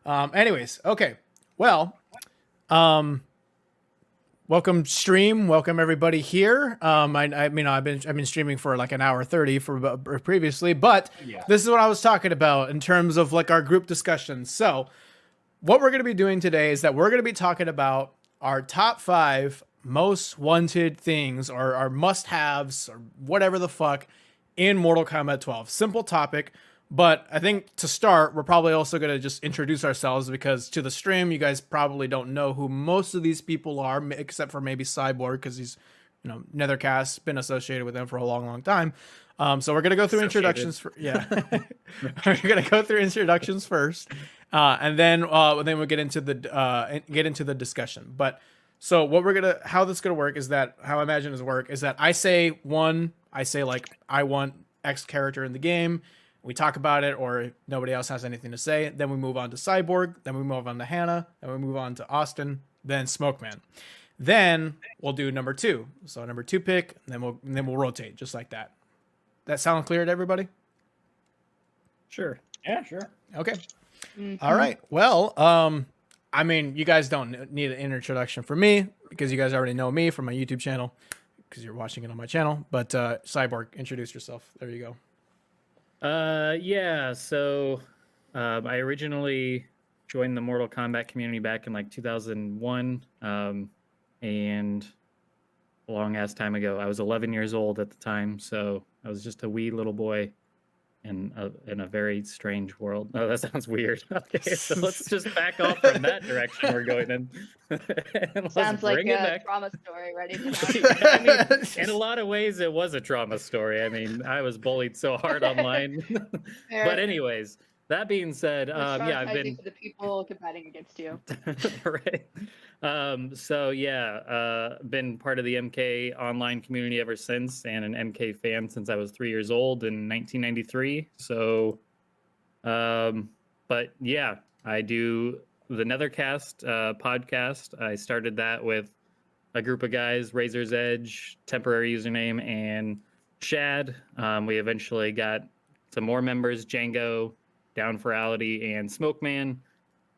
Anyways, okay. Well, um, welcome stream. Welcome everybody here. I mean, I've been streaming for like an hour 30 for previously, but this is what I was talking about in terms of like our group discussions. So, what we're going to be doing today is that we're going to be talking about our top 5 most wanted things or our must-haves or whatever the fuck in Mortal Kombat 12. Simple topic, but I think to start, we're probably also going to just introduce ourselves because to the stream, you guys probably don't know who most of these people are, except for maybe Cyborg because he's, Nethercast, been associated with them for a long, long time. So we're gonna go through introductions. We're gonna go through introductions first, and then we'll get into the discussion. But so how this is gonna work is that how I imagine this work is that I say like I want X character in the game. We talk about it, or if nobody else has anything to say, then we move on to Cyborg, then we move on to Hannah, then we move on to Austin, then Smokeman. Then we'll do number 2. So number 2 pick, and then we'll rotate just like that. That sound clear to everybody? Sure. Yeah, sure. Okay. Mm-hmm. All right. Well, I mean, you guys don't need an introduction for me because you guys already know me from my YouTube channel because you're watching it on my channel. But Cyborg, introduce yourself. There you go. Yeah. So I originally joined the Mortal Kombat community back in like 2001, and a long ass time ago. I was 11 years old at the time, so I was just a wee little boy in a very strange world. Oh, that sounds weird. Okay, so let's just back off from that direction we're going in. Sounds like a trauma story ready to I mean, in a lot of ways, it was a trauma story. I mean, I was bullied so hard online. But anyways, that being said, yeah, I've been for the people competing against you. Right. So yeah, been part of the MK online community ever since, and an MK fan since I was 3 years old in 1993. So, but yeah, I do the Nethercast podcast. I started that with a group of guys, Razor's Edge, temporary username, and Shad. We eventually got some more members, Django, Down for Ality, and Smokeman.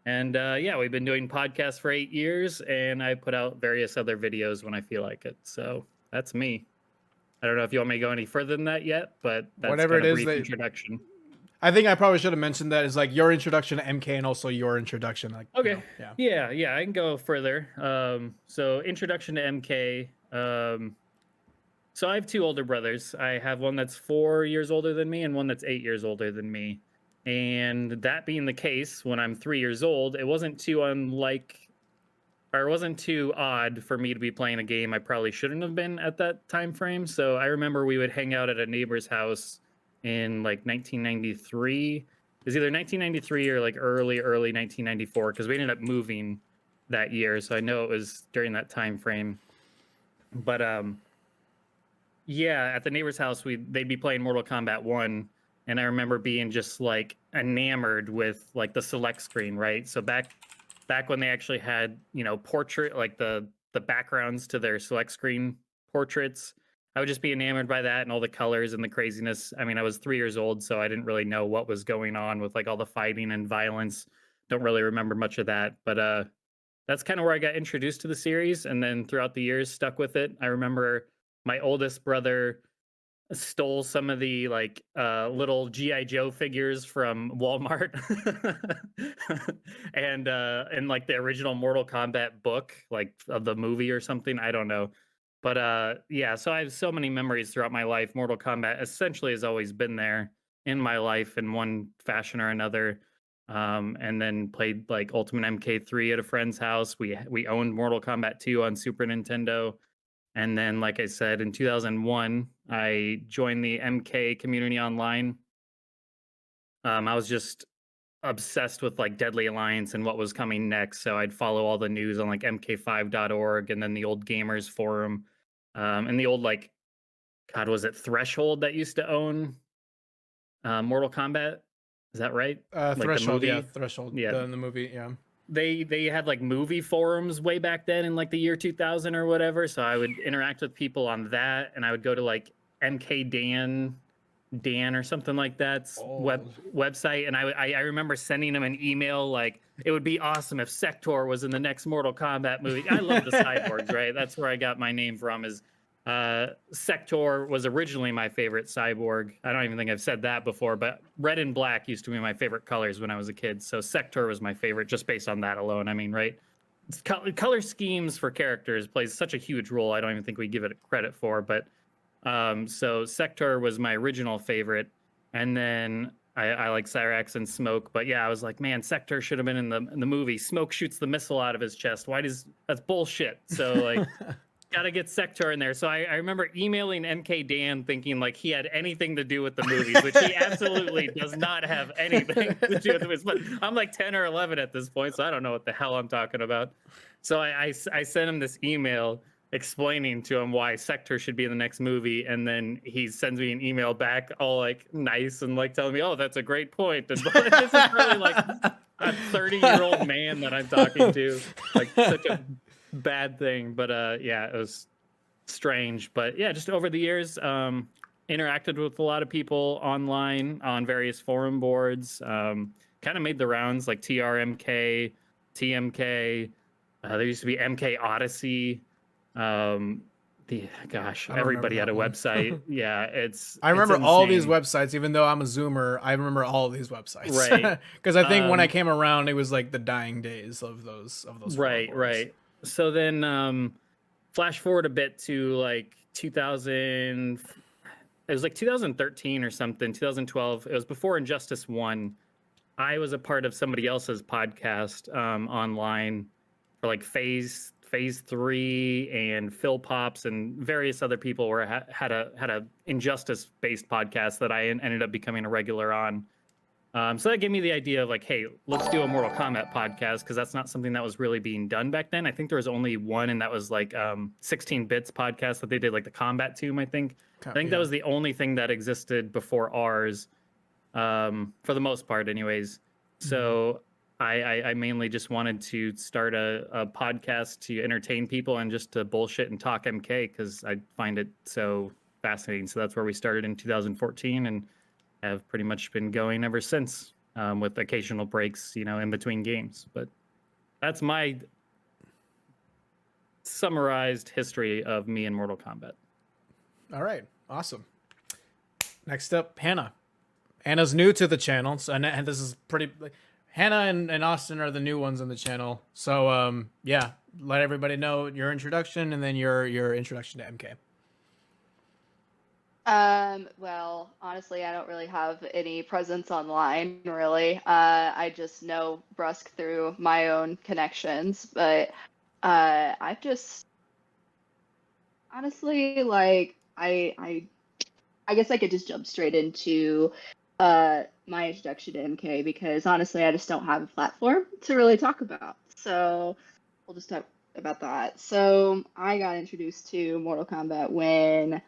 And yeah, we've been doing podcasts for 8 years, and I put out various other videos when I feel like it. So that's me. I don't know if you want me to go any further than that yet, but that's whatever it is. Brief introduction. I think I probably should have mentioned that is like your introduction to MK and also your introduction. Like, okay, yeah, I can go further. So introduction to MK. So I have 2 older brothers. I have one that's 4 years older than me and one that's 8 years older than me. And that being the case, when I'm 3 years old, it wasn't too odd for me to be playing a game I probably shouldn't have been at that time frame. So I remember we would hang out at a neighbor's house in like 1993. It was either 1993 or like early 1994 because we ended up moving that year. So I know it was during that time frame. But yeah, at the neighbor's house, they'd be playing Mortal Kombat 1. And I remember being just like enamored with like the select screen, right? So back when they actually had, portrait, like the backgrounds to their select screen portraits, I would just be enamored by that and all the colors and the craziness. I mean, I was 3 years old, so I didn't really know what was going on with like all the fighting and violence. Don't really remember much of that, but that's kind of where I got introduced to the series. And then throughout the years, stuck with it. I remember my oldest brother stole some of the like little GI Joe figures from Walmart and like the original Mortal Kombat book, like of the movie or something, I don't know. But yeah, so I have so many memories throughout my life. Mortal Kombat essentially has always been there in my life in one fashion or another. And then played like Ultimate MK3 at a friend's house. We owned Mortal Kombat 2 on Super Nintendo. And then, like I said, in 2001, I joined the MK community online. I was just obsessed with like Deadly Alliance and what was coming next. So I'd follow all the news on like mk5.org and then the old gamers forum. And the old like, God, was it Threshold that used to own Mortal Kombat? Is that right? Threshold, yeah. Threshold, yeah. In the movie, yeah. They had like movie forums way back then in like the year 2000 or whatever. So I would interact with people on that, and I would go to like MK Dan or something like that website, and I remember sending him an email like, it would be awesome if Sector was in the next Mortal Kombat movie. I love the cyborgs, right? That's where I got my name from. Is Sector was originally my favorite cyborg. I don't even think I've said that before, but red and black used to be my favorite colors when I was a kid. So Sector was my favorite just based on that alone. I mean, right? Color schemes for characters plays such a huge role. I don't even think we give it credit for, but so Sector was my original favorite, and then I like Cyrax and Smoke. But yeah, I was like, man, Sector should have been in the movie. Smoke shoots the missile out of his chest. That's bullshit. So like, gotta get Sector in there. So I remember emailing MK Dan thinking like he had anything to do with the movies, which he absolutely does not have anything to do with the movies. But I'm like 10 or 11 at this point, so I don't know what the hell I'm talking about. So I sent him this email explaining to him why Sector should be in the next movie, and then he sends me an email back all like nice and like telling me, oh, that's a great point. And this is really like a 30-year-old man that I'm talking to, like such a bad thing. But yeah, it was strange. But yeah, just over the years, interacted with a lot of people online on various forum boards, kind of made the rounds like TRMK, TMK, there used to be MK Odyssey. Everybody had a website. Yeah, I remember all these websites, even though I'm a Zoomer. I remember all these websites, right? Because I think when I came around, it was like the dying days of those. Right. So then, flash forward a bit to like 2000. It was like 2013 or something. 2012. It was before Injustice 1. I was a part of somebody else's podcast online for like Phase 3 and Phil Pops and various other people had a Injustice based podcast that I ended up becoming a regular on. So that gave me the idea of like, hey, let's do a Mortal Kombat podcast, because that's not something that was really being done back then. I think there was only one, and that was like 16 Bits podcast that they did, like the Combat Tomb, I think. I think that was the only thing that existed before ours, for the most part anyways. So I mainly just wanted to start a podcast to entertain people and just to bullshit and talk MK, because I find it so fascinating. So that's where we started in 2014 and have pretty much been going ever since, with occasional breaks, in between games. But that's my summarized history of me in Mortal Kombat. All right. Awesome. Next up, Hannah. Hannah's new to the channel, so, and this is pretty... Hannah and Austin are the new ones on the channel. So, yeah, let everybody know your introduction and then your introduction to MK. Well, honestly, I don't really have any presence online, really. I just know Brusk through my own connections, but I've just honestly, like, I guess I could just jump straight into my introduction to MK, because honestly, I just don't have a platform to really talk about. So we'll just talk about that. So I got introduced to Mortal Kombat when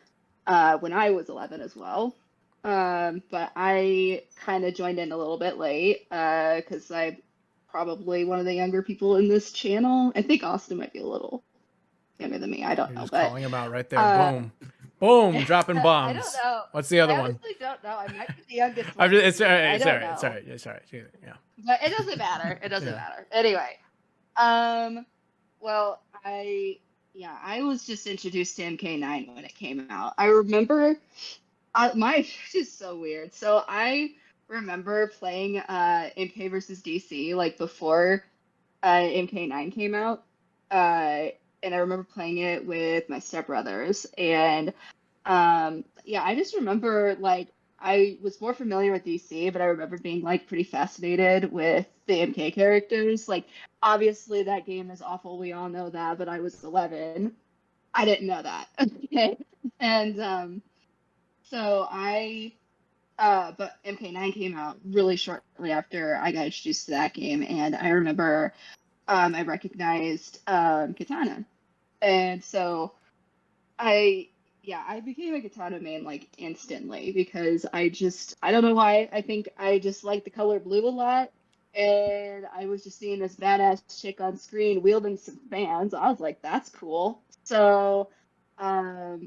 I was 11 as well. But I kind of joined in a little bit late, because I'm probably one of the younger people in this channel. I think Austin might be a little younger than me. I don't know. Just but calling him out right there. Boom, dropping bombs. I don't know. What's the other one? I honestly don't know. I might be the youngest one. It's all right. It's all right. Yeah. But it doesn't matter. It doesn't matter. Anyway, well, I was just introduced to MK9 when it came out. I remember, my is so weird. So I remember playing MK versus DC like before MK9 came out. And I remember playing it with my stepbrothers, and I just remember like I was more familiar with DC, but I remember being like pretty fascinated with the MK characters. Like, obviously that game is awful, we all know that, but I was 11. I didn't know that. Okay. And but MK9 came out really shortly after I got introduced to that game, and I remember I recognized Katana. And so I became a Katana main like instantly, because I don't know why. I think I just like the color blue a lot, and I was just seeing this badass chick on screen wielding some fans. I was like, that's cool. So I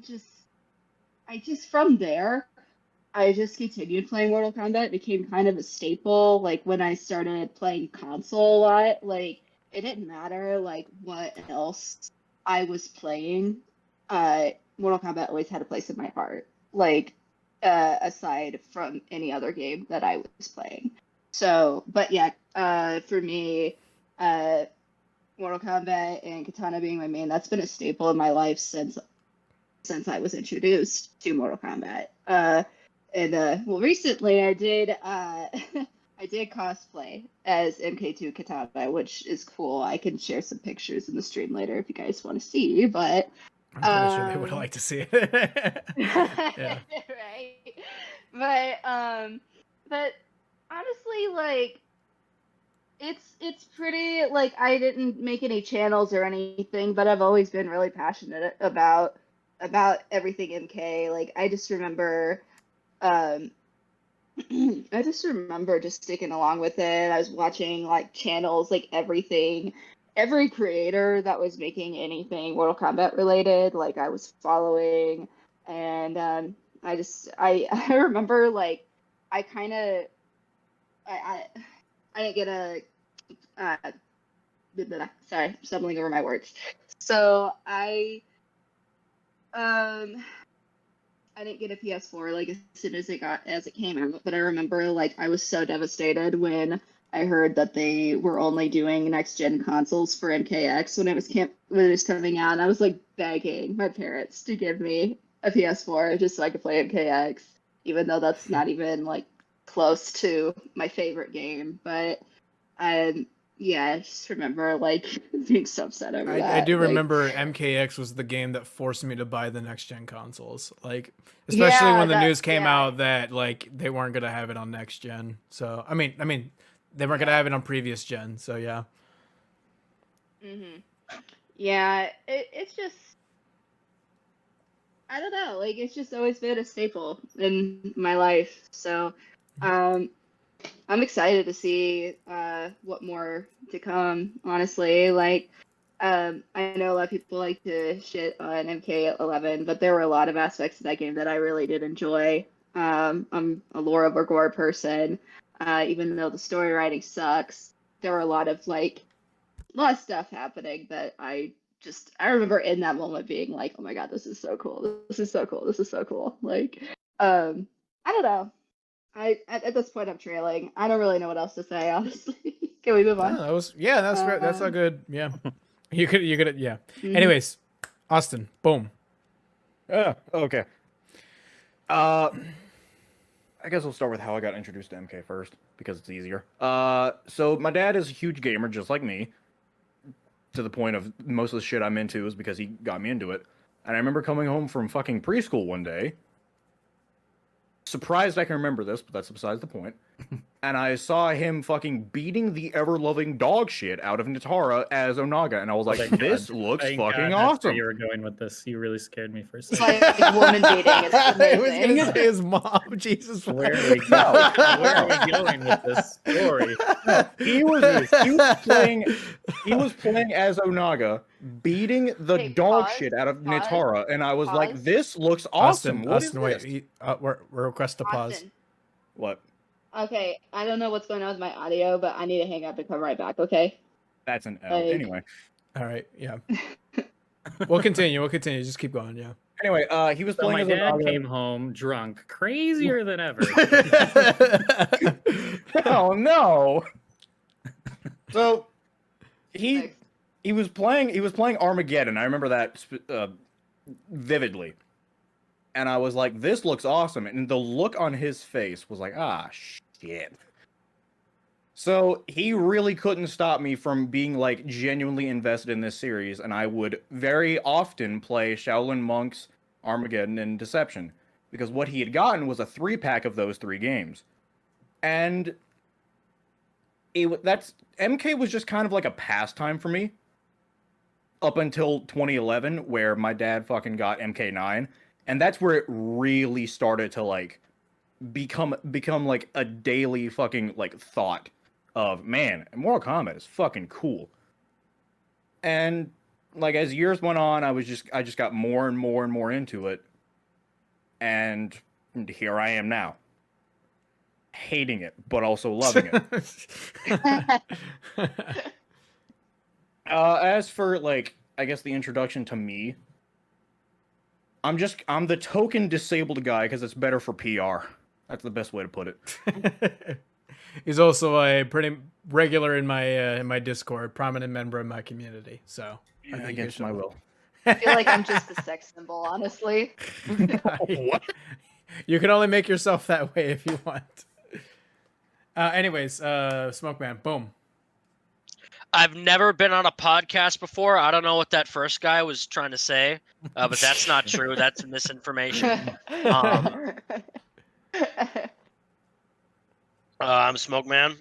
just from there, I just continued playing Mortal Kombat. It became kind of a staple. Like when I started playing console a lot, like it didn't matter like what else I was playing. Uh, Mortal Kombat always had a place in my heart. Like aside from any other game that I was playing. So, but yeah, for me, uh, Mortal Kombat and Katana being my main, that's been a staple in my life since I was introduced to Mortal Kombat. Well, recently I did I did cosplay as MK2 Katana, which is cool. I can share some pictures in the stream later if you guys want to see. But I'm pretty sure they would like to see it. Yeah. right. But honestly, like it's pretty like I didn't make any channels or anything, but I've always been really passionate about everything MK. Like I just remember um I just remember just sticking along with it. I was watching like channels, like every creator that was making anything Mortal Kombat related, like I was following, and I remember like I kind of I I didn't get a sorry, stumbling over my words. So um I didn't get a PS4 like as soon as it came out, but I remember like I was so devastated when I heard that they were only doing next gen consoles for MKX when it was coming out. And I was like begging my parents to give me a PS4 just so I could play MKX, even though that's not even like close to my favorite game. But yeah, I just remember like being so upset over that. I do like, remember MKX was the game that forced me to buy the next gen consoles. Like, especially when the news came out that like they weren't gonna have it on next gen. So I mean, they weren't gonna have it on previous gen. So yeah. Mhm. Yeah, it's just I don't know, like it's just always been a staple in my life. So, um, I'm excited to see what more to come, honestly. Like, I know a lot of people like to shit on MK11, but there were a lot of aspects of that game that I really did enjoy. I'm a Laura Bergor person, even though the story writing sucks. There were a lot of stuff happening that I remember in that moment being like, oh my god, this is so cool. This is so cool. This is so cool. Like, I don't know. At this point I'm trailing. I don't really know what else to say, honestly. Can we move on? That's great. That's a good You could yeah. Mhm. Anyways, Austin, boom. Okay. I guess we'll start with how I got introduced to MK first because it's easier. So my dad is a huge gamer, just like me. To the point of most of the shit I'm into is because he got me into it. And I remember coming home from fucking preschool one day. Surprised I can remember this, but that's besides the point. And I saw him fucking beating the ever-loving dog shit out of Nitara as Onaga, and I was like, this looks Thank fucking God, awesome. that's where you were going with this. You really scared me for a It's second. like woman beating. It's I was amazing. gonna say his mom. Jesus. Where are we going? Where are we going with this story? He was playing as Onaga, beating the Hey, dog pause, shit out of pause, Nitara, and I was like, pause. this looks awesome. Austin, What is wait. this? We're request to pause. Austin. What? Okay, I don't know what's going on with my audio, but I need to hang up and come right back, okay? That's an L. Like- Anyway. All right, yeah. We'll continue. Just keep going, yeah. Anyway, he was So playing my as dad Onaga. came home drunk, crazier than ever. Oh no. So he was playing Armageddon. I remember that vividly. And I was like, this looks awesome. And the look on his face was like, ah, shit. So he really couldn't stop me from being like genuinely invested in this series. And I would very often play Shaolin Monks, Armageddon, and Deception. Because what he had gotten was a 3-pack of those 3 games. And MK was just kind of like a pastime for me. Up until 2011, where my dad fucking got MK9. And that's where it really started to like become like a daily fucking like thought of, man, Mortal Kombat is fucking cool. And like as years went on, I just got more and more and more into it. And And here I am now, hating it, but also loving it. As for, like, I guess the introduction to me, I'm the token disabled guy because it's better for PR. That's the best way to put it. He's also a pretty regular in my Discord, prominent member of my community. So I think Against my will. I feel like I'm just a sex symbol, honestly. What? You can only make yourself that way if you want. Anyways, Smoke Man, boom. I've never been on a podcast before. I don't know what that first guy was trying to say, but that's not true. That's misinformation. I'm Smoke Man.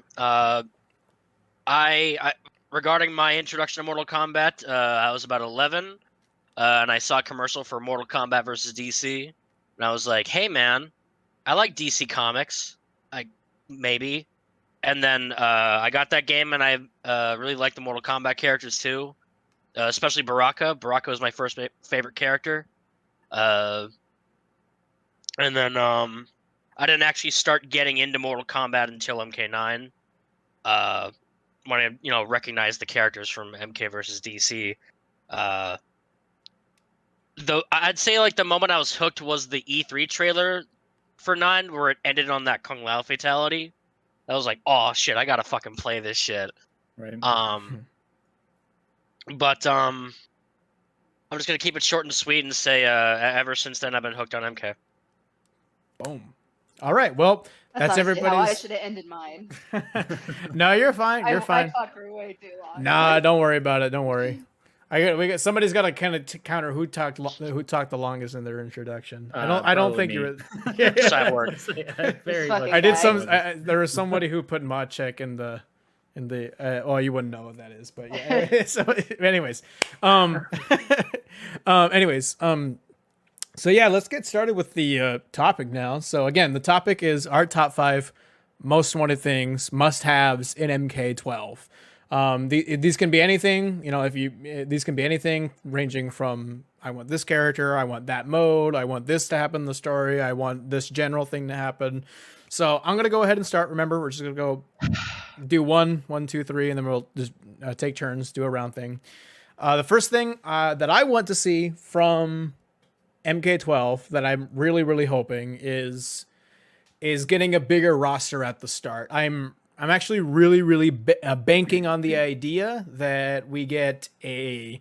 I regarding my introduction to Mortal Kombat, I was about 11, and I saw a commercial for Mortal Kombat versus DC, and I was like, "Hey, man, I like DC comics. Maybe." And then I got that game, and I really liked the Mortal Kombat characters too, especially Baraka. Baraka was my first favorite character. And then I didn't actually start getting into Mortal Kombat until MK9. When I recognized the characters from MK versus DC. Though I'd say like the moment I was hooked was the E3 trailer for 9, where it ended on that Kung Lao fatality. I was like, oh shit, I gotta fucking play this shit. Right. But I'm just gonna keep it short and sweet and say ever since then I've been hooked on MK. Boom. All right. Well, that's everybody's. How I should have ended mine. No, you're fine. You're fine. I talked for way too long. Nah, don't worry about it. Don't worry. Somebody's got to kind of counter who talked the longest in their introduction. I don't think you're. Very I did some. There was somebody who put mod check in the. Oh, you wouldn't know what that is, but yeah. So, anyways, so yeah, let's get started with the topic now. So again, the topic is our top 5 most wanted things, must-haves in MK12. These can be anything, these can be anything ranging from I want this character, I want that mode, I want this to happen in the story, I want this general thing to happen. So I'm gonna go ahead and start. Remember, we're just gonna go do 1, 2, 3, and then we'll just take turns, do a round thing. The first thing that I want to see from MK12 that I'm really, really hoping is getting a bigger roster at the start. I'm actually really, really banking on the idea that we get an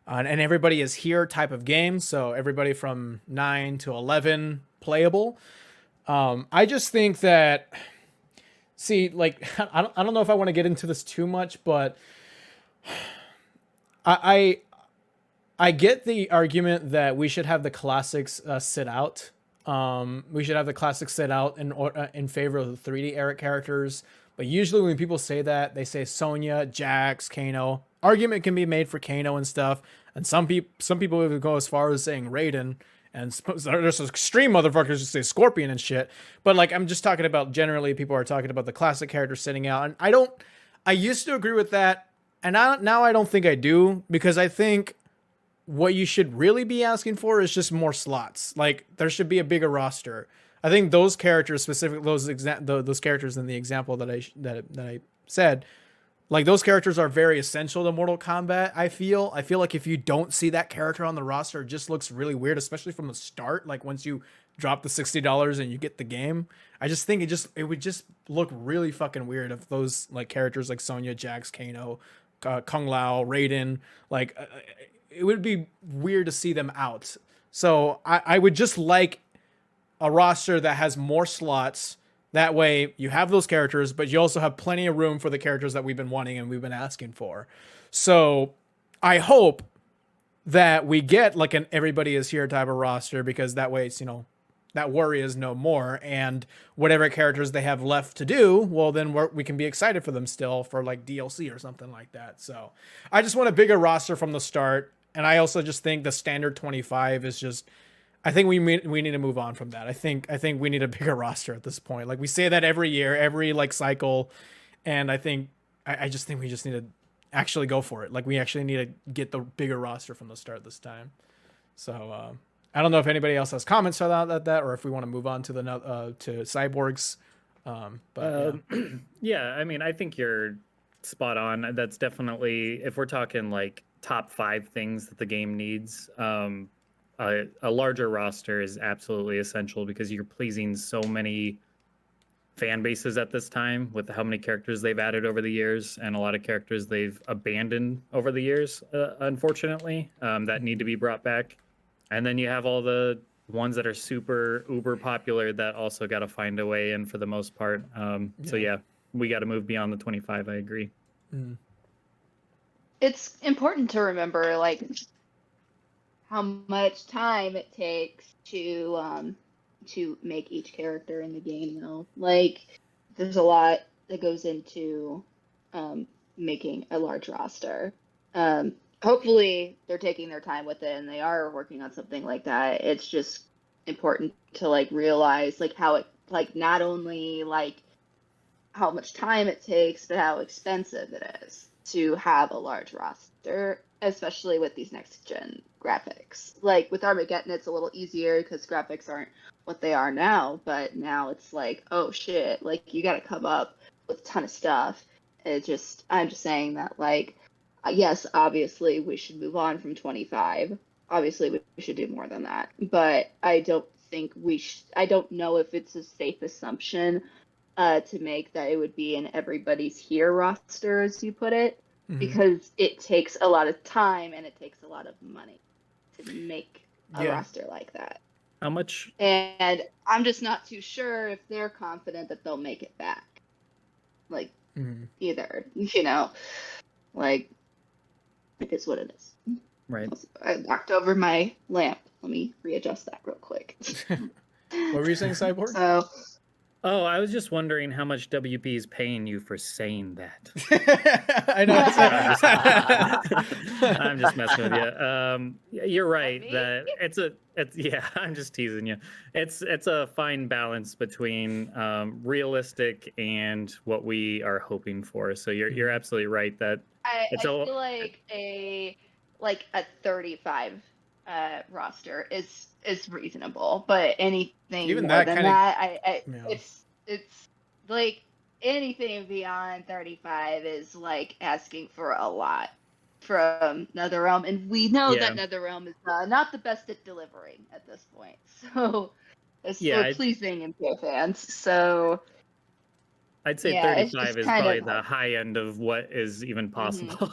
everybody is here type of game. So everybody from 9 to 11 playable. I just think that, I don't know if I want to get into this too much, but I get the argument that we should have the classics sit out. We should have the classics sit out in favor of the 3D era characters. But usually when people say that, they say Sonya, Jax, Kano. Argument can be made for Kano and stuff. And some people even go as far as saying Raiden. And there's extreme motherfuckers who say Scorpion and shit. But I'm just talking about generally people are talking about the classic characters sitting out. And I used to agree with that. And now I don't think I do. Because I think what you should really be asking for is just more slots. There should be a bigger roster. I think those characters, specifically those characters in the example that I said, those characters are very essential to Mortal Kombat. I feel like if you don't see that character on the roster, it just looks really weird, especially from the start. Once you drop the $60 and you get the game, I just think it would just look really fucking weird if those characters like Sonya, Jax, Kano, Kung Lao, Raiden, it would be weird to see them out. So I would just like a roster that has more slots. That way you have those characters, but you also have plenty of room for the characters that we've been wanting and we've been asking for. So I hope that we get an everybody is here type of roster, because that way it's, that worry is no more. And whatever characters they have left to do, well, then we can be excited for them still for DLC or something like that. So I just want a bigger roster from the start. And I also just think the standard 25 is just, I think we need to move on from that. I think we need a bigger roster at this point. We say that every year, every cycle, and I just think we just need to actually go for it. We actually need to get the bigger roster from the start this time. So I don't know if anybody else has comments about that, or if we want to move on to the to cyborgs. But yeah, I mean, I think you're spot on. That's definitely, if we're talking like top 5 things that the game needs, a larger roster is absolutely essential because you're pleasing so many fan bases at this time with how many characters they've added over the years, and a lot of characters they've abandoned over the years, unfortunately, that need to be brought back. And then you have all the ones that are super uber popular that also got to find a way in for the most part. So yeah, we got to move beyond the 25. I agree. It's important to remember like how much time it takes to make each character in the game, though. Like, there's a lot that goes into making a large roster. Hopefully, they're taking their time with it, and they are working on something like that. It's just important to like realize like how it like not only like how much time it takes, but how expensive it is to have a large roster, especially with these next gen graphics. Like with Armageddon, it's a little easier because graphics aren't what they are now, but now it's like, oh shit, like you got to come up with a ton of stuff. I'm just saying that like, yes, obviously we should move on from 25. Obviously we should do more than that, but I don't think I don't know if it's a safe assumption to make that it would be in everybody's here roster, as you put it, because it takes a lot of time and it takes a lot of money to make a roster like that. How much? And I'm just not too sure if they're confident that they'll make it back. Like, either, you know, like, it is what it is. Right. I knocked over my lamp. Let me readjust that real quick. What were you saying, Cyborg? So, oh, I was just wondering how much WP is paying you for saying that. I know. I'm just messing with you. You're right that it's yeah. I'm just teasing you. It's a fine balance between realistic and what we are hoping for. So you're absolutely right that I feel like a 35 roster is reasonable, but anything Even more that than kinda- that, yeah. it's like anything beyond 35 is like asking for a lot from NetherRealm, and we know that NetherRealm is not the best at delivering at this point. So we're pleasing MK fans. So I'd say 35 is probably the high end of what is even possible.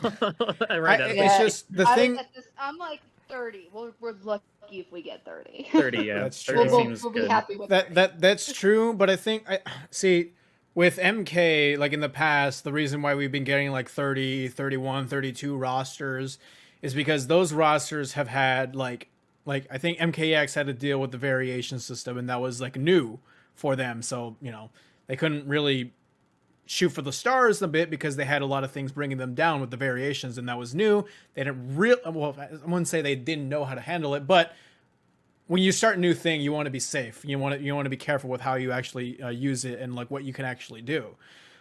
Right. It's just the thing. I'm like 30. We're lucky if we get 30. 30, yeah. That's 30 true. seems we'll good. be happy with That's true, but I think see with MK, like in the past, the reason why we've been getting like 30, 31, 32 rosters is because those rosters have had like I think MKX had to deal with the variation system, and that was like new for them. So, you know, they couldn't really shoot for the stars a bit because they had a lot of things bringing them down with the variations, and that was new. They didn't well, I wouldn't say they didn't know how to handle it, but when you start a new thing, you want to be safe. You want to be careful with how you actually use it and like what you can actually do.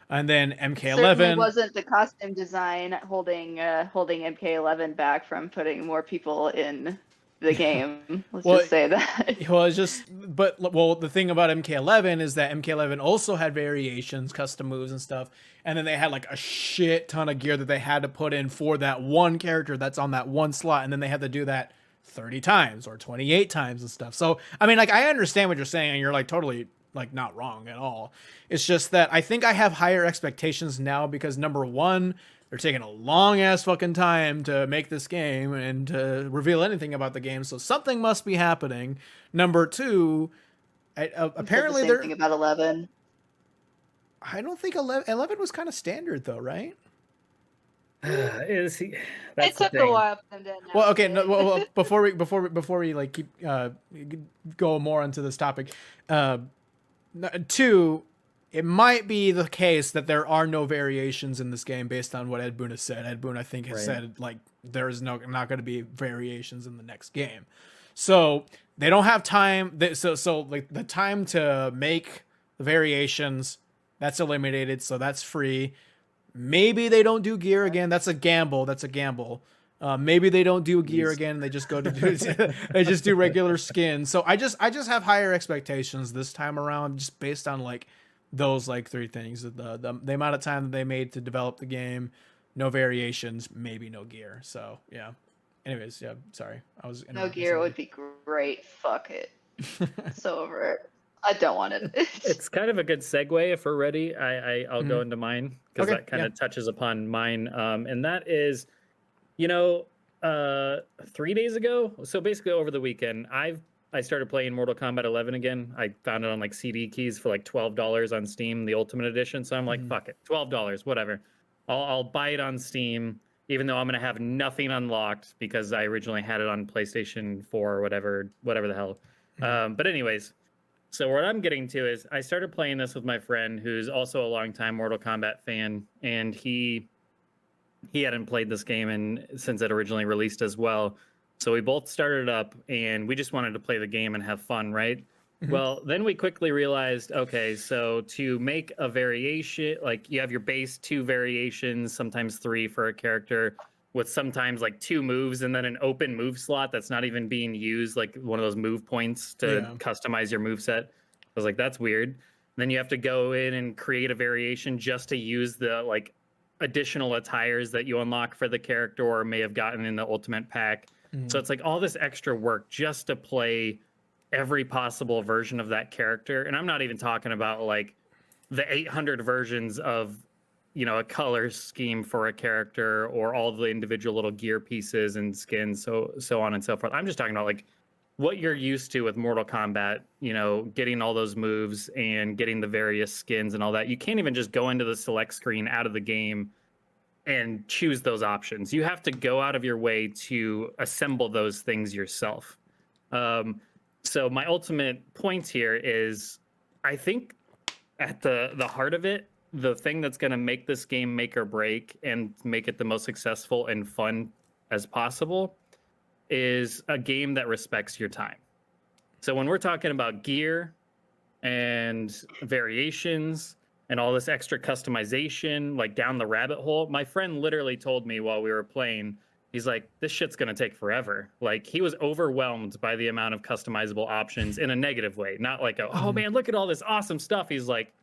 And then MK11 certainly wasn't the costume design holding MK11 back from putting more people in the game. Let's just say that. Well, it's just, but the thing about MK11 is that MK11 also had variations, custom moves and stuff, and then they had like a shit ton of gear that they had to put in for that one character that's on that one slot, and then they had to do that 30 times or 28 times and stuff. So, I mean, like, I understand what you're saying, and you're like totally like not wrong at all. It's just that I think I have higher expectations now because number one, they're taking a long ass fucking time to make this game and to reveal anything about the game, so something must be happening. Number two, apparently they're thinking about 11. I don't think 11 was kind of standard though, right? Is he? It took a while for them to announce Well, okay. it. No, well, before we like keep go more into this topic, two, it might be the case that there are no variations in this game based on what Ed Boon has said. Ed Boon, I think, has said like there's not going to be variations in the next game, so they don't have time. So like the time to make the variations, that's eliminated, so that's free. Maybe they don't do gear again. That's a gamble. Maybe they don't do gear again. They just go to they just do regular skins. So I just have higher expectations this time around, just based on like those like three things: the amount of time that they made to develop the game, no variations, maybe no gear. So yeah. Anyways, yeah. Sorry, I was No gear would be great. Fuck it. So over it. I don't want it. It's kind of a good segue if we're ready. I'll go into mine because Okay, that kind of touches upon mine. And that is, you know, 3 days ago. So basically over the weekend, I started playing Mortal Kombat 11 again. I found it on like CD keys for like $12 on Steam, the Ultimate Edition. So I'm like, fuck it, $12, whatever. I'll buy it on Steam, even though I'm gonna have nothing unlocked because I originally had it on PlayStation 4 or whatever the hell. But anyways, so what I'm getting to is I started playing this with my friend who's also a longtime Mortal Kombat fan, and he hadn't played this game since it originally released as well. So we both started up and we just wanted to play the game and have fun, right? Well, then we quickly realized, okay, so to make a variation, like you have your base 2 variations, sometimes 3 for a character, with sometimes like 2 moves and then an open move slot that's not even being used, like one of those move points to customize your move set. I was like, that's weird. Then you have to go in and create a variation just to use the like additional attires that you unlock for the character or may have gotten in the ultimate pack. So it's like all this extra work just to play every possible version of that character. And I'm not even talking about like the 800 versions of, you know, a color scheme for a character or all the individual little gear pieces and skins, so on and so forth. I'm just talking about like what you're used to with Mortal Kombat, you know, getting all those moves and getting the various skins and all that. You can't even just go into the select screen out of the game and choose those options. You have to go out of your way to assemble those things yourself. So my ultimate point here is, I think at the heart of it, the thing that's going to make this game make or break and make it the most successful and fun as possible is a game that respects your time. So when we're talking about gear and variations and all this extra customization, like down the rabbit hole, my friend literally told me while we were playing, he's like, this shit's going to take forever. Like he was overwhelmed by the amount of customizable options in a negative way, not like, oh man, look at all this awesome stuff. He's like,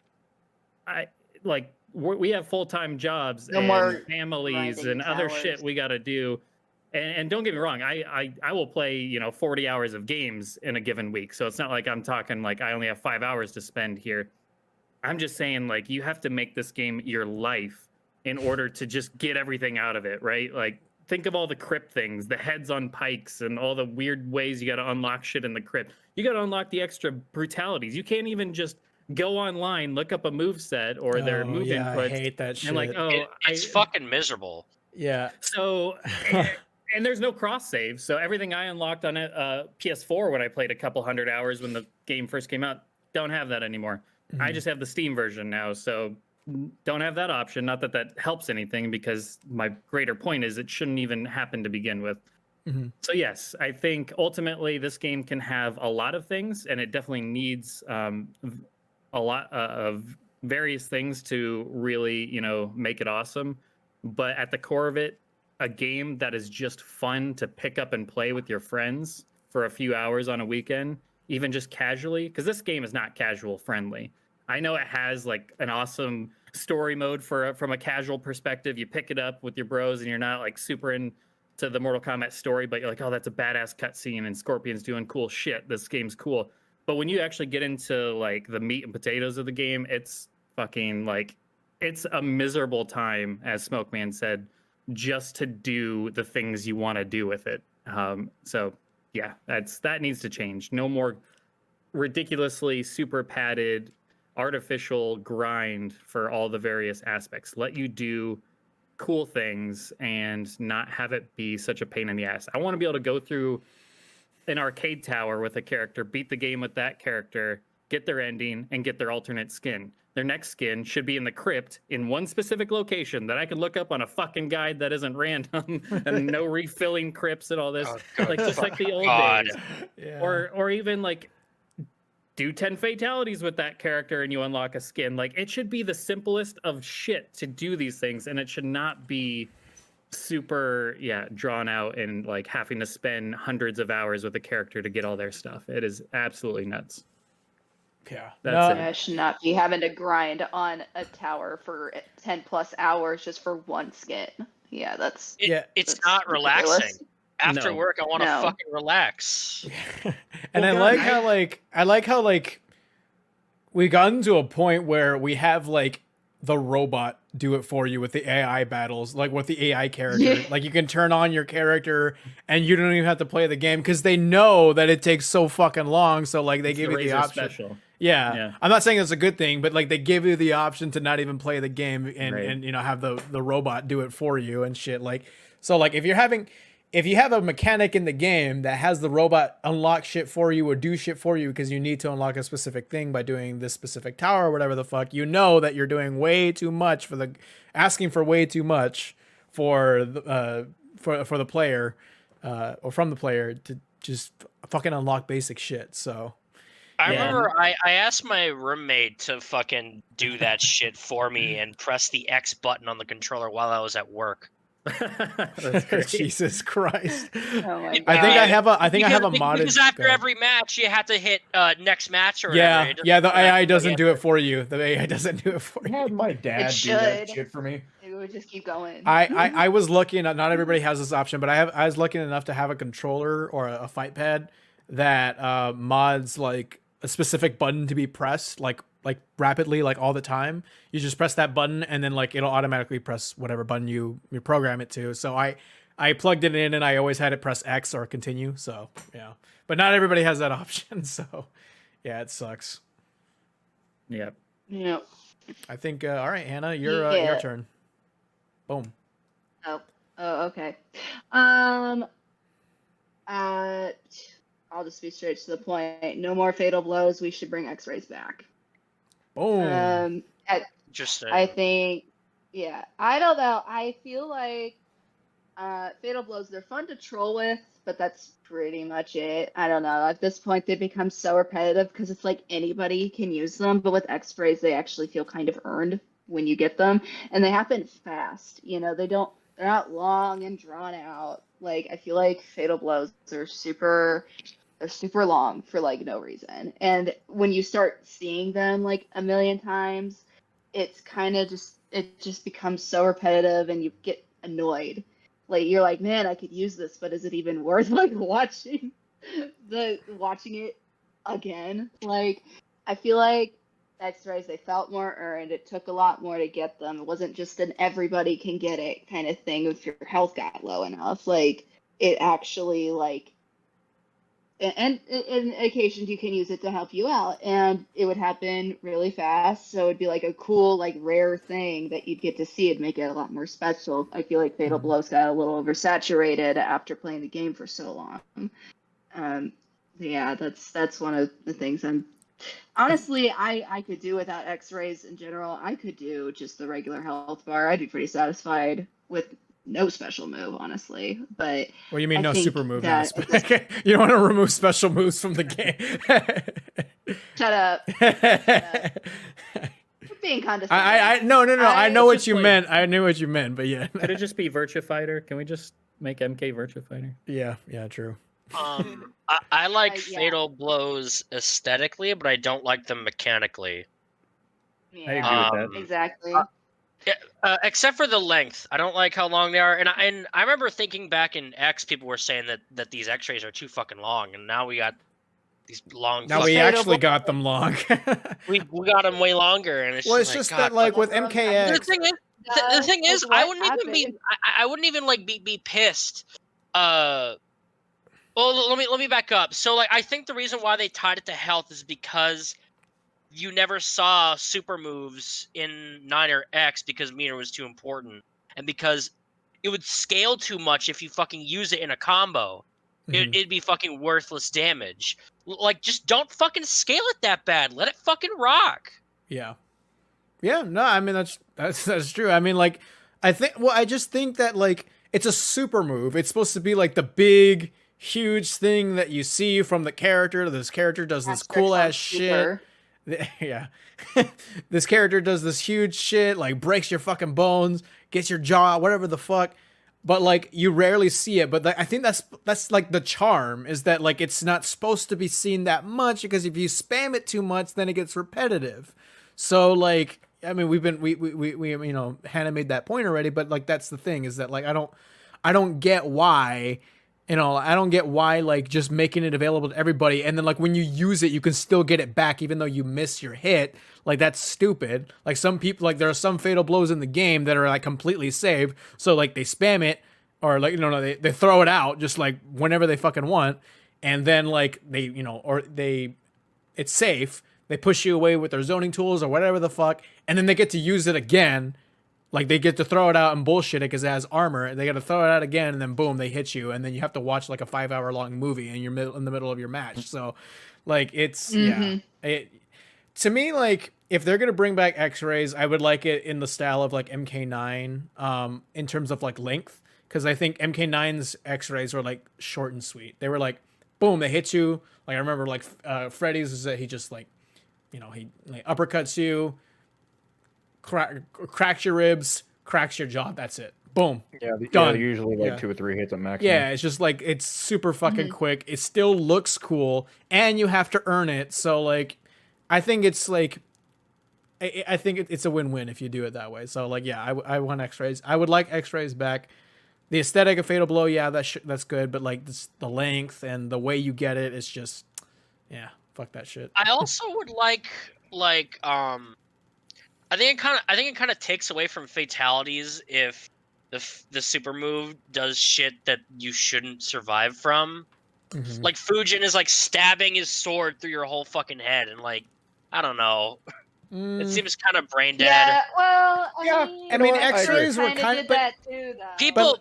we have full-time jobs and families and other shit we got to do. And don't get me wrong, I will play, you know, 40 hours of games in a given week. So it's not like I'm talking like I only have 5 hours to spend here. I'm just saying, like, you have to make this game your life in order to just get everything out of it, right? Like, think of all the crypt things, the heads on pikes, and all the weird ways you got to unlock shit in the crypt. You got to unlock the extra brutalities. You can't even just go online, look up a move set or their move inputs. I hate that shit. And like, it's fucking miserable. Yeah. So, and there's no cross save. So everything I unlocked on PS4 when I played a couple hundred hours when the game first came out, don't have that anymore. I just have the Steam version now, so don't have that option. Not that that helps anything, because my greater point is it shouldn't even happen to begin with. So yes, I think ultimately this game can have a lot of things, and it definitely needs a lot of various things to really, you know, make it awesome. But at the core of it, a game that is just fun to pick up and play with your friends for a few hours on a weekend, even just casually, because this game is not casual friendly. I know it has like an awesome story mode from a casual perspective. You pick it up with your bros and you're not like super into the Mortal Kombat story, but you're like, oh, that's a badass cutscene and Scorpion's doing cool shit. This game's cool. But when you actually get into like the meat and potatoes of the game, it's fucking like, it's a miserable time, as Smokeman said, just to do the things you want to do with it. So yeah, that needs to change. No more ridiculously super padded artificial grind for all the various aspects. Let you do cool things and not have it be such a pain in the ass. I want to be able to go through an arcade tower with a character, beat the game with that character, get their ending, and get their alternate skin. Their next skin should be in the crypt in one specific location that I can look up on a fucking guide that isn't random and no refilling crypts and all this. Like just like the old days. Yeah. Or even like do 10 fatalities with that character and you unlock a skin. Like it should be the simplest of shit to do these things, and it should not be super drawn out and like having to spend hundreds of hours with a character to get all their stuff. It is absolutely nuts. Yeah, That's I should not be having to grind on a tower for 10+ hours just for one skin. Yeah, that's Yeah. It's that's not relaxing. ridiculous. After No. work, I want to No. fucking relax. And Well, I like how we gotten to a point where we have like the robot do it for you with the AI battles, like with the AI character. Yeah. Like you can turn on your character and you don't even have to play the game because they know that it takes so fucking long. So like they It's give the you the Razor option. special. Yeah. Yeah. I'm not saying it's a good thing, but like they give you the option to not even play the game and, Right. and you know have the robot do it for you and shit. Like so like if you have a mechanic in the game that has the robot unlock shit for you or do shit for you because you need to unlock a specific thing by doing this specific tower or whatever the fuck, you know that you're doing way too much asking for way too much for the player or from the player to just fucking unlock basic shit. So I Yeah. remember I asked my roommate to fucking do that shit for me and press the X button on the controller while I was at work. That's great. Jesus Christ. Oh my I think I have a Because modded after go ahead. every match, you have to hit next match or Yeah, whatever. It doesn't yeah, the AI automatically doesn't plug do it for you. The AI doesn't do it for I you. had my dad It do that should. shit for me. It would just keep going. I was lucky enough, not everybody has this option, but I was lucky enough to have a controller or a fight pad that mods like a specific button to be pressed like rapidly, like all the time. You just press that button and then like it'll automatically press whatever button you program it to. So I plugged it in and I always had it press X or continue. So yeah, but not everybody has that option. So yeah, it sucks. Yeah. Yeah. I think all right, Hannah, your Yeah. turn. Boom. Oh, okay. I'll just be straight to the point. No more fatal blows. We should bring X-rays back. Boom. Interesting. I think, yeah. I don't know. I feel like fatal blows, they're fun to troll with, but that's pretty much it. I don't know. At this point, they become so repetitive because it's like anybody can use them, but with X-rays, they actually feel kind of earned when you get them, and they happen fast. You know, they're not long and drawn out. Like I feel like fatal blows are super long for like no reason. And when you start seeing them like a million times, it's kind of it just becomes so repetitive and you get annoyed. Like you're like, man, I could use this, but is it even worth like watching it again? Like I feel like X-rays, they felt more earned. It took a lot more to get them. It wasn't just an everybody can get it kind of thing if your health got low enough. Like it actually like and in occasions you can use it to help you out, and it would happen really fast, so it'd be like a cool like rare thing that you'd get to see. It'd make it a lot more special. I feel like fatal blows got a little oversaturated after playing the game for so long. Yeah, that's one of the things honestly I could do without X-rays in general. I could do just the regular health bar. I'd be pretty satisfied with no special move, honestly. But What do you mean I no think super move? that You don't want to remove special moves from the game. shut up. You're being condescending. No. I know what just you like- meant. I knew what you meant, but yeah. Could it just be Virtua Fighter? Can we just make MK Virtua Fighter? Yeah, true. I like Yeah. fatal blows aesthetically, but I don't like them mechanically. I agree Yeah, with that. exactly. Except for the length. I don't like how long they are. And I remember thinking back in X, people were saying that these X-rays are too fucking long, and now we got these long. Now we Fatal actually blow- got them long. we got them way longer, and it's Well, just it's just God, that like with The The MKX. thing is, the thing Like, is, I what wouldn't even be, happened? I wouldn't even like be pissed. Well, let me back up. So like, I think the reason why they tied it to health is because you never saw super moves in 9 or X because meter was too important, and because it would scale too much if you fucking use it in a combo. Mhm. It'd be fucking worthless damage. Like, just don't fucking scale it that bad. Let it fucking rock. Yeah. No, I mean that's true. I mean, like, I just think that like it's a super move. It's supposed to be like the big, huge thing that you see from the character. This character does this Asterisk cool on ass shit. super. Yeah. This character does this huge shit, like breaks your fucking bones, gets your jaw, whatever the fuck. but like you rarely see it. But I think that's like the charm, is that like it's not supposed to be seen that much, because if you spam it too much, then it gets repetitive. So like, I mean, we you know, Hannah made that point already, but like that's the thing, is that like I don't get why, you know, I don't get why like just making it available to everybody, and then like when you use it, you can still get it back even though you miss your hit. Like that's stupid. Like some people, like there are some fatal blows in the game that are like completely saved, so like they spam it, or like, you know, they throw it out just like whenever they fucking want, and then like they, you know, or they, it's safe. They push you away with their zoning tools or whatever the fuck, and then they get to use it again. Like they get to throw it out and bullshit it because it has armor. They got to throw it out again, and then boom, they hit you, and then you have to watch like a 5 hour long movie, and you're in the middle of your match. So, like it's yeah, to me, like if they're gonna bring back X-rays, I would like it in the style of like MK9, in terms of like length, because I think MK9's X-rays were like short and sweet. They were like, boom, they hit you. Like I remember like Freddy's is that he just like, you know, he like uppercuts you, cracks your ribs, cracks your jaw. That's it. Boom. Yeah, done. they're usually like 2 or 3 hits at max. Yeah, it's just like it's super fucking quick. It still looks cool, and you have to earn it. So like, I think it's like, I think it's a win-win if you do it that way. So like, yeah, I want X-rays. I would like X-rays back. The aesthetic of Fatal Blow, yeah, that's good, but like the length and the way you get it, it's just, yeah, fuck that shit. I also would like I think it kind of takes away from fatalities if the super move does shit that you shouldn't survive from. Like Fujin is like stabbing his sword through your whole fucking head, and like, I don't know. It seems kind of brain dead. Yeah, well, I mean, X-rays were kind of, that too, though.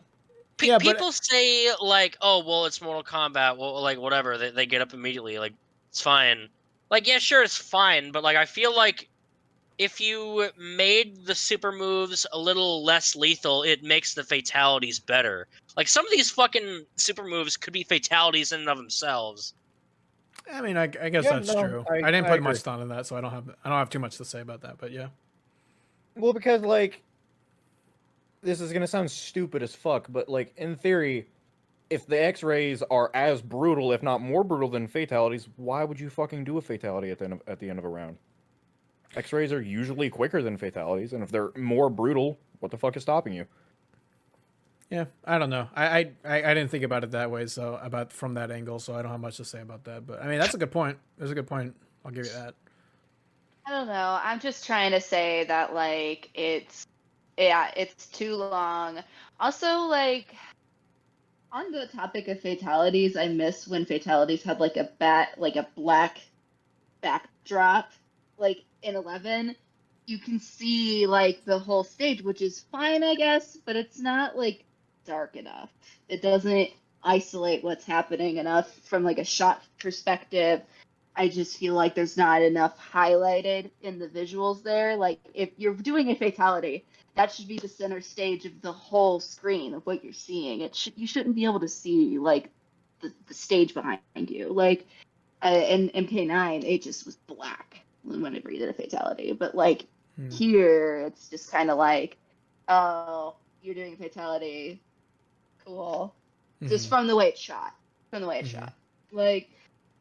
People say like, oh well, it's Mortal Kombat, well, like whatever, they get up immediately, like it's fine. Like, yeah, sure, it's fine, but like I feel like if you made the super moves a little less lethal, it makes the fatalities better. Like some of these fucking super moves could be fatalities in and of themselves. I mean, I guess that's true. I didn't put much thought in that, so I don't have too much to say about that. But yeah. Well, because like, this is gonna sound stupid as fuck, but like in theory, if the X-rays are as brutal, if not more brutal than fatalities, why would you fucking do a fatality at the end of a round? X-rays are usually quicker than fatalities, and if they're more brutal, what the fuck is stopping you? Yeah, I don't know. I didn't think about it that way, so from that angle, so I don't have much to say about that. But I mean, that's a good point. That's a good point. I'll give you that. I don't know. I'm just trying to say that like it's too long. Also, like on the topic of fatalities, I miss when fatalities had like a black backdrop, like in 11. You can see like the whole stage, which is fine, I guess, but it's not like dark enough. It doesn't isolate what's happening enough from like a shot perspective. I just feel like there's not enough highlighted in the visuals there. Like if you're doing a fatality, that should be the center stage of the whole screen of what you're seeing. You shouldn't be able to see like the stage behind you. Like in MK9, it just was black whenever you did a fatality. But like here, it's just kind of like, oh, you're doing a fatality, cool. Just from the way it's shot. Like,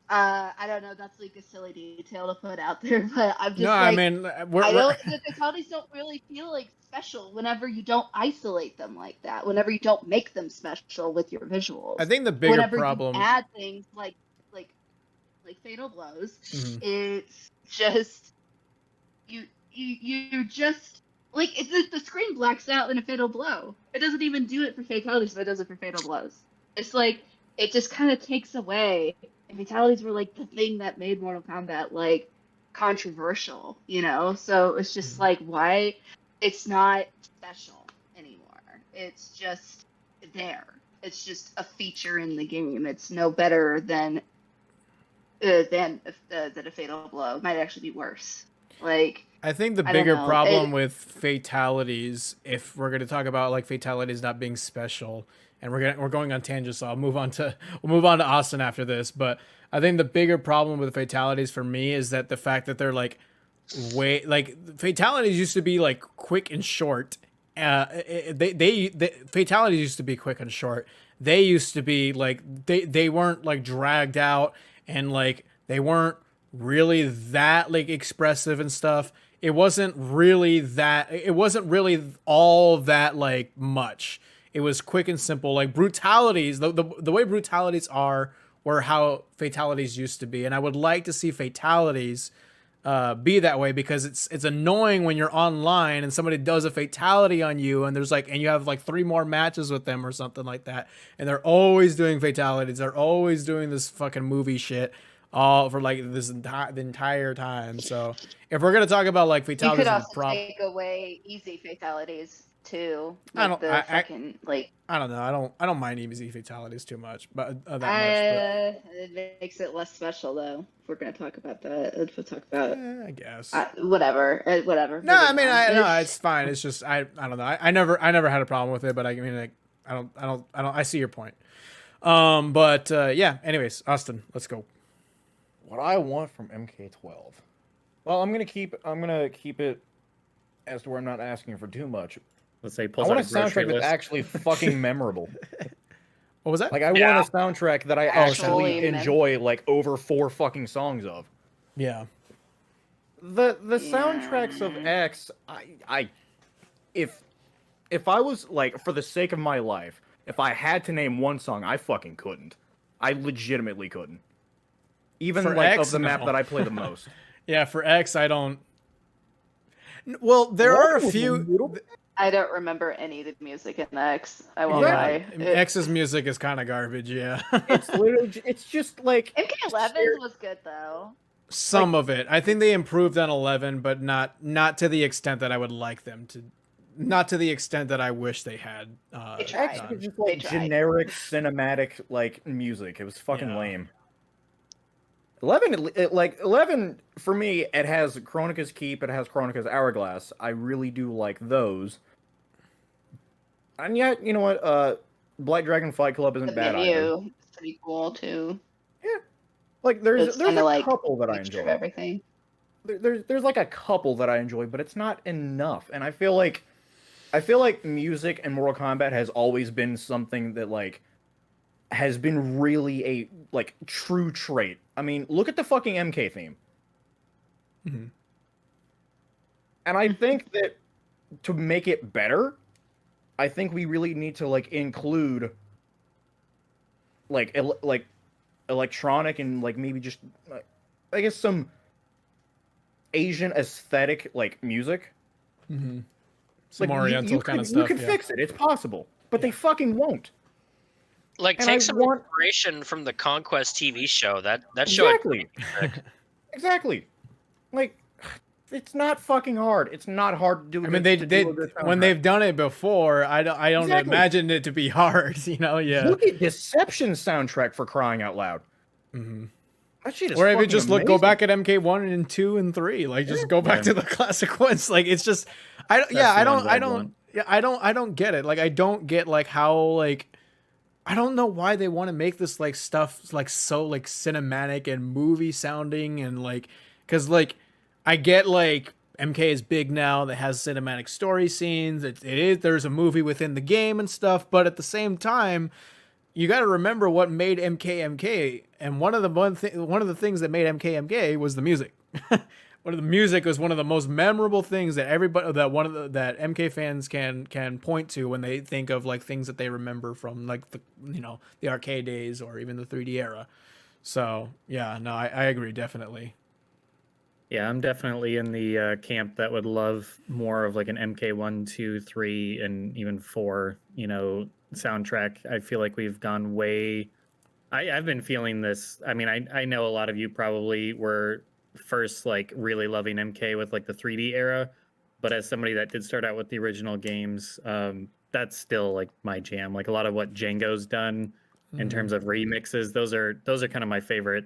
I don't know, that's like a silly detail to put out there, but I'm just I mean, the fatalities don't really feel like special whenever you don't isolate them like that, whenever you don't make them special with your visuals. I think the bigger problem, you add things like fatal blows, it's just you just like the screen blacks out in a fatal blow. It doesn't even do it for fatalities, but it does it for fatal blows. It's like it just kind of takes away. And fatalities were like the thing that made Mortal Kombat like controversial, you know. So it's just like why it's not special anymore. It's just there. It's just a feature in the game. It's no better than a fatal blow. It might actually be worse. Like I think the bigger problem with fatalities, if we're going to talk about like fatalities not being special, and we're going on tangents, so we'll move on to Austin after this. But I think the bigger problem with fatalities for me is that the fact that they're like fatalities used to be like quick and short, they fatalities used to be quick and short. They used to be like they weren't like dragged out, and like they weren't really that like expressive and stuff. It wasn't really all that like much. It was quick and simple. Like brutalities, the way brutalities are were how fatalities used to be, and I would like to see fatalities be that way, because it's annoying when you're online and somebody does a fatality on you, and you have like 3 more matches with them or something like that, and they're always doing fatalities. They're always doing this fucking movie shit all for like the entire time. So if we're gonna talk about like You fatalities, could also take away easy fatalities too. I Like don't the fucking like. I don't know. I don't mind easy fatalities too much, but It makes it less special though. If we're gonna talk about that, if we'll talk about I guess. whatever. No, I mean, no, it's fine. It's just I don't know. I never had a problem with it, but I mean, like, I don't. I see your point. But yeah. Anyways, Austin, let's go. What I want from MK12. Well, I'm gonna keep it as to where I'm not asking for too much. Let's say I want a soundtrack that's list. actually fucking memorable. What was that? Like I want a soundtrack that I actually Actually enjoy like over 4 fucking songs of. Yeah. The soundtracks of X, if I was like, for the sake of my life, if I had to name one song, I fucking couldn't. I legitimately couldn't. Even For like X, of the map no. that I play the most. Yeah, for X, I don't. Well, there are a few. I don't remember any of the music in X. I won't Yeah, lie. X's music is kind of garbage. Yeah. It's literally, it's just like MK11 was good though. Some of it. I think they improved on 11, but not to the extent that I would like them to. Not to the extent that I wish they had. They tried. X was done. just like generic cinematic like music. It was fucking Yeah. lame. 11 for me, it has Chronica's Keep, it has Chronica's Hourglass. I really do like those. And yet, you know what? Black Dragon Fight Club isn't The bad either. menu is pretty cool too. Yeah, like there's It's a kinda like couple that I mixture enjoy. of everything. There's like a couple that I enjoy, but it's not enough. And I feel like music in Mortal Kombat has always been something that like has been really a like true trait. I mean, look at the fucking MK theme. Mm-hmm. And I think that to make it better, I think we really need to like include like electronic and like maybe just I guess some Asian aesthetic like music. Mm-hmm. Some Like Oriental kind of stuff. You can Yeah. fix it. It's possible, but they fucking won't. Like, And take I some want- inspiration from the Conquest TV show. That show had Exactly. Exactly. Like, it's not fucking hard. It's not hard to do. I mean, to do a good when soundtrack. they've done it before, I don't Exactly. imagine it to be hard. You know, yeah. Look at Deception's soundtrack, for crying out loud. Mm-hmm. That shit is Or if you fucking just go amazing. back at MK1 and 2 and 3, like just go back to the classic ones. Like it's just, I don't get it. Like I don't get like how like. I don't know why they want to make this like stuff like so like cinematic and movie sounding and like, cause like I get like MK is big now that has cinematic story scenes. There's a movie within the game and stuff, but at the same time, you got to remember what made MK, and one of the things that made MK was the music. The music was one of the most memorable things that that MK fans can point to when they think of like things that they remember from like the arcade days or even the 3D era. So yeah, no, I agree definitely. Yeah, I'm definitely in the camp that would love more of like an MK1, 2, 3, and even 4, soundtrack. I feel like we've gone way. I've been feeling this. I mean, I know a lot of you probably were first like really loving MK with like the 3D era, but as somebody that did start out with the original games, that's still like my jam. Like a lot of what Django's done in terms of remixes, those are kind of my favorite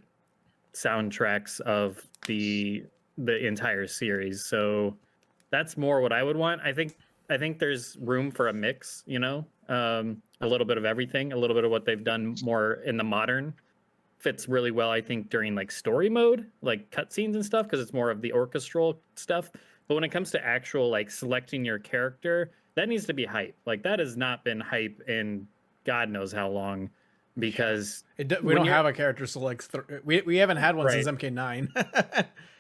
soundtracks of the entire series. So that's more what I would want. I think there's room for a mix, a little bit of everything, a little bit of what they've done more in the modern fits really well, I think, during like story mode, like cutscenes and stuff, because it's more of the orchestral stuff. But when it comes to actual like selecting your character, that needs to be hype. Like that has not been hype in God knows how long, because we when don't you're- have a character select. We haven't had one Right. since MK9.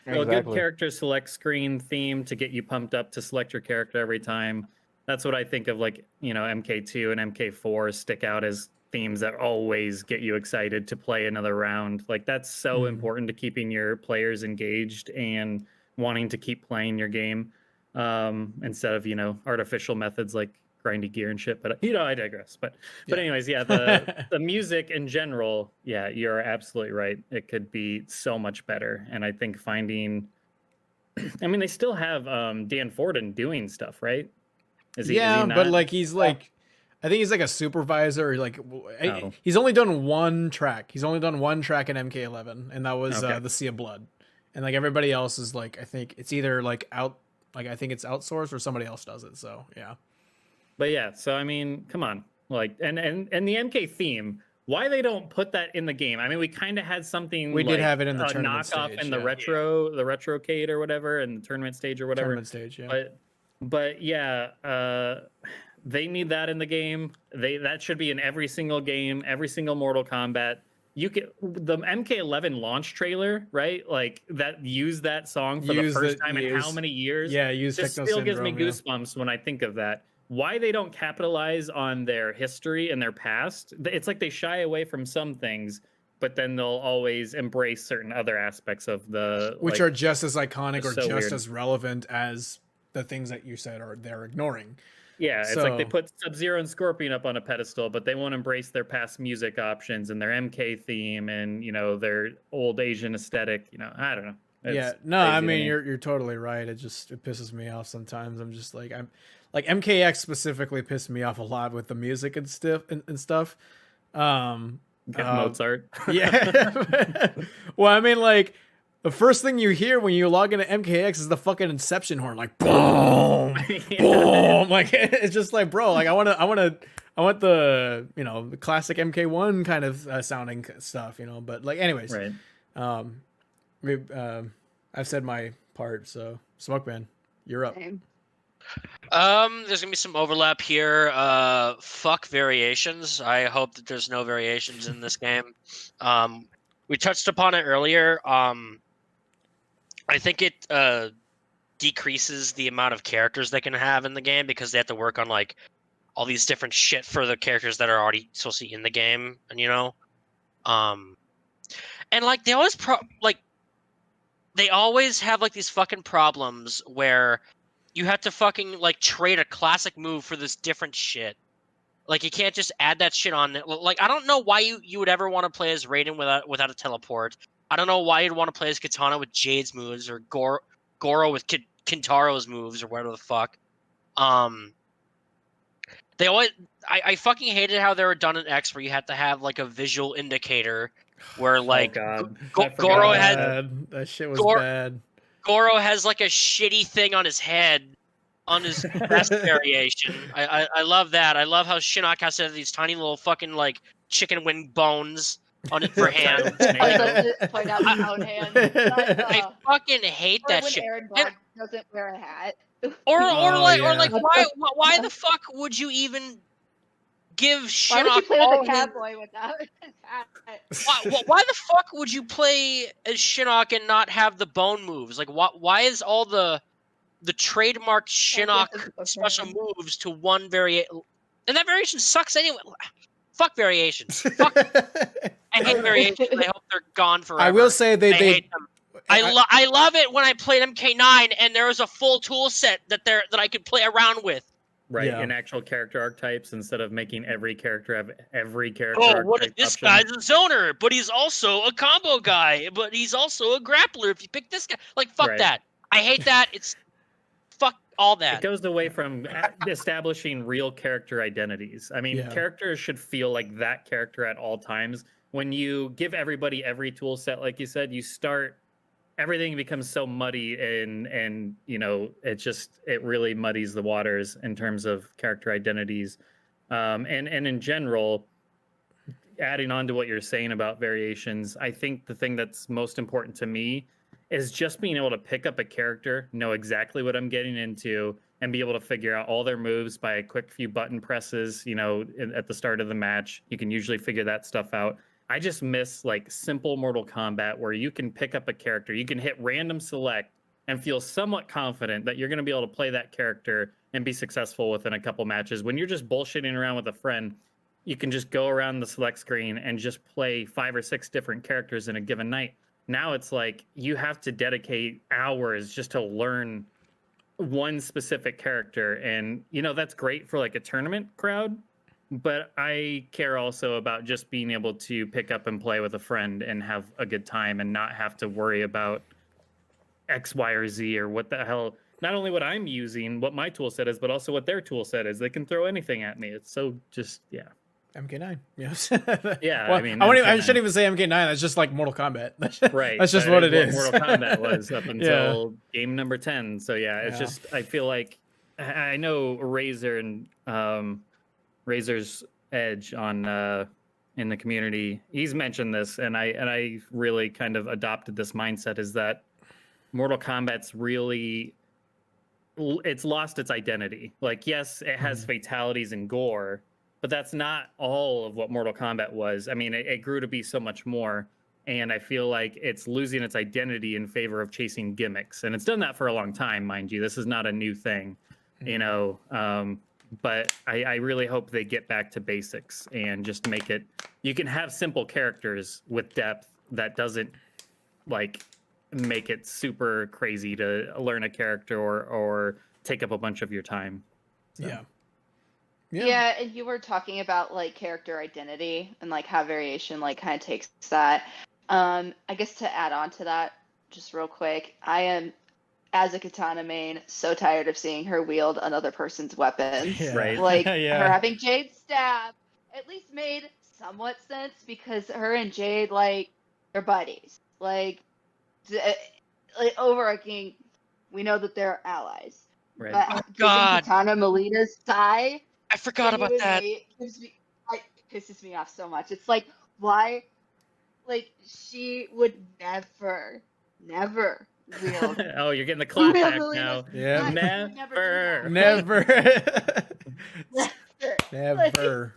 So a good character select screen theme to get you pumped up to select your character every time. That's what I think of, like, you know, MK2 and MK4 stick out as themes that always get you excited to play another round. Like that's so important to keeping your players engaged and wanting to keep playing your game, instead of, you know, artificial methods like grindy gear and shit. But you know, I digress. But anyways, yeah, the music in general, yeah, you're absolutely right. It could be so much better. And I think finding, I mean, they still have Dan Forden doing stuff, right? Is he but not? like he's like, I think he's like a supervisor. Or like Oh. he's only done one track. He's only done one track in MK11, and that was Okay. the Sea of Blood. And like everybody else is like, I think it's either like I think it's outsourced or somebody else does it. So yeah. But yeah, so I mean, come on, like, and the MK theme. Why they don't put that in the game? I mean, we kind of had something. We did like have it in the a tournament knockoff stage, in the yeah. the retrocade or whatever, and the tournament stage or whatever. Tournament stage, yeah. But yeah, they need that in the game. That should be in every single game, every single Mortal Kombat. You can the MK11 launch trailer, right? Like that used that song for the first time in how many years? Yeah, use Just Techno still gives me Syndrome, goosebumps when I think of that. Why they don't capitalize on their history and their past? It's like they shy away from some things, but then they'll always embrace certain other aspects of the which like, are just as iconic or so just weird. as relevant as the things that you said are they're ignoring. Yeah, it's like they So- put Sub-Zero and Scorpion up on a pedestal, but they won't embrace their past music options and their MK theme and, you know, their old Asian aesthetic. You know, I don't know. Yeah, It's no, I crazy to mean me. you're totally right. It pisses me off sometimes. I'm just like MKX specifically pissed me off a lot with the music and stuff. Mozart. Yeah. Well, I mean, like the first thing you hear when you log into MKX is the fucking Inception horn, like boom, boom. Like it's just like, bro, like I want the, you know, the classic MK1 kind of sounding stuff, you know. But like, anyways, Right. I've said my part, so Smokeman, you're up. Same. There's gonna be some overlap here. Fuck variations. I hope that there's no variations in this game. We touched upon it earlier. I think it decreases the amount of characters they can have in the game because they have to work on like all these different shit for the characters that are already supposed to be in the game, and you know, and like they always have like these fucking problems where you have to fucking like trade a classic move for this different shit. Like you can't just add that shit on. Like I don't know why you would ever want to play as Raiden without a teleport. I don't know why you'd want to play as Katana with Jade's moves or Goro with Kintaro's moves or whatever the fuck. They always I fucking hated how they were done in X where you had to have like a visual indicator where like God. Goro I had Bad. That shit was bad. Goro has like a shitty thing on his head on his best variation. I love that. I love how Shinnok has to have these tiny little fucking like chicken wing bones on it for hands. Point out my own hand. I fucking hate Or that when shit. Aaron Black doesn't wear a hat. Or Oh, like yeah. why the fuck would you even give Why would you Shinnok play all with a his- catboy without his hat? why the fuck would you play as Shinnok and not have the bone moves? Like why is all the trademark Shinnok special moves to one variation? And that variation sucks anyway. Fuck variations. Fuck. I hate variations. I hope they're gone forever. I will say I they hate them. I love it when I played MK9 and there was a full tool set that I could play around with. Right, Yeah. in actual character archetypes instead of making every character have every character Oh, archetype what if this option. guy's a zoner, but he's also a combo guy, but he's also a grappler if you pick this guy? Like, fuck Right. that. I hate that. It's fuck all It that. goes away from establishing real character identities. I mean, Yeah. characters should feel like that character at all times. When you give everybody every tool set, like you said, everything becomes so muddy and you know, it really muddies the waters in terms of character identities. And in general, adding on to what you're saying about variations, I think the thing that's most important to me is just being able to pick up a character, know exactly what I'm getting into, and be able to figure out all their moves by a quick few button presses, you know, at the start of the match. You can usually figure that stuff out. I just miss like simple Mortal Kombat where you can pick up a character, you can hit random select and feel somewhat confident that you're going to be able to play that character and be successful within a couple matches. When you're just bullshitting around with a friend, you can just go around the select screen and just play 5 or 6 different characters in a given night. Now it's like you have to dedicate hours just to learn one specific character, and you know that's great for like a tournament crowd, but I care also about just being able to pick up and play with a friend and have a good time and not have to worry about X, Y, or Z or what the hell. Not only what I'm using, what my tool set is, but also what their tool set is. They can throw anything at me. It's so just, yeah. MK9, yes. Yeah, well, I mean, I shouldn't even say MK9. That's just like Mortal Kombat. Right. That's just what it is. Mortal Kombat was up until game number 10. So yeah, it's just, I feel like I know Razor and Razor's Edge on in the community. He's mentioned this, and I really kind of adopted this mindset, is that Mortal Kombat's really, it's lost its identity. Like, yes, it has fatalities and gore, but that's not all of what Mortal Kombat was. I mean, it grew to be so much more, and I feel like it's losing its identity in favor of chasing gimmicks. And it's done that for a long time, mind you. This is not a new thing, you know. But I really hope they get back to basics and just make it, you can have simple characters with depth that doesn't like make it super crazy to learn a character or take up a bunch of your time. So. Yeah, and you were talking about like character identity and like how variation like kind of takes that. I guess to add on to that, just real quick, I am, as a Katana main, so tired of seeing her wield another person's weapons. Yeah. Right. Like her having Jade stab at least made somewhat sense because her and Jade like they're buddies. Like overarching, we know that they're allies. Right. But Oh, God. Katana Melina's Sai. I forgot about that. It pisses me off so much. It's like, why? Like, she would never wield. Oh, you're getting the clap back Really now. Yeah. Never. Never. Never. Never.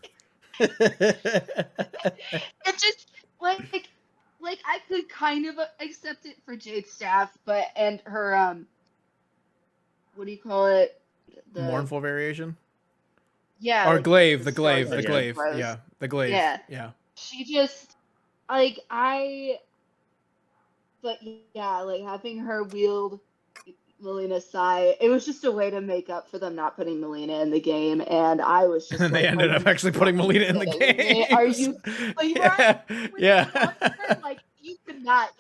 It's just like I could kind of accept it for Jade Staff, but and her what do you call it? The Mournful variation? Yeah. Or like, glaive, the story glaive, that the she glaive. throws. Yeah, the glaive. Yeah. She just like but yeah, like having her wield Melina's Sai, it was just a way to make up for them not putting Melina in the game, and I was just And they like, ended up actually putting Melina in the game. Are you? Yeah. Yeah. Like you could not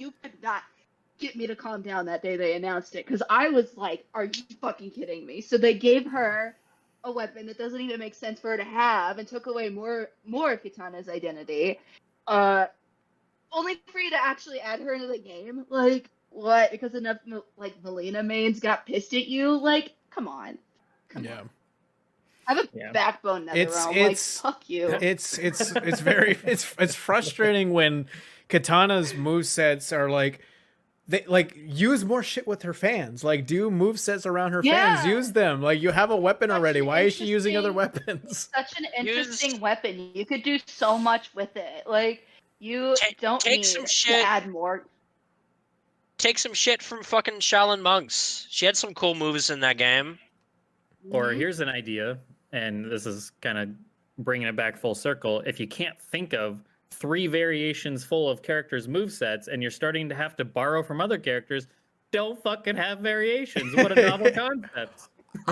get me to calm down that day they announced it, because I was like, are you fucking kidding me? So they gave her a weapon that doesn't even make sense for her to have and took away more of Kitana's identity. Only for you to actually add her into the game? Like, what? Because enough like Melina mains got pissed at you? Like, come on. Come on. I have a backbone, NetherRealm. Like, fuck you. It's very it's frustrating when Katana's movesets are like, they like use more shit with her fans. Like, do movesets around her fans. Use them. Like, you have a weapon already. Why is she using other weapons? Such an interesting weapon. You could do so much with it. Like, you don't need to add more. Take some shit from fucking Shaolin Monks. She had some cool moves in that game. Or here's an idea, and this is kind of bringing it back full circle. If you can't think of 3 variations full of characters' movesets, and you're starting to have to borrow from other characters, don't fucking have variations. What a novel concept.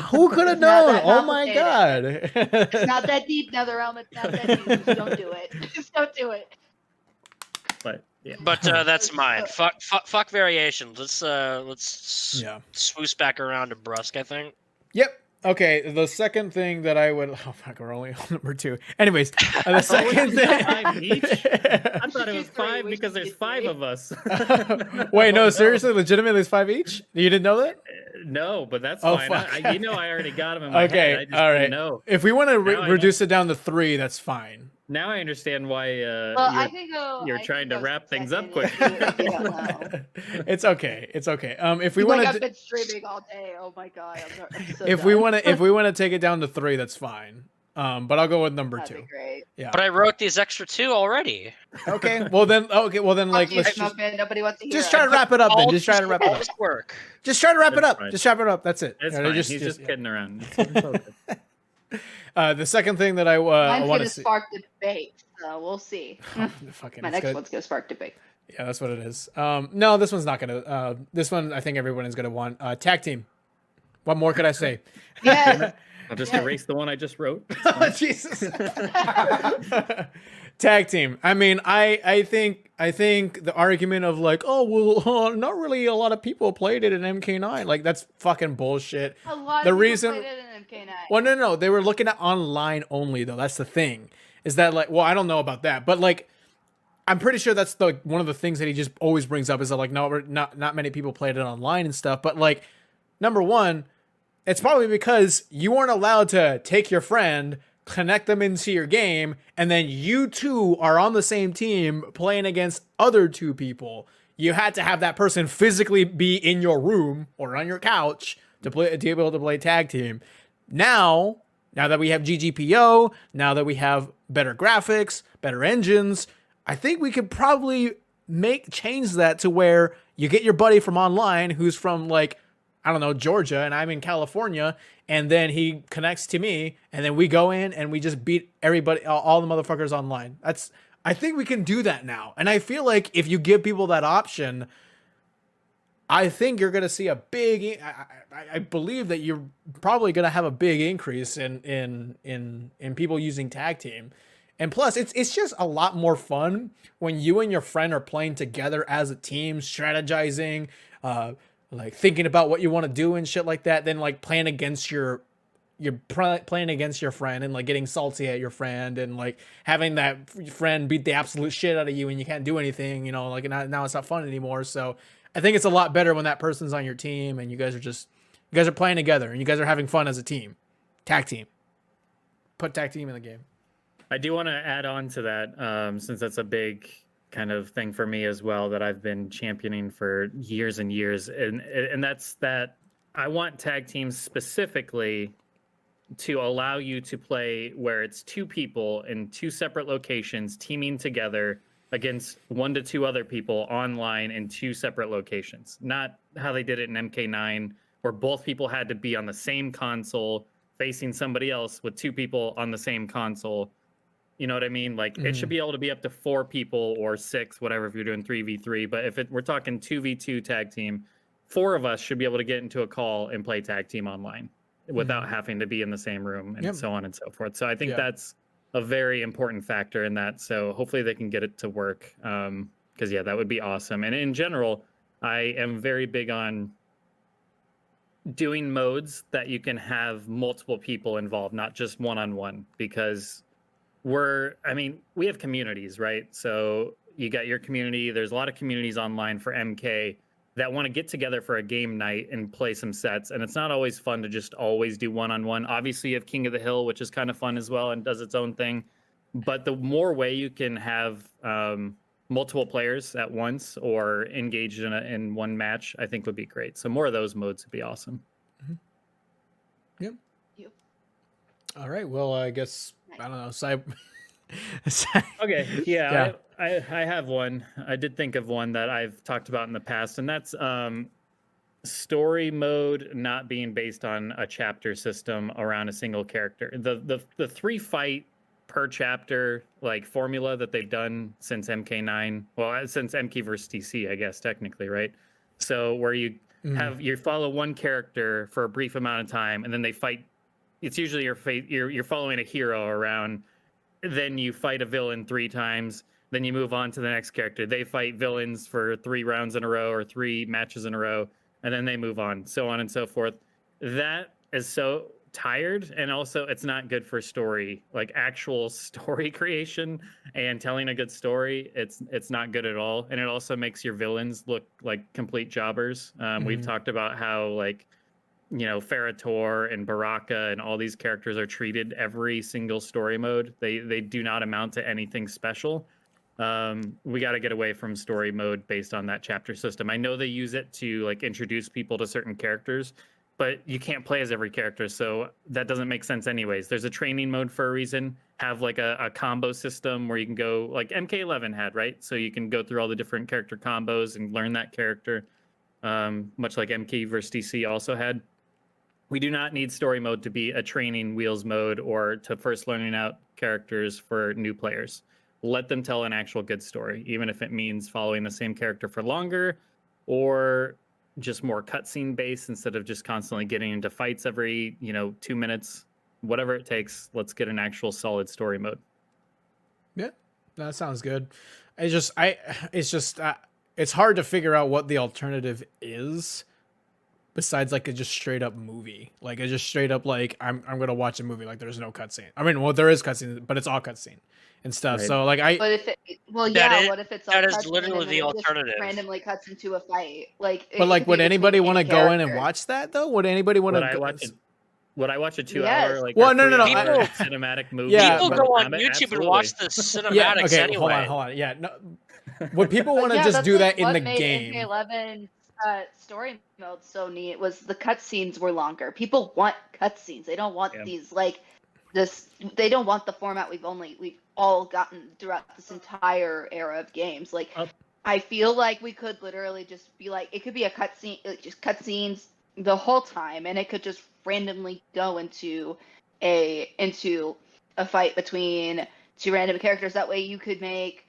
Who could have known? Oh my god. It's not that deep, NetherRealm. It's not that deep. Just don't do it. Just don't do it. But yeah. But that's mine. Fuck variations. Let's swoosh back around to Brusk, I think. Yep. Okay, the second thing that I would... Oh, fuck, we're only on number 2. Anyways, the second thing... 5 each? I thought it was 5 because there's 5 of us. Wait, no, seriously? Legitimately, there's 5 each? You didn't know that? No, but that's fine. Fuck. I already got them in my head. I just all right. didn't know. If we want to reduce it down to 3, that's fine. Now I understand why Well, I you're can go. you're I trying can to go wrap things up second quick. if you don't know. It's okay. It's okay. If we He's want like, I've to, been streaming all day. Oh my god, I'm so if we done. want to, if we want to take it down to 3, that's fine. But I'll go with number That'd 2. be great. Yeah. But I wrote these extra 2 already. Okay. Well then. Okay. Well then. Like, Fuck you, let's just Schmuckman. Nobody wants to hear just it. try to wrap it up. Then All just try to wrap it up. this work. Just try to wrap it That's up. fine. Just wrap it up. That's it. It's You know, fine. He's just yeah. kidding around. It's all good. The second thing that I Mine's want gonna to see. spark debate, so we'll see. Fucking, My it's next good. one's gonna spark debate. Yeah, that's what it is. No, this one's not gonna. This one, I think everyone is gonna want tag team. What more could I say? Yes. I'll just Yeah. erase the one I just wrote. Jesus. Tag team. I mean, I think the argument of like, oh well, not really a lot of people played it in MK9. Like that's fucking bullshit. A lot The of people reason- played it in MK9. Well, no, they were looking at online only though. That's the thing. Is that like, well, I don't know about that, but like, I'm pretty sure that's the one of the things that he just always brings up is that like, no, not many people played it online and stuff. But like, number one, it's probably because you weren't allowed to take your friend, connect them into your game, and then you two are on the same team playing against other 2 people. You had to have that person physically be in your room or on your couch to be able to play tag team. Now that we have GGPO, now that we have better graphics, better engines, I think we could probably change that to where you get your buddy from online who's from like, I don't know, Georgia, and I'm in California, and then he connects to me, and then we go in and we just beat everybody, all the motherfuckers online. I think we can do that now. And I feel like if you give people that option, I think you're going to see a big, I believe that you're probably going to have a big increase in people using tag team. And plus, it's just a lot more fun when you and your friend are playing together as a team, strategizing, like thinking about what you want to do and shit like that, than like playing against playing against your friend and like getting salty at your friend and like having that friend beat the absolute shit out of you and you can't do anything, you know, like now it's not fun anymore. So I think it's a lot better when that person's on your team and you guys are playing together and you guys are having fun as a team. Tag team. Put tag team in the game. I do want to add on to that, since that's a big kind of thing for me as well that I've been championing for years and years, and that's that I want tag teams specifically to allow you to play where it's 2 people in 2 separate locations teaming together against 1 to 2 other people online in 2 separate locations. Not how they did it in MK9, where both people had to be on the same console facing somebody else with 2 people on the same console. You know what I mean? Like it should be able to be up to 4 people or 6, whatever, if you're doing 3v3. But if we're talking 2v2 tag team, 4 of us should be able to get into a call and play tag team online without having to be in the same room and so on and so forth. So I think that's a very important factor in that. So hopefully they can get it to work. Because that would be awesome. And in general, I am very big on doing modes that you can have multiple people involved, not just one-on-one, because we have communities, right? So you got your community. There's a lot of communities online for MK that want to get together for a game night and play some sets. And it's not always fun to just always do one-on-one. Obviously, you have King of the Hill, which is kind of fun as well and does its own thing. But the more way you can have multiple players at once or engaged in one match, I think would be great. So more of those modes would be awesome. Yep. All right. Well, I guess I don't know. Okay. Yeah. I have one. I did think of one that I've talked about in the past, and that's story mode not being based on a chapter system around a single character. The 3 fight per chapter like formula that they've done since MK9, well, since MK versus DC, I guess technically, right? So where you follow one character for a brief amount of time, and then they fight. It's usually you're following a hero around, then you fight a villain 3 times, then you move on to the next character. They fight villains for 3 rounds in a row or 3 matches in a row, and then they move on, so on and so forth. That is so tired, and also it's not good for story, like actual story creation and telling a good story. It's not good at all, and it also makes your villains look like complete jobbers. We've talked about how like Ferritor and Baraka and all these characters are treated every single story mode. They do not amount to anything special. We got to get away from story mode based on that chapter system. I know they use it to like introduce people to certain characters, but you can't play as every character, so that doesn't make sense anyways. There's a training mode for a reason. Have like a combo system where you can go like MK11 had, right? So you can go through all the different character combos and learn that character, much like MK versus DC also had. We do not need story mode to be a training wheels mode or to first learning out characters for new players. Let them tell an actual good story, even if it means following the same character for longer or just more cutscene based instead of just constantly getting into fights every 2 minutes. Whatever it takes, let's get an actual solid story mode. Yeah, that sounds good. It's hard to figure out what the alternative is besides like a just straight up movie. Like a just straight up like I'm gonna watch a movie, like there's no cutscene. I mean, well, there is cutscene, but it's all cutscene and stuff. Right. So like But if it, That is- what if it's all that is cutscene literally and then the it just alternative. randomly cuts into a fight? Like, but it like could be would anybody between want to any go in and character. watch that though? Would anybody want Would I to watch a 2 Yes. hour like Well, or no, no, no, 3 hour I- cinematic movie? Yeah, People but- go on Combat? YouTube Absolutely. and watch the Yeah, cinematics okay, anyway. hold on. Yeah, no. Would people But want to yeah, just that's do like that in what the made game? MK11 story mode so neat was the cutscenes were longer. People want cutscenes. They don't want Yeah. these like this. They don't want the format we've all gotten throughout this entire era of games. Like, Up. I feel like we could literally just be like, it could be a cutscene, just cutscenes the whole time, and it could just randomly go into a fight between two random characters. That way, you could make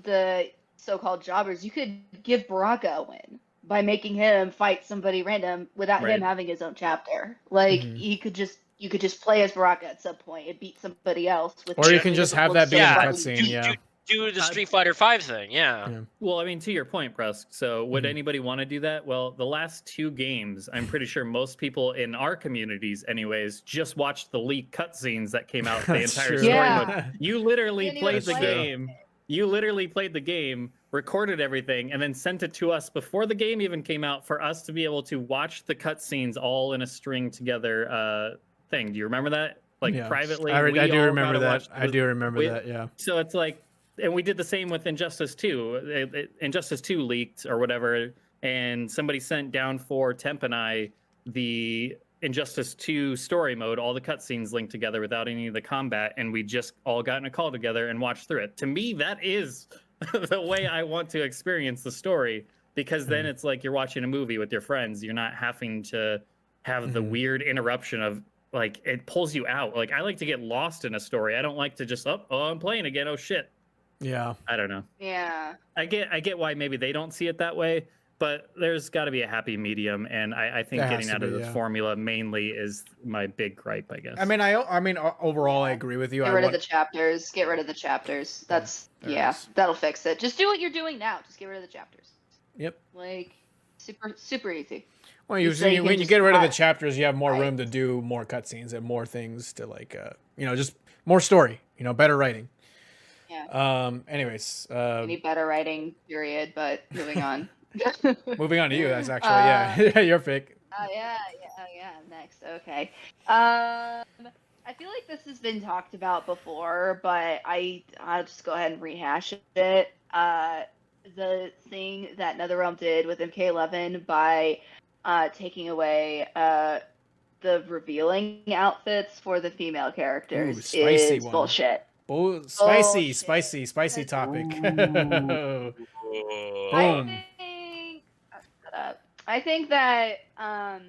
the so-called jobbers. You could give Baraka a win by making him fight somebody random without Right. him having his own chapter. Like, Mhm. you could just play as Baraka at some point and beat somebody else with. Or you it can just doesn't have look that be in a Yeah, cutscene. Yeah. Do the Street Fighter 5 thing, yeah. Well, I mean, to your point, Brusk. So, would Mhm. anybody want to do that? Well, the last 2 games, I'm pretty sure most people in our communities, anyways, just watched the leaked cutscenes that came out the That's entire true. story Yeah. mode. You literally Didn't played even the play it. game. You literally played the game, recorded everything, and then sent it to us before the game even came out for us to be able to watch the cutscenes all in a string together thing. Do you remember that? Like Yeah. privately, I we do all got remember to that. watch I do remember we- that. Yeah. So it's like, and we did the same with Injustice 2. Injustice 2 leaked or whatever, and somebody sent down for Temp and I the Injustice 2 story mode, all the cutscenes linked together without any of the combat, and we just all got in a call together and watched through it. To me, that is the way I want to experience the story, because then it's like you're watching a movie with your friends. You're not having to have the Mhm. weird interruption of like it pulls you out. Like I like to get lost in a story. I don't like to just oh I'm playing again. Oh shit. Yeah. I don't know. Yeah. I get why maybe they don't see it that way, but there's got to be a happy medium, and I think There has getting to out of be, the yeah. formula mainly is my big gripe, I guess. I mean, overall, I agree with you. Get I rid of want, the chapters. Get rid of the chapters. That's there yeah. is. That'll fix it. Just do what you're doing now. Just get rid of the chapters. Yep. Like, super easy. Well, So you can when you just get rid of the have chapters, you have more room to do more cutscenes and more things to like, just more story. Better writing. Yeah. Anyways, Any better writing, period. But moving on. moving on to you. That's actually yeah, your pick. Yeah. Next, okay. I feel like this has been talked about before, but I'll just go ahead and rehash it. The thing that NetherRealm did with MK11 by taking away the revealing outfits for the female characters Ooh, spicy is one. bullshit. Oh, spicy Bullshit. topic. I Boom. think shut up. I think that I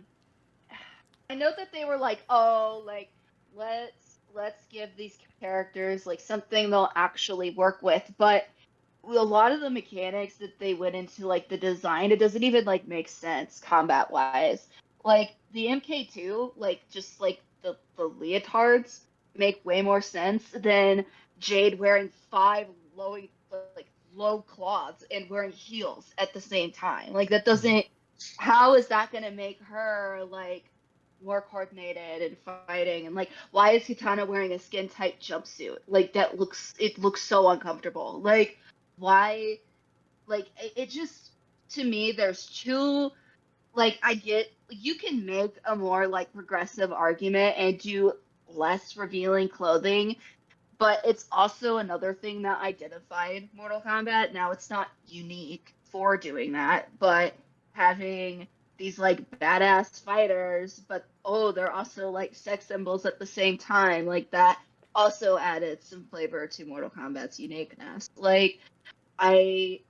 know that they were like, oh, like let's give these characters like something they'll actually work with, but a lot of the mechanics that they went into, like the design, it doesn't even like make sense combat wise. Like the MK2, like just like the leotards make way more sense than Jade wearing 5 low cloths and wearing heels at the same time. Like that doesn't. How is that gonna make her like more coordinated and fighting? And like, why is Kitana wearing a skin tight jumpsuit? Like it looks so uncomfortable. Like why? Like it just, to me, there's two. Like I get you can make a more like progressive argument and do less revealing clothing, but it's also another thing that identified Mortal Kombat. Now it's not unique for doing that, but having these like badass fighters, but they're also like sex symbols at the same time, like that also added some flavor to Mortal Kombat's uniqueness. Like I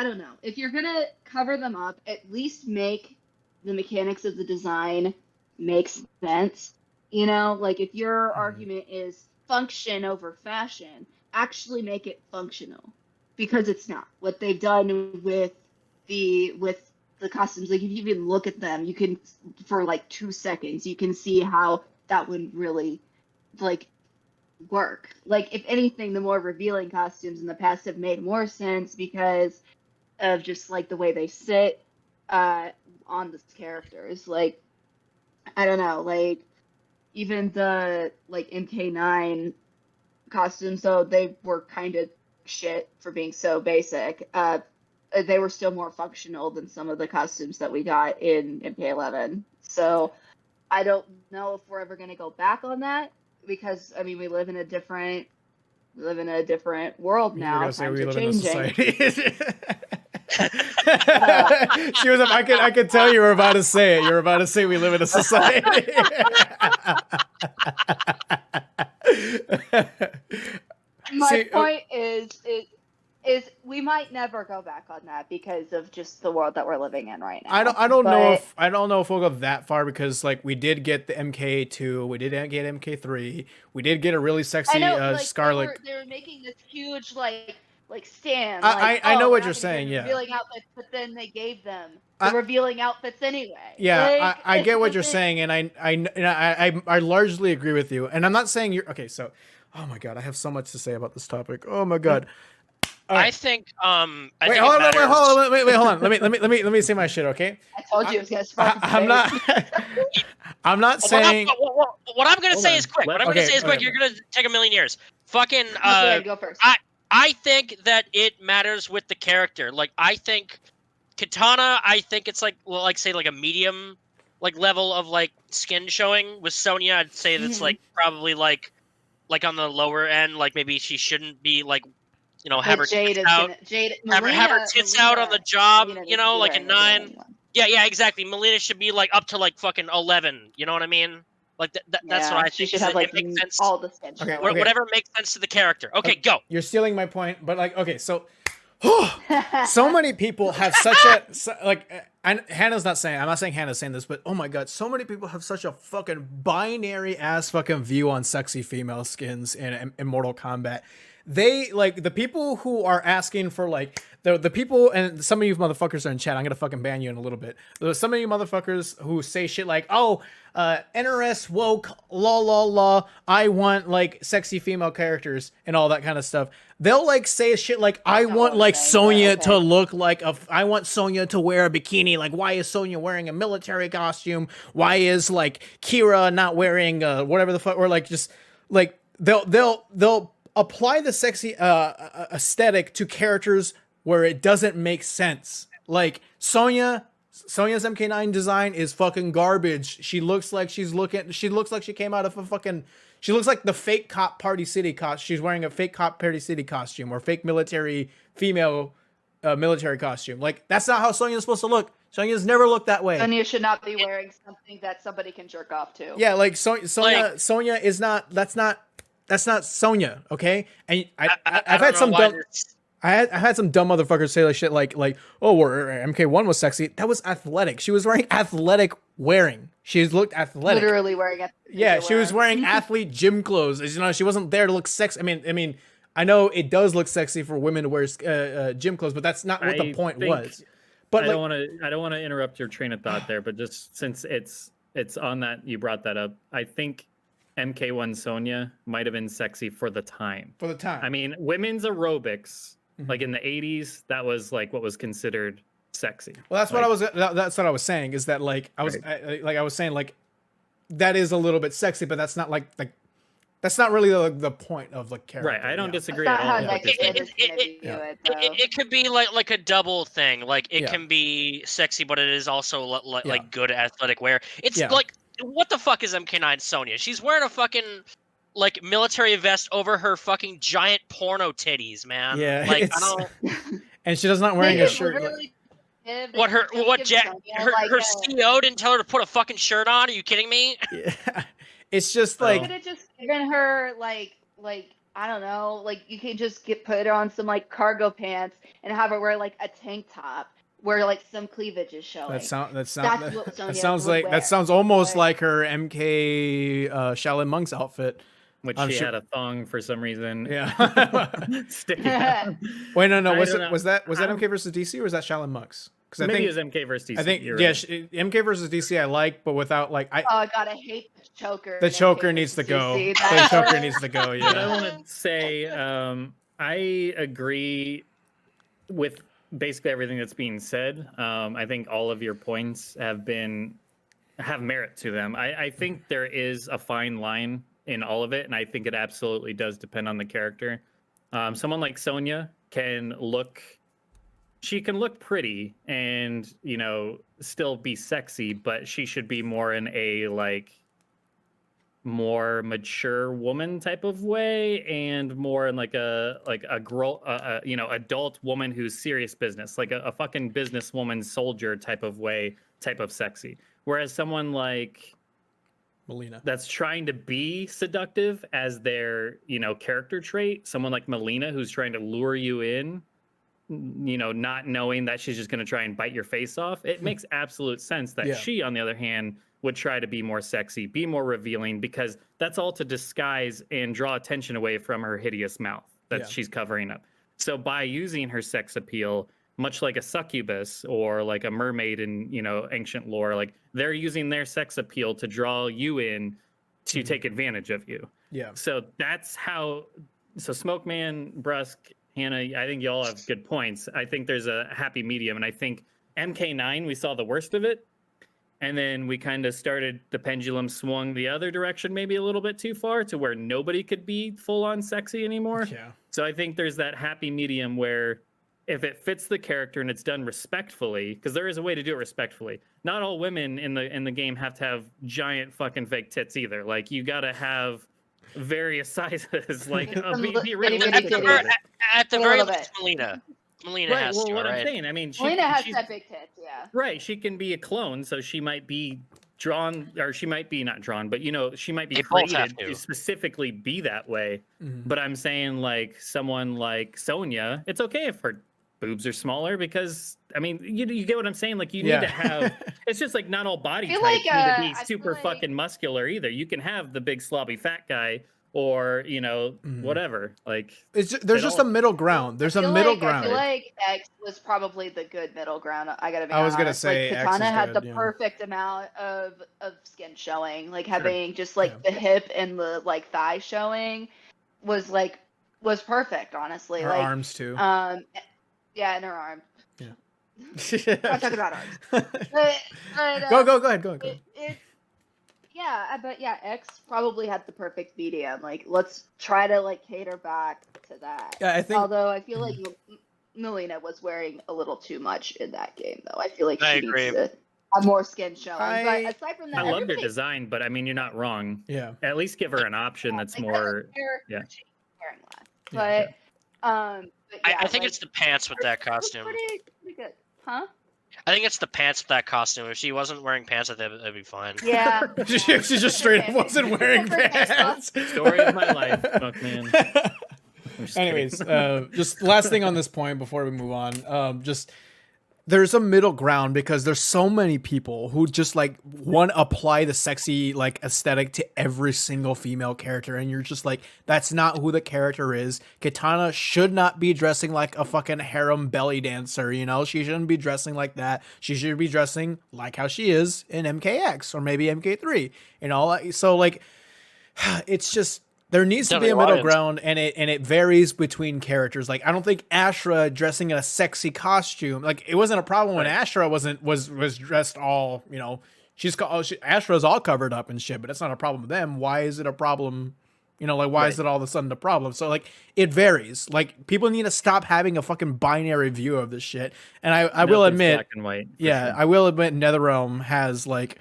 don't know. If you're gonna cover them up, at least make the mechanics of the design make sense. You know, like if your argument is function over fashion, actually make it functional, because it's not. What they've done with the costumes, like if you even look at them, you can, for like 2 seconds, you can see how that would really like work. Like if anything, the more revealing costumes in the past have made more sense because of just like the way they sit on the characters. Like I don't know, like even the like MK9 costumes, though they were kind of shit for being so basic, they were still more functional than some of the costumes that we got in MK11. So I don't know if we're ever going to go back on that, because I mean we live in a different world now. You're gonna say we live in a changing. society. She was. I could tell you were about to say it. You're about to say we live in a society. My point is we might never go back on that because of just the world that we're living in right now. I don't know if we'll go that far, because like we did get the MK2, we did get MK3, we did get a really sexy Scarlet. They were making this huge like stand. I know what you're saying. Yeah. Revealing outfits, but then they gave them the revealing outfits anyway. Yeah, like, I get what you're saying, and I largely agree with you. And I'm not saying you're okay. So, oh my god, I have so much to say about this topic. Oh my god. I think wait, hold on. Let me say my shit, okay? I told you it was gonna spark. I'm not saying. What I'm gonna say is quick. What I'm gonna say is quick. You're gonna take a million years. Fucking. Go first. I think that it matters with the character. Like I think Katana. I think it's like say like a medium like level of like skin showing. With Sonya, I'd say that's like probably like on the lower end. Like maybe she shouldn't be like. You know, have her tits out. Have her tits out on the job. You know, like a 9. Yeah, exactly. Melina should be like up to like fucking 11. You know what I mean? Like that's what I think. She should have like makes sense. all the skin. Okay. Whatever makes sense to the character. Okay, go. You're stealing my point, but like, okay, so so many people have such Hannah's not saying. I'm not saying Hannah's saying this, but oh my god, so many people have such a fucking binary ass fucking view on sexy female skins in Mortal Kombat. They like the people who are asking for like the people, and some of you motherfuckers are in chat. I'm gonna fucking ban you in a little bit. There's some of you motherfuckers who say shit like, "Oh, NRS woke, la. I want like sexy female characters and all that kind of stuff." They'll like say shit like, "I want like Sonya to look like I want Sonya to wear a bikini. Like, why is Sonya wearing a military costume? Why is like Kira not wearing whatever the fuck?" Or like just like they'll apply the sexy aesthetic to characters where it doesn't make sense. Like Sonya's MK9 design is fucking garbage. She looks like she came out of a fucking. She looks like the fake cop Party City costume. She's wearing a fake cop Party City costume or fake military female military costume. Like that's not how Sonya's supposed to look. Sonya's never looked that way. Sonya should not be wearing something that somebody can jerk off to. Yeah, like Sonya is not. That's not Sonya, okay? And I've had some dumb. I had some dumb motherfuckers say like shit like oh, MK1 was sexy. That was athletic. She was wearing athletic wearing. She looked athletic. Literally wearing it. Yeah, she was wearing athlete gym clothes. You know, she wasn't there to look sexy. I mean, I know it does look sexy for women to wear gym clothes, but that's not what the point was. But I don't want to interrupt your train of thought there, but just since it's on that, you brought that up. I think MK1 Sonya might have been sexy for the time. For the time. I mean, women's aerobics, like in the 80s, that was like what was considered sexy. Well, that's what I was saying, is that like I was saying like that is a little bit sexy, but that's not like That's not really the point of the character. Right, I don't disagree That's at not all. how with what Next you're Gen saying. is gonna view it, though. It could be like a double thing. Like it Yeah. can be sexy, but it is also like good athletic wear. It's Yeah. like, what the fuck is MK9 Sonya? She's wearing a fucking like military vest over her fucking giant porno titties, man. Yeah, Like I it's- don't. And she does not wearing They a could shirt. literally give- What they could what give Jack Sonya, her like, her a- CEO didn't tell her to put a fucking shirt on? Are you kidding me? Yeah. It's just They like could have just given her like I don't know, like you could just put her on some like cargo pants and have her wear like a tank top where like some cleavage is showing. that sounds That's what that Sonya sounds would like wear. that sounds almost Like- like her MK Shaolin Monk's outfit. Which I'm she sure- had a thong for some reason. Yeah. Sticking out. Wait, no. I Was don't it know. was that I'm- MK versus DC or was that Shaolin Monks? Because I Maybe think it was MK versus DC. I think you're yeah, right. MK versus DC I like, but without like Oh god, I hate the choker. the in choker MK needs to versus go. DC. The That- choker needs to go. But I Yeah. want to say I agree with basically everything that's being said. I think all of your points have merit to them. I think there is a fine line in all of it, and I think it absolutely does depend on the character. Someone like Sonya can look pretty and still be sexy, but she should be more in a like more mature woman type of way and more in like a adult woman who's serious business, like a fucking businesswoman soldier type of sexy. Whereas someone like Melina. that's trying to be seductive as their character trait, someone like Melina who's trying to lure you in, not knowing that she's just going to try and bite your face off, it makes absolute sense that Yeah. she, on the other hand, would try to be more sexy, be more revealing, because that's all to disguise and draw attention away from her hideous mouth that Yeah. she's covering up. So by using her sex appeal, much like a succubus or like a mermaid in ancient lore, like they're using their sex appeal to draw you in to take advantage of you. Yeah. So that's how. So Smoke Man, Brusk, Hannah, I think y'all have good points. I think there's a happy medium, and I think MK9 we saw the worst of it, and then we kind of started the pendulum swung the other direction, maybe a little bit too far to where nobody could be full on sexy anymore. Yeah. So I think there's that happy medium where if it fits the character and it's done respectfully, because there is a way to do it respectfully. Not all women in the game have to have giant fucking fake tits either. Like you got to have various sizes. Like be realistic. At the A very little least, Melina Right. has Well, to, what right? I'm saying, I mean, Melina has she's that big tits, yeah. right. She can be a clone, so she might be drawn, or she might be not drawn, but she might be They both have created to. to specifically be that way. Mhm. But I'm saying, like someone like Sonya, it's okay if her boobs are smaller because I mean, you get what I'm saying. Like you need to have. It's just like not all body I feel types like, need to I be feel super like- fucking muscular either. You can have the big slobby fat guy, or whatever. Like There's just a middle ground. There's a middle ground. I feel like X was probably the good middle ground. I gotta be I was honest. gonna say like, X Katana is had good, the yeah. perfect amount of skin showing, like having just like the hip and the like thigh showing was perfect. Honestly, Her like arms too. yeah, and her arm. Yeah. I'm talking about arms. But, Go ahead. But X probably had the perfect medium. Like, let's try to like cater back to that. Yeah, I think. Although I feel like Melina was wearing a little too much in that game, though. I feel like I she agree. needs to have more skin showing. I- But aside from that, I love their everybody- design, but I mean, you're not wrong. Yeah. At least give her an option that's like, more. character yeah. she's wearing less. But yeah, I think like, it's the pants with that it was costume. pretty good, huh? I think it's the pants with that costume. If she wasn't wearing pants, I think it'd be fine. Yeah. she just straight up wasn't wearing pants. Story of my life, fuck man. I'm just Anyways, kidding. just last thing on this point before we move on. Just there's a middle ground because there's so many people who just like want to apply the sexy like aesthetic to every single female character, and you're just like, that's not who the character is. Katana should not be dressing like a fucking harem belly dancer, she shouldn't be dressing like that. She should be dressing like how she is in MKX or maybe MK3 and all that. So like, it's just, there needs to be a middle ground, and it varies between characters. Like I don't think Ashra dressing in a sexy costume, like it wasn't a problem when Ashra was dressed all, Ashra's all covered up and shit, but it's not a problem with them. Why is it a problem, You know, like why is it all of a sudden a problem? So like it varies. Like people need to stop having a fucking binary view of this shit. And I will Nothing's admit, black and white. yeah, I will admit NetherRealm has like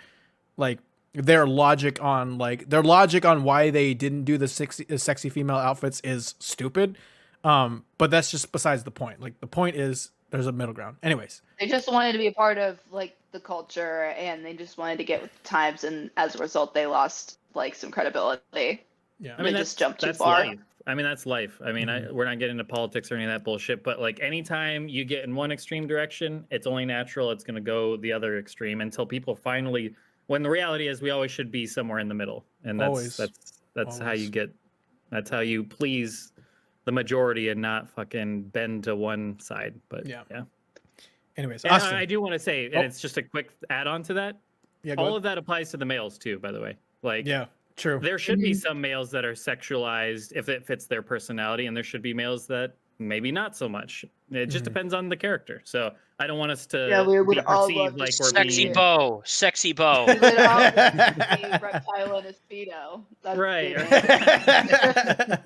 their logic on why they didn't do the sexy female outfits is stupid. But that's just besides the point. Like the point is there's a middle ground. Anyways, they just wanted to be a part of like the culture, and they just wanted to get with the times, and as a result, they lost like some credibility. yeah, I mean, they that's just jumped too that's far. life. I mean, that's life. I mean, we're not getting into politics or any of that bullshit, but like anytime you get in one extreme direction, it's only natural it's going to go the other extreme until people finally, when the reality is we always should be somewhere in the middle. And that's how you get, that's how you please the majority and not fucking bend to one side. But yeah. Anyways, And I do want to say, and it's just a quick add on to that. Yeah, all of that applies to the males too, by the way. Like, yeah, true. There should be some males that are sexualized if it fits their personality, and there should be males that maybe not so much. It just depends on the character. So I don't want us to we would be all perceived love like to we're Sexy being bow, sexy bow. We would all love to see Reptile in a Speedo. That's right. the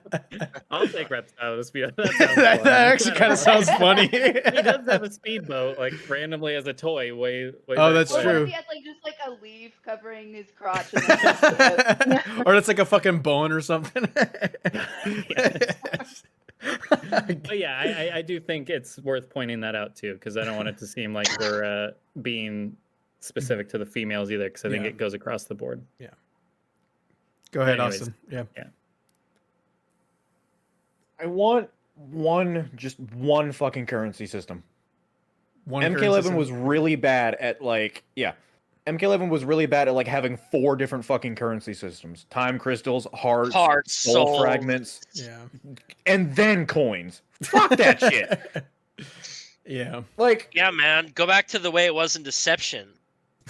I'll take reptile speed. That actually kind of sounds funny. He does have a speedboat, like randomly as a toy. Way Oh, that's Or what true. if he had like just like a leaf covering his crotch? And then Or it's like a fucking bone or something. But yeah, I do think it's worth pointing that out too, because I don't want it to seem like we're being specific to the females either, because I think it goes across the board. Yeah. Go ahead, Anyways, Austin. Yeah. I want just one fucking currency system. One MK11 was really bad at MK11 was really bad at like having 4 different fucking currency systems: time crystals, hearts, soul fragments, and then coins. Fuck that shit. Yeah. Like, Yeah, man. Go back to the way it was in Deception.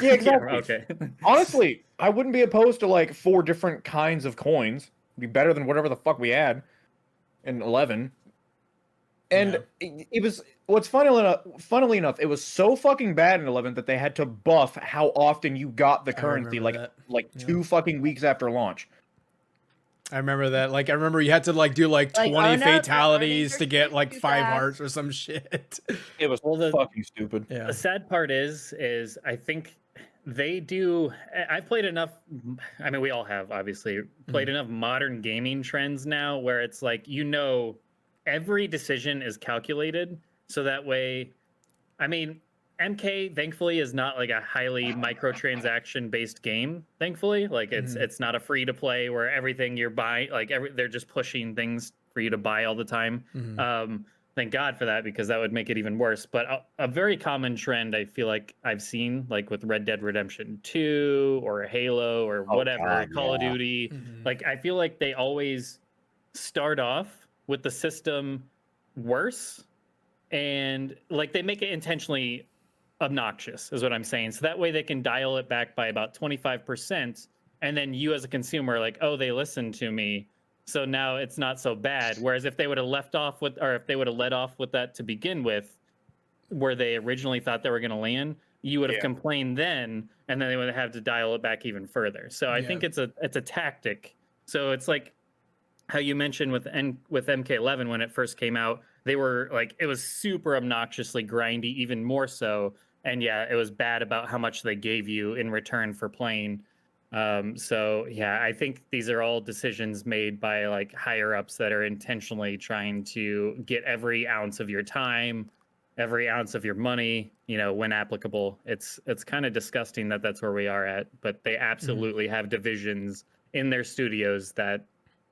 yeah, exactly. Okay. Honestly, I wouldn't be opposed to like 4 different kinds of coins. It'd be better than whatever the fuck we had in 11. And it was, what's funnily enough, it was so fucking bad in 11 that they had to buff how often you got the currency, like 2 fucking weeks after launch. I remember that. Like, I remember you had to like do like 20 oh no, fatalities to get like too 5 fast. hearts or some shit. It was fucking stupid. Yeah. The sad part is I think they do. I've played enough. I mean, we all have obviously played enough modern gaming trends now where it's like, every decision is calculated. So that way, I mean, MK thankfully is not like a highly microtransaction based game. Thankfully, like it's not a free to play where everything you're buying, like they're just pushing things for you to buy all the time. Thank God for that, because that would make it even worse. But a very common trend I feel like I've seen, like with Red Dead Redemption 2 or Halo or whatever, Call of Duty, like I feel like they always start off with the system worse, and like they make it intentionally obnoxious is what I'm saying, so that way they can dial it back by about 25%, and then you as a consumer are like, oh, they listened to me, so now it's not so bad. Whereas if they would have let off with that to begin with, where they originally thought they were going to land, you would have complained then, and then they would have to dial it back even further. So I think it's a tactic. So it's like how you mentioned with MK11 when it first came out, they were like, it was super obnoxiously grindy, even more so. And it was bad about how much they gave you in return for playing. So I think these are all decisions made by like higher ups that are intentionally trying to get every ounce of your time, every ounce of your money, when applicable. It's kind of disgusting that that's where we are at, but they absolutely have divisions in their studios that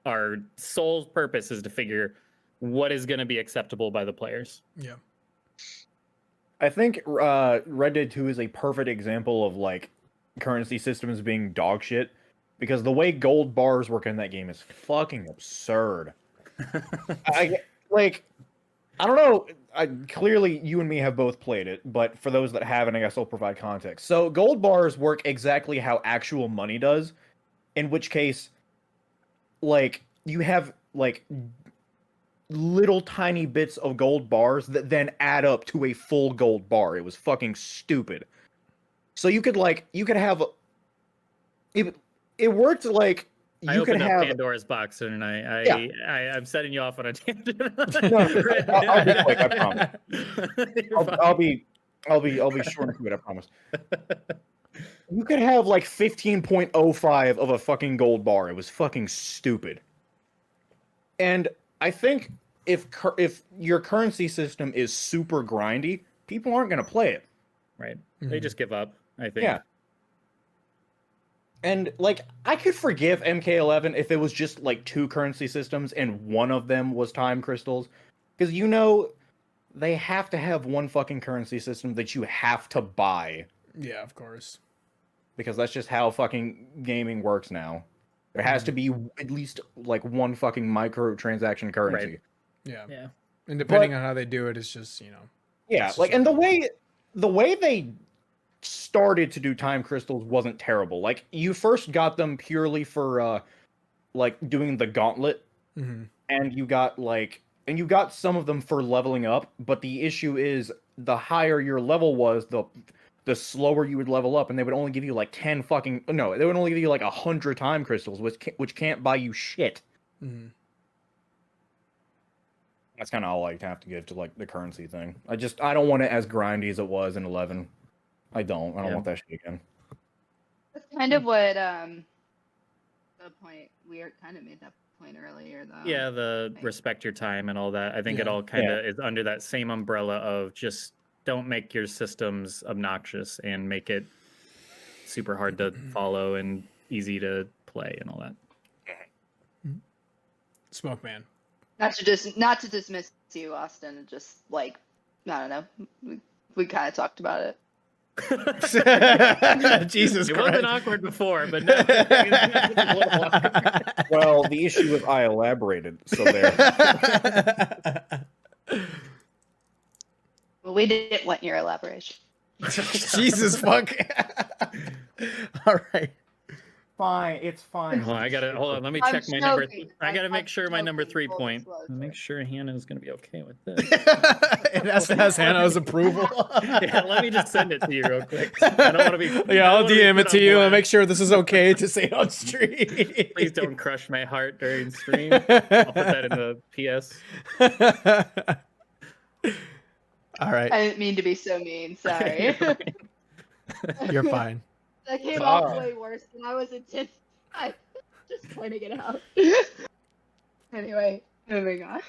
our sole purpose is to figure what is going to be acceptable by the players. Yeah. I think Red Dead 2 is a perfect example of like currency systems being dog shit, because the way gold bars work in that game is fucking absurd. I don't know. Clearly, you and me have both played it, but for those that haven't, I guess I'll provide context. So gold bars work exactly how actual money does, in which case, like, you have like little tiny bits of gold bars that then add up to a full gold bar. It was fucking stupid. So you could have it worked like I you could opened up have. Pandora's box and Yeah. I'm setting you off on a tangent. I'll be quick. I promise. You're fine. I'll be short and sweet. I promise. You could have like 15.05 of a fucking gold bar. It was fucking stupid. And I think if your currency system is super grindy, people aren't gonna play it. Right. They just give up, I think. Yeah. And like I could forgive MK11 if it was just like 2 currency systems and one of them was time crystals, because they have to have one fucking currency system that you have to buy. Yeah, of course. Because that's just how fucking gaming works now. There has to be at least like one fucking microtransaction currency. Right. Yeah. Yeah. And depending on how they do it, it's just, Yeah, it's like, just and the way they started to do time crystals wasn't terrible. Like, you first got them purely for like doing the gauntlet, Mhm. and you got some of them for leveling up, but the issue is the higher your level was, the slower you would level up, and they would only give you like 10 fucking they would only give you like 100 time crystals, which can't buy you shit. Mhm. That's kind of all I have to give to like the currency thing. I don't want it as grindy as it was in 11. I don't want that shit again. That's kind of what the point we kind of made that point earlier though. Yeah, the respect your time and all that. I think it Yeah. all kind of is under that same umbrella of just don't make your systems obnoxious and make it super hard to follow and easy to play and all that. Smoke Man. Not to dismiss you, Austin. Just like I don't know, we kind of talked about it. Jesus It Christ. wasn't awkward before, but now it's a little awkward. Well, the issue is I elaborated, so there. Well, we didn't want your elaboration. Jesus fuck. All right. Fine, it's fine. Hold on. Let me I'm check my number. joking. I gotta I'm make sure my number joking, 3 full point. disclosure. Make sure Hannah's gonna be okay with this. It has Hannah's approval. Yeah, let me just send it to you real quick. I don't want to be. Yeah, I'll DM it to you and and make sure this is okay to say on stream. Please don't crush my heart during stream. I'll put that in the PS. All right. I didn't mean to be so mean. Sorry. You're fine. That came All out right. way worse than I was intending. I just pointing it out. Anyway, moving on.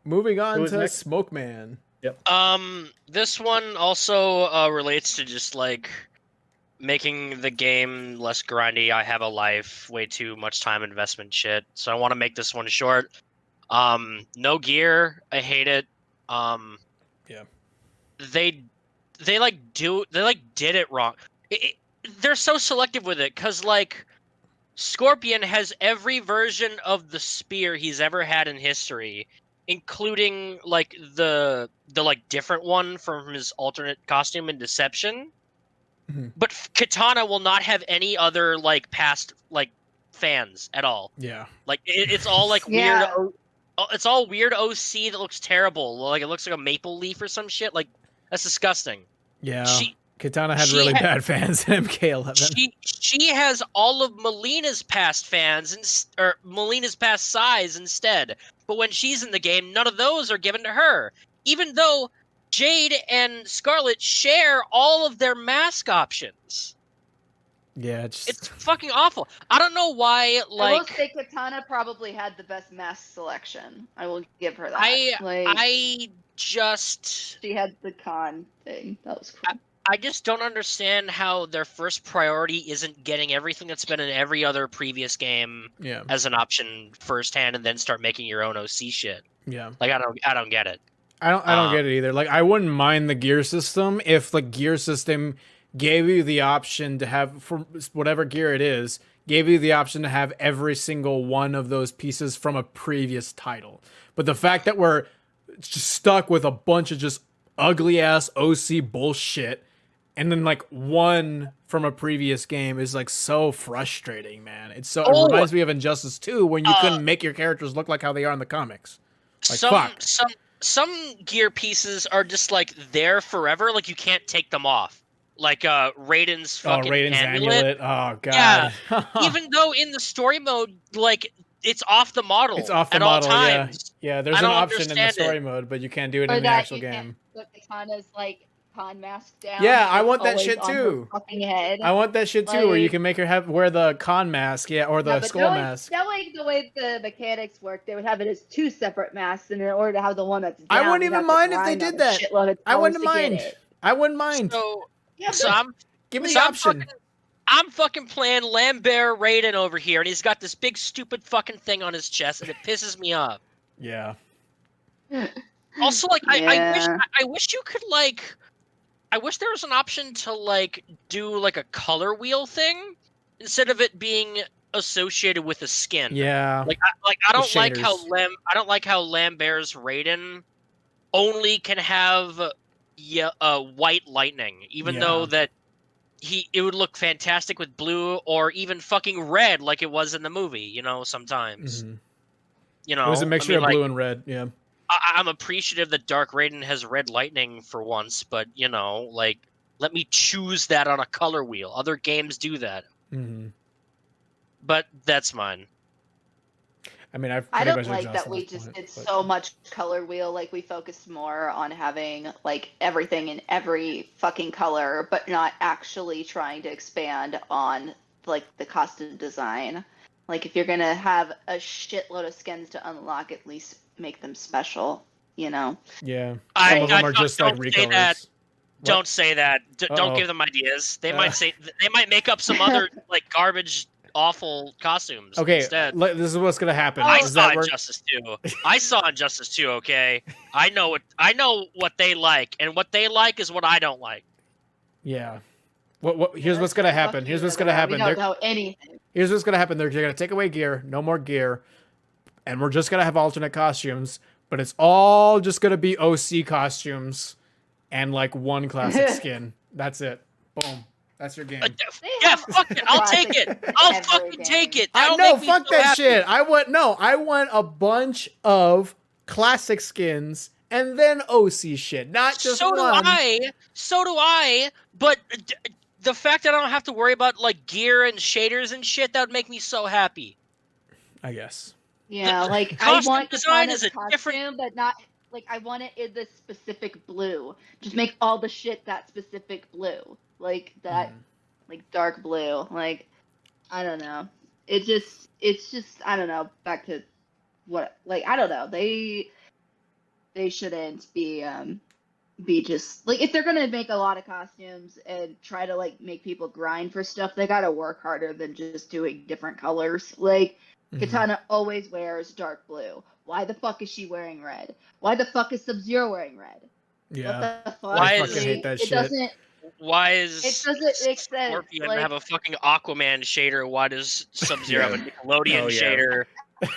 Moving on Who's to next? Smoke Man. This one also relates to just like making the game less grindy. I have a life, way too much time investment shit. So I want to make this one short. No gear. I hate it. Yeah. They did it wrong. They're so selective with it because like Scorpion has every version of the spear he's ever had in history, including like the like different one from his alternate costume in Deception. Mhm. But Katana will not have any other like past like fans at all. Yeah. Like it's all like Yeah. weird. It's all weird OC that looks terrible. Like it looks like a maple leaf or some shit. Like that's disgusting. Yeah. She Katana had she really had- bad fans in MK11. she has all of Melina's past fans or Melina's past size instead. But when she's in the game, none of those are given to her. Even though Jade and Scarlet share all of their mask options. Yeah, it's It's fucking awful. I don't know why. I will Like say Katana probably had the best mask selection. I will give her that. I just she had the con thing. That was cool. I just don't understand how their first priority isn't getting everything that's been in every other previous game yeah. as an option firsthand, and then start making your own OC shit. Yeah. Like I don't get it. I don't get it either. Like I wouldn't mind the gear system if the gear system gave you the option to have, for whatever gear it is, gave you the option to have every single one of those pieces from a previous title. But the fact that we're just stuck with a bunch of just ugly ass OC bullshit and then like one from a previous game is like so frustrating, man. It reminds me of Injustice 2 when you couldn't make your characters look like how they are in the comics. Like, fuck. Some gear pieces are just like there forever, like you can't take them off. Raiden's fucking Raiden's amulet. Oh god. Yeah. Even though in the story mode, like it's off the model. It's off the at model, all times. yeah. There's I an don't option in the understand story it. mode, but you can't do it Or in the that actual you can't game. put Katana's like con mask down. Yeah, and I it's want that always shit on her too. fucking head. I want that shit too, where you Like- can make her wear the con mask, or the Yeah, but skull mask. knowing the way the mechanics work, they would have it as 2 separate masks, and in order to have the one that's down, I wouldn't you'd even have to mind if they grind did on a that. shitload of I dollars wouldn't to get mind. it. I wouldn't mind. Yeah, So but Give me the so option. I'm fucking playing Lambert Raiden over here, and he's got this big stupid fucking thing on his chest, and it pisses me off. Yeah. Also, like, Yeah. I wish you could I wish there was an option to like do like a color wheel thing instead of it being associated with a skin. Yeah. I The don't like how shaders. Lambert's Raiden only can have white lightning, even though that it would look fantastic with blue or even fucking red like it was in the movie, you know, sometimes. Mhm. You know, It was a mixture of blue and red. Yeah. I'm appreciative that Dark Raiden has red lightning for once, but you know, like, let me choose that on a color wheel. Other games do that, but that's mine. I mean, I don't like that we just did so much color wheel. Like, we focused more on having like everything in every fucking color, but not actually trying to expand on like the costume design. Like, if you're gonna have a shitload of skins to unlock, at least make them special, you know? Yeah. Some of them are just like recolors. Don't say that. Don't give them ideas. They might make up some other like garbage, awful costumes. Okay, instead. this is what's gonna happen. I saw Injustice 2. I saw Injustice 2. Okay, I know what they like, and what they like is what I don't like. Yeah. Here's what's gonna happen. Here's what's gonna happen. We don't know anything. Here's what's gonna happen. They're gonna take away gear, no more gear, and we're just gonna have alternate costumes. But it's all just gonna be OC costumes, and like one classic skin. That's it. Boom. That's your game. Yeah, fuck it. I'll take it. I'll fucking take it. No, fuck that shit. I want a bunch of classic skins and then OC shit, not just one. So do I. But the fact that I don't have to worry about like gear and shaders and shit, that would make me so happy. I guess. Yeah, like I want Katana's costume, but not like I want it in this specific blue. Just make all the shit that specific blue, like that, like dark blue. Like, I don't know. It's just I don't know. Back to what, like, I don't know. They shouldn't be just like, if they're gonna make a lot of costumes and try to like make people grind for stuff, they gotta work harder than just doing different colors. Like, Katana always wears dark blue. Why the fuck is she wearing red? Why the fuck is Sub-Zero wearing red? Yeah. What the fuck? I fucking hate that shit. Why is it doesn't make sense. Scorpion have a fucking Aquaman shader? Why does Sub-Zero have a Nickelodeon shader?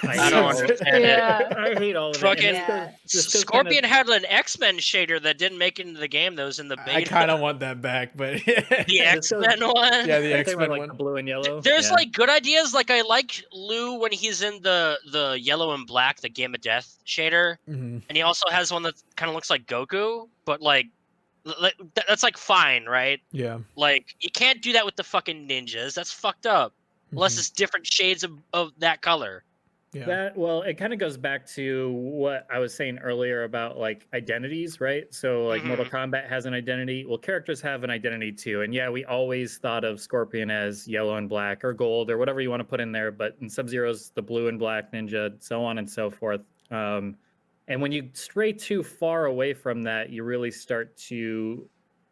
I don't understand it. I hate all of fucking it. Scorpion had an X-Men shader that didn't make it into the game. That was in the beta. I kind of want that back, but the X-Men one. Yeah, the X-Men like one. The blue and yellow. There's like good ideas. Like, I like Lou when he's in the yellow and black, the Game of Death shader, and he also has one that kind of looks like Goku, but like that's like fine, right? Yeah. Like, you can't do that with the fucking ninjas. That's fucked up. Unless it's different shades of that color. Yeah. It kind of goes back to what I was saying earlier about like identities, right? So like Mortal Kombat has an identity. Well, characters have an identity too. And yeah, we always thought of Scorpion as yellow and black or gold or whatever you want to put in there. But in Sub-Zero's the blue and black ninja, so on and so forth. And when you stray too far away from that, you really start to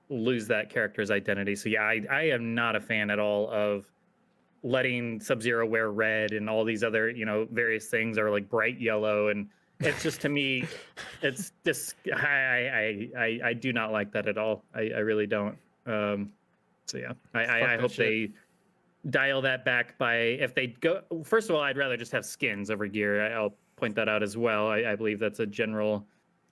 lose that character's identity. So yeah, I am not a fan at all of letting Sub-Zero wear red and all these other, various things, are like bright yellow, and it's just, to me, it's just I do not like that at all. I really don't. So yeah, I hope they dial that back by, if they go. First of all, I'd rather just have skins over gear. I'll point that out as well. I believe that's a general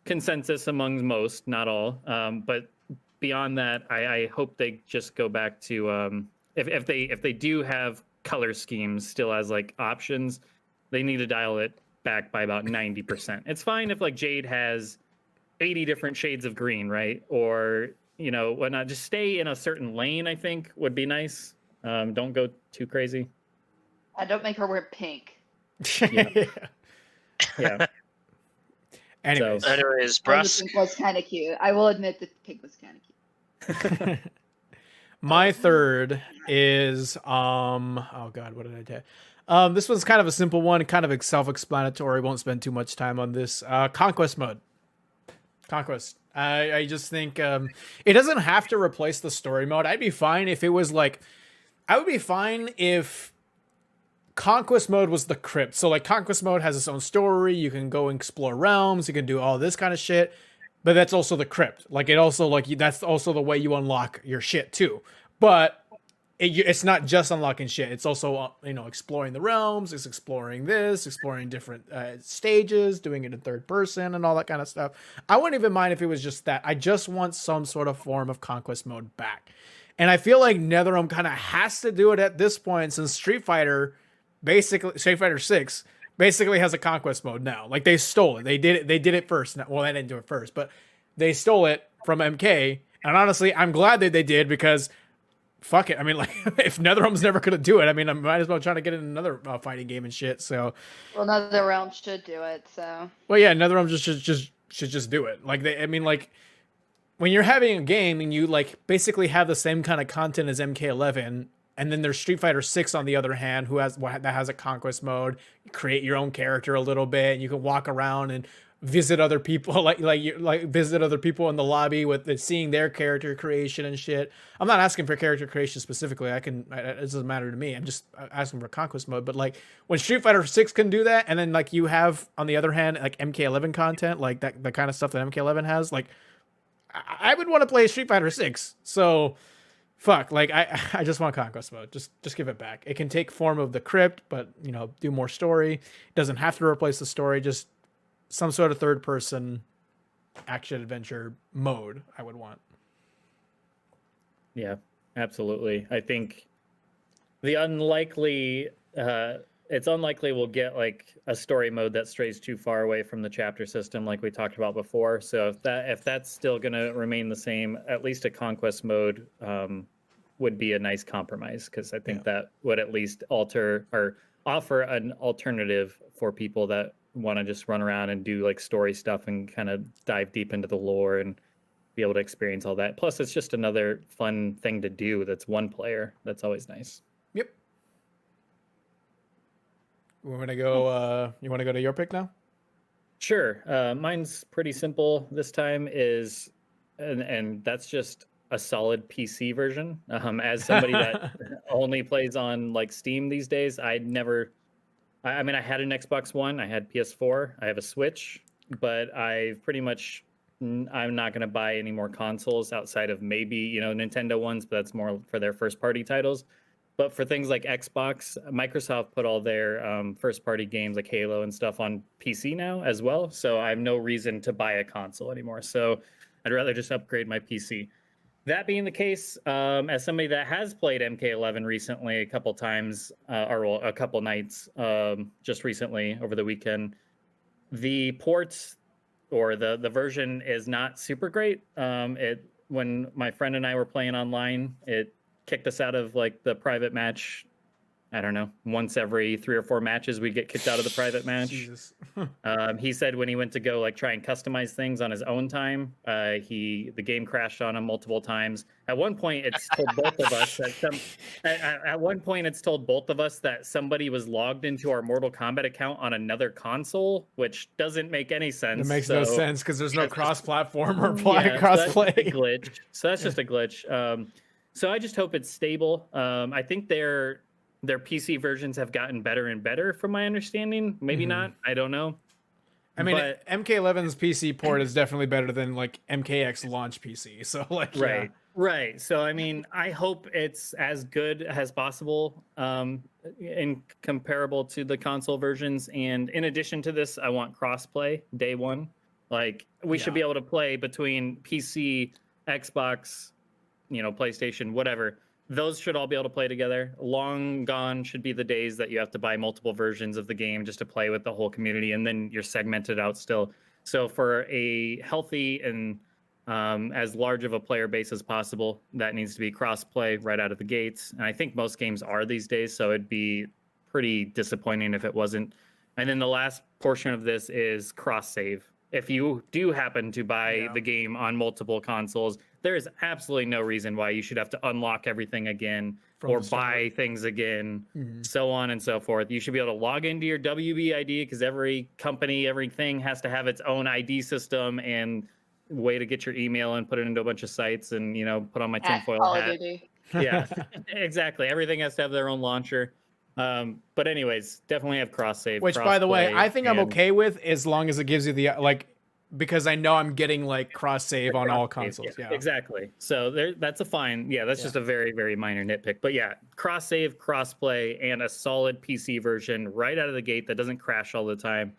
consensus among most, not all. But beyond that, I hope they just go back to if they do have color schemes still as like options, they need to dial it back by about 90%. It's fine if like Jade has 80 different shades of green, right? Or you know, whatnot. Just stay in a certain lane, I think, would be nice. Don't go too crazy. Don't make her wear pink. Yeah. Yeah. Anyways, So- Anyways, The Brusk. pink was kind of cute. I will admit the pink was kind of cute. my third is oh god, what did I do? This one's kind of a simple one, kind of self-explanatory. Won't spend too much time on this. Conquest mode. Conquest. I just think it doesn't have to replace the story mode. I'd be fine if it was like, I would be fine if Conquest mode was the crypt. So like Conquest mode has its own story. You can go and explore realms. You can do all this kind of shit. But that's also the crypt. Like it also like that's also the way you unlock your shit too. But it's not just unlocking shit. It's also exploring the realms. It's exploring this, exploring different stages, doing it in third person, and all that kind of stuff. I wouldn't even mind if it was just that. I just want some sort of form of Conquest mode back. And I feel like NetherRealm kind of has to do it at this point, since Street Fighter 6 basically has a Conquest mode now. Like they stole it. They did it first. Well, they didn't do it first, but they stole it from MK. And honestly, I'm glad that they did, because fuck it. I mean, like, if NetherRealm's never gonna do it, I mean, I might as well try to get in another fighting game and shit. So, Well, NetherRealm should do it. So. well, yeah, NetherRealm should just do it. Like I mean, like, when you're having a game and you like basically have the same kind of content as MK11, and then there's Street Fighter 6 on the other hand, that has a Conquest mode. You create your own character a little bit, and you can walk around and visit other people, like visit other people in the lobby with seeing their character creation and shit. I'm not asking for character creation specifically. It doesn't matter to me. I'm just asking for Conquest mode. But like when Street Fighter 6 can do that, and then like you have on the other hand like MK11 content, like that the kind of stuff that MK11 has, like I would want to play Street Fighter 6. So fuck, like I just want Conquest mode. Just give it back. It can take form of the crypt, but do more story. It doesn't have to replace the story. Just some sort of third person action adventure mode I would want. Yeah, absolutely. I think it's unlikely we'll get like a story mode that strays too far away from the chapter system like we talked about before. So if that's still going to remain the same, at least a Conquest mode would be a nice compromise, because I think that would at least alter or offer an alternative for people that want to just run around and do like story stuff and kind of dive deep into the lore and be able to experience all that. Plus, it's just another fun thing to do that's one player. That's always nice. Yep. You want to go to your pick now? Sure. Mine's pretty simple this time, and that's just a solid PC version. As somebody that only plays on like Steam these days, I mean, I had an Xbox One, I had PS4, I have a Switch, but I'm not going to buy any more consoles outside of maybe, Nintendo ones, but that's more for their first party titles. But for things like Xbox, Microsoft put all their first party games like Halo and stuff on PC now as well. So I have no reason to buy a console anymore. So I'd rather just upgrade my PC. That being the case, as somebody that has played MK11 recently a couple times, or a couple nights, just recently over the weekend, the ports or the version is not super great. When my friend and I were playing online, it kicked us out of like the private match. I don't know, once every 3 or 4 matches we'd get kicked out of the private match. Jesus. He said when he went to go like try and customize things on his own time, the game crashed on him multiple times. At one point, it's told both of us that somebody was logged into our Mortal Kombat account on another console, which doesn't make any sense. It makes no sense because there's no cross-platform or cross-play. So that's just a glitch. So I just hope it's stable. I think their PC versions have gotten better and better from my understanding. Maybe not. I don't know. I mean, MK11's PC port is definitely better than like MKX launch PC. So like, right. So I mean, I hope it's as good as possible, in comparable to the console versions. And in addition to this, I want crossplay day one. Like we should be able to play between PC, Xbox, PlayStation, whatever. Those should all be able to play together. Long gone should be the days that you have to buy multiple versions of the game just to play with the whole community, and then you're segmented out still. So for a healthy and as large of a player base as possible. That needs to be cross-play right out of the gates. And I think most games are these days, so it'd be pretty disappointing if it wasn't. And then the last portion of this is cross-save. If you do happen to buy the game on multiple consoles, there is absolutely no reason why you should have to unlock everything again or buy things again, so on and so forth. You should be able to log into your WB ID because every company, everything has to have its own ID system and way to get your email and put it into a bunch of sites and, you know, put on my tinfoil hat. Yeah, exactly. Everything has to have their own launcher. But anyways, definitely have cross save. Which, by the way, I think I'm okay with as long as it gives you the because I know I'm getting like cross save on all consoles. Yeah, exactly. So that's a fine. Yeah, that's just a very, very minor nitpick. But yeah, cross save, cross play, and a solid PC version right out of the gate that doesn't crash all the time.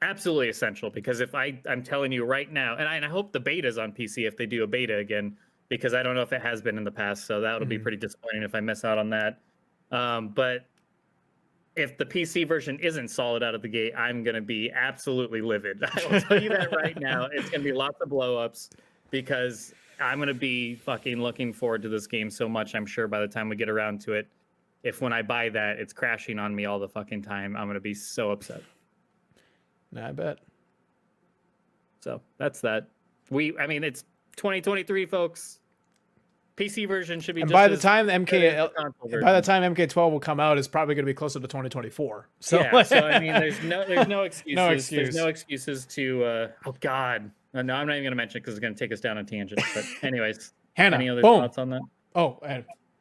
Absolutely essential, because if I'm telling you right now, and I hope the beta's on PC if they do a beta again, because I don't know if it has been in the past, so that'll be pretty disappointing if I miss out on that. But if the PC version isn't solid out of the gate, I'm going to be absolutely livid. I will tell you that right now. It's going to be lots of blow-ups because I'm going to be fucking looking forward to this game so much, I'm sure, by the time we get around to it. If when I buy that, it's crashing on me all the fucking time, I'm going to be so upset. I bet. So that's that. I mean, it's 2023, folks. PC version should be. And just by the time MK12 will come out, it's probably going to be closer to 2024. So yeah. So I mean, there's no excuses. There's no excuses to. Oh God. No, I'm not even going to mention it because it's going to take us down a tangent. But anyways, Hannah, any other thoughts on that? Oh,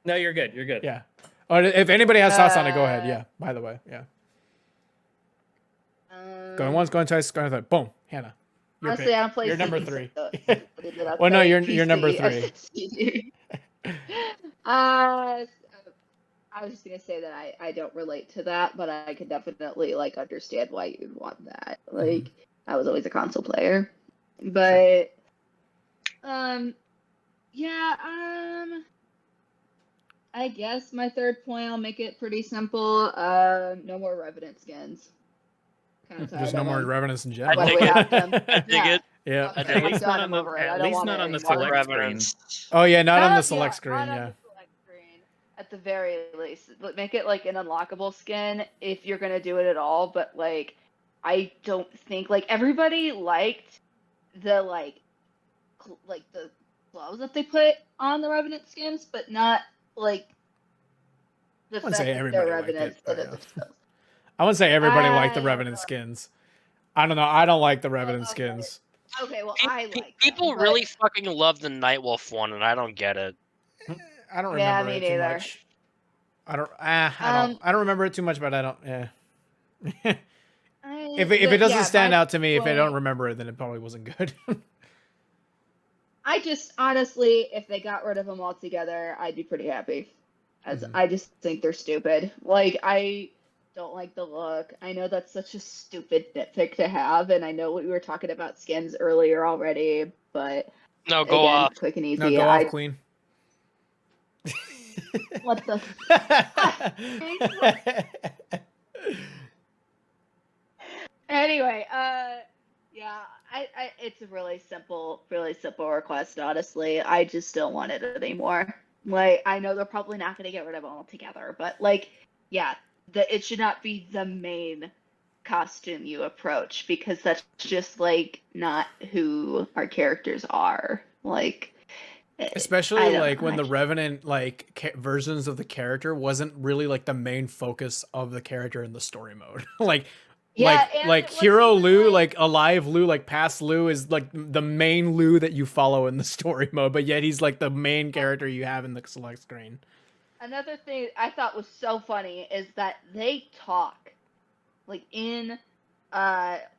no, you're good. You're good. Yeah. Oh, if anybody has thoughts on it, go ahead. Yeah. By the way, yeah. Going once, going twice, going twice. Boom, Hannah. Honestly, I don't play. You're number 3. Well, no, you're number 3. I was just gonna say that I don't relate to that, but I could definitely like understand why you'd want that. Like, I was always a console player, but yeah, I guess my third point, I'll make it pretty simple. No more Revenant skins. There's no more Revenants in general. I dig it. Yeah. At least not on the select screen. Oh yeah, not on the select screen. Yeah. At the very least, make it like an unlockable skin if you're gonna do it at all. But like, I don't think like everybody liked the like the gloves that they put on the Revenant skins, but not like the fact that they're Revenants. I wouldn't say everybody liked the Revenant skins. I don't know. I don't like the Revenant skins. Okay, well, I like people really fucking love the Nightwolf one, and I don't get it. I don't remember it too much. I don't remember it too much, but I don't. Yeah. If it doesn't stand out to me, if I don't remember it, then it probably wasn't good. I just honestly, if they got rid of them altogether, I'd be pretty happy. As I just think they're stupid. Like, I don't like the look. I know that's such a stupid nitpick to have, and I know we were talking about skins earlier already, but no, go off. Quick and easy. No, go off, Queen. What the? Anyway, yeah, I it's a really simple request. Honestly, I just don't want it anymore. Like, I know they're probably not going to get rid of it altogether, but like, yeah, it should not be the main costume you approach, because that's just like not who our characters are. Like, especially like when the Revenant like versions of the character wasn't really like the main focus of the character in the story mode. like Hero Lou, like Alive Lou, like past Lou is like the main Lou that you follow in the story mode, but yet he's like the main character you have in the select screen. Another thing I thought was so funny is that they talk like in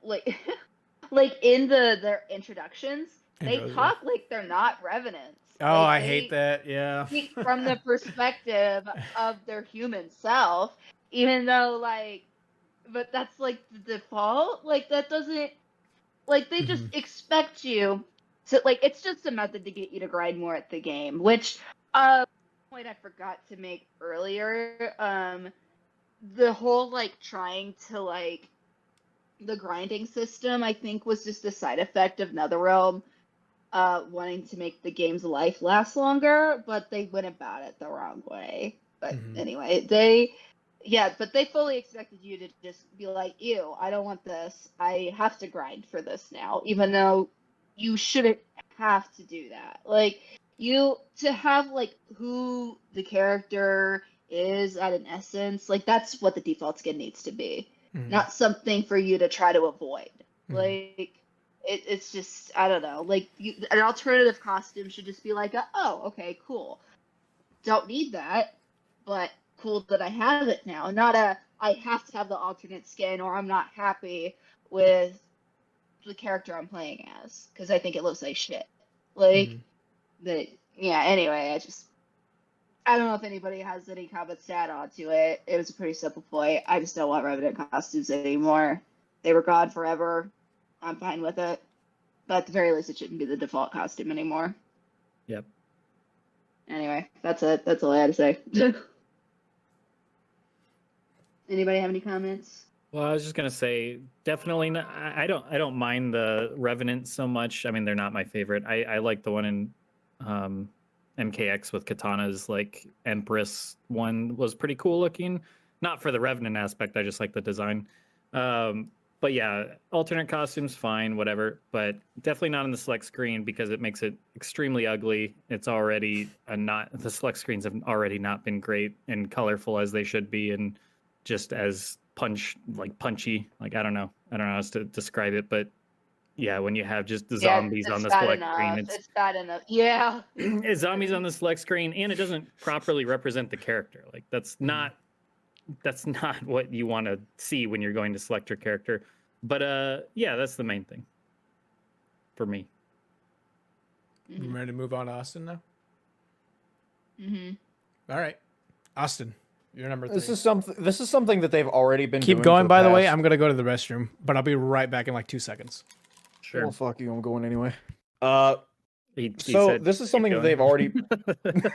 like in their introductions, they talk like they're not Revenants. Oh, like, I hate that. Yeah. Speak from the perspective of their human self, even though like, but that's like the default. Like, that doesn't, like, they just expect you to, like, it's just a method to get you to grind more at the game, which point I forgot to make earlier. The whole like trying to like the grinding system, I think, was just a side effect of NetherRealm wanting to make the game's life last longer, but they went about it the wrong way. But anyway, but they fully expected you to just be like, ew, I don't want this. I have to grind for this now, even though you shouldn't have to do that. Like, to have, like, who the character is at an essence, like, that's what the default skin needs to be. Not something for you to try to avoid. Like, it's just, I don't know. Like, an alternative costume should just be like, oh, okay, cool. Don't need that, but cool that I have it now. Not I have to have the alternate skin or I'm not happy with the character I'm playing as because I think it looks like shit. Like, anyway, I don't know if anybody has any comments to add on to it. It was a pretty simple point. I just don't want Revenant costumes anymore. They were gone forever. I'm fine with it. But at the very least, it shouldn't be the default costume anymore. Yep. Anyway, that's it. That's all I had to say. Anybody have any comments? Well, I was just gonna say, definitely not. I don't mind the Revenant so much. I mean, they're not my favorite. I like the one in MKX with katanas. Like Empress one was pretty cool looking. Not for the Revenant aspect. I just like the design. But yeah, alternate costumes, fine, whatever. But definitely not on the select screen because it makes it extremely ugly. It's already the select screens have already not been great and colorful as they should be, and just as punchy. Like I don't know how to describe it, but yeah, when you have just the zombies on the select screen, it's bad enough. Yeah, it's zombies on the select screen, and it doesn't properly represent the character. Like that's not what you want to see when you're going to select your character. But yeah, that's the main thing for me. You ready to move on to Austin now? Mm-hmm. All right, Austin, you're number 3. This is something that they've already been doing. Keep going. By the way, past... I'm gonna go to the restroom, but I'll be right back in like 2 seconds. Sure. Well, fuck you. I'm going anyway. He So said, this is something that they've already.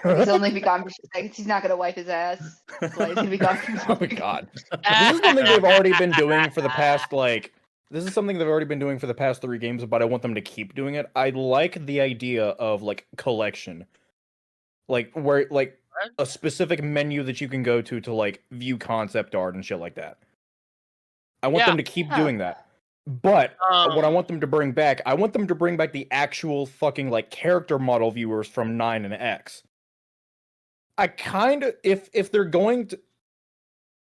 He's only be gone for 2 seconds. He's not gonna wipe his ass. That's why he's gonna be gone for Oh my god! This is something they've already been doing for the past This is something they've already been doing for the past 3 games, but I want them to keep doing it. I like the idea of like collection, like where like a specific menu that you can go to like view concept art and shit like that. I want them to keep doing that. But what I want them to bring back, I want them to bring back the actual fucking like character model viewers from 9 and X. I kind of, if they're going to,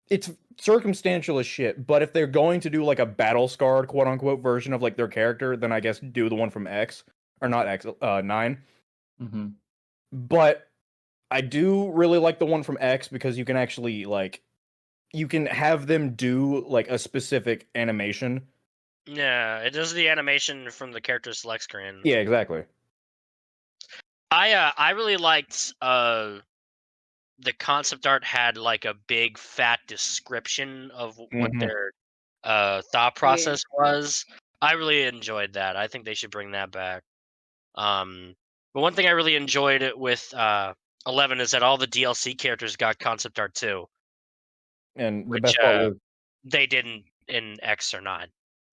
it's circumstantial as shit, but if they're going to do like a battle scarred quote unquote version of like their character, then I guess do the one from X or not X 9. Mm-hmm. But I do really like the one from X because you can actually like, you can have them do like a specific animation. Yeah, it does the animation from the character select screen. Yeah, exactly. I really liked the concept art had like a big fat description of what their thought process was. I really enjoyed that. I think they should bring that back. But one thing I really enjoyed with 11 is that all the DLC characters got concept art too. And the best part was they didn't in X or 9.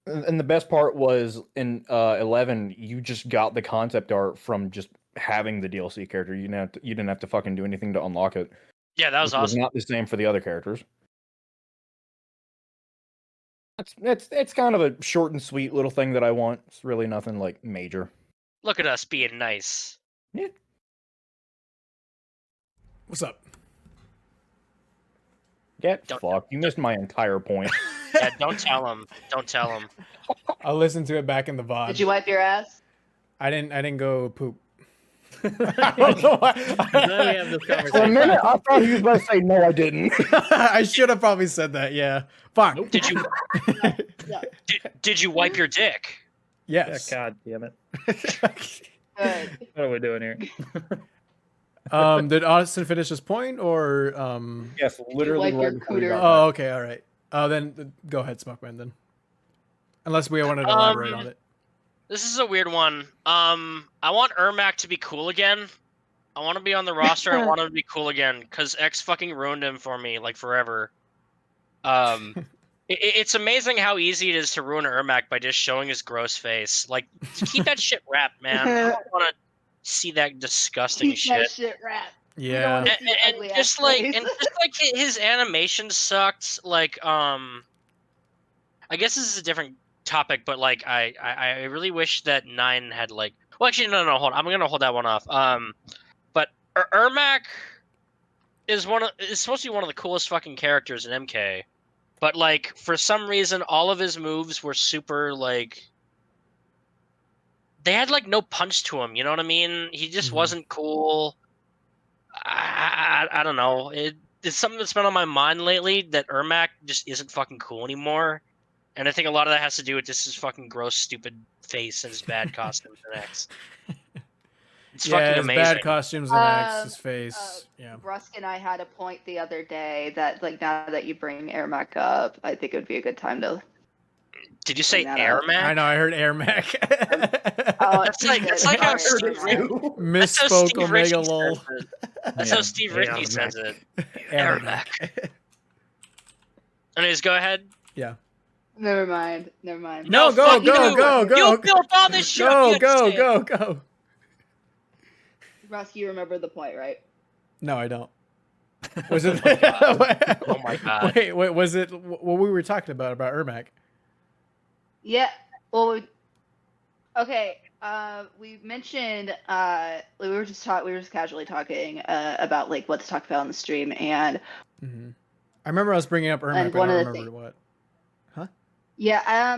And the best part was in 11, you just got the concept art from just having the DLC character. You didn't have to fucking do anything to unlock it. Yeah, that was awesome. It's not the same for the other characters. It's kind of a short and sweet little thing that I want. It's really nothing like major. Look at us being nice. Yeah. What's up? Get fucked. You missed my entire point. Yeah, don't tell him. Don't tell him. I'll listen to it back in the VOD. Did you wipe your ass? I didn't go poop. I don't know why. We have this conversation. For a minute, I thought he was about to say, no, I didn't. I should have probably said that, yeah. Fuck. Nope. Did you wipe your dick? Yes. God damn it. Good. What are we doing here? Did Austin finish his point, or Yes, literally. wipe your right before we cooter? got Oh, okay, all right. Then go ahead, Smokeman. Then, unless we wanted to elaborate on it. This is a weird one. I want Ermac to be cool again. I want to be on the roster. I want him to be cool again because X fucking ruined him for me like forever. It's amazing how easy it is to ruin Ermac by just showing his gross face. Like, keep that shit wrapped, man. I don't want to see that disgusting Keep shit. that shit wrapped. We don't Yeah. want to see And ugly just ass like face. his animation sucked. Like, I guess this is a different topic, but like, I really wish that 9 had like. Well, actually, no, hold. I'm gonna hold that one off. But Ermac is supposed to be one of the coolest fucking characters in MK. But like, for some reason, all of his moves were super like. They had like no punch to him. You know what I mean? He just wasn't cool. I don't know. It's something that's been on my mind lately that Ermac just isn't fucking cool anymore. And I think a lot of that has to do with just his fucking gross, stupid face and his bad costumes and X. It's fucking his amazing. bad costumes and X, his face. Yeah. Brusk and I had a point the other day that, like, now that you bring Ermac up, I think it would be a good time to. Did you say bring that up. Ermac? I know. I heard Ermac. Oh, That's like good. how Sorry. Steve Misspoke Omega lol. That's how Steve Ritchie says it. Ermac. Anyways, go ahead. Yeah. Never mind. No, go. You built all this shit. Go. Brusk, you remember the point, right? No, I don't. Was it? Oh my god. Wait, was it what we were talking about Ermac? Yeah. Well, okay. We mentioned we were just casually talking about like what to talk about on the stream, and I remember I was bringing up Ermac, And but I one don't of the remember what. yeah.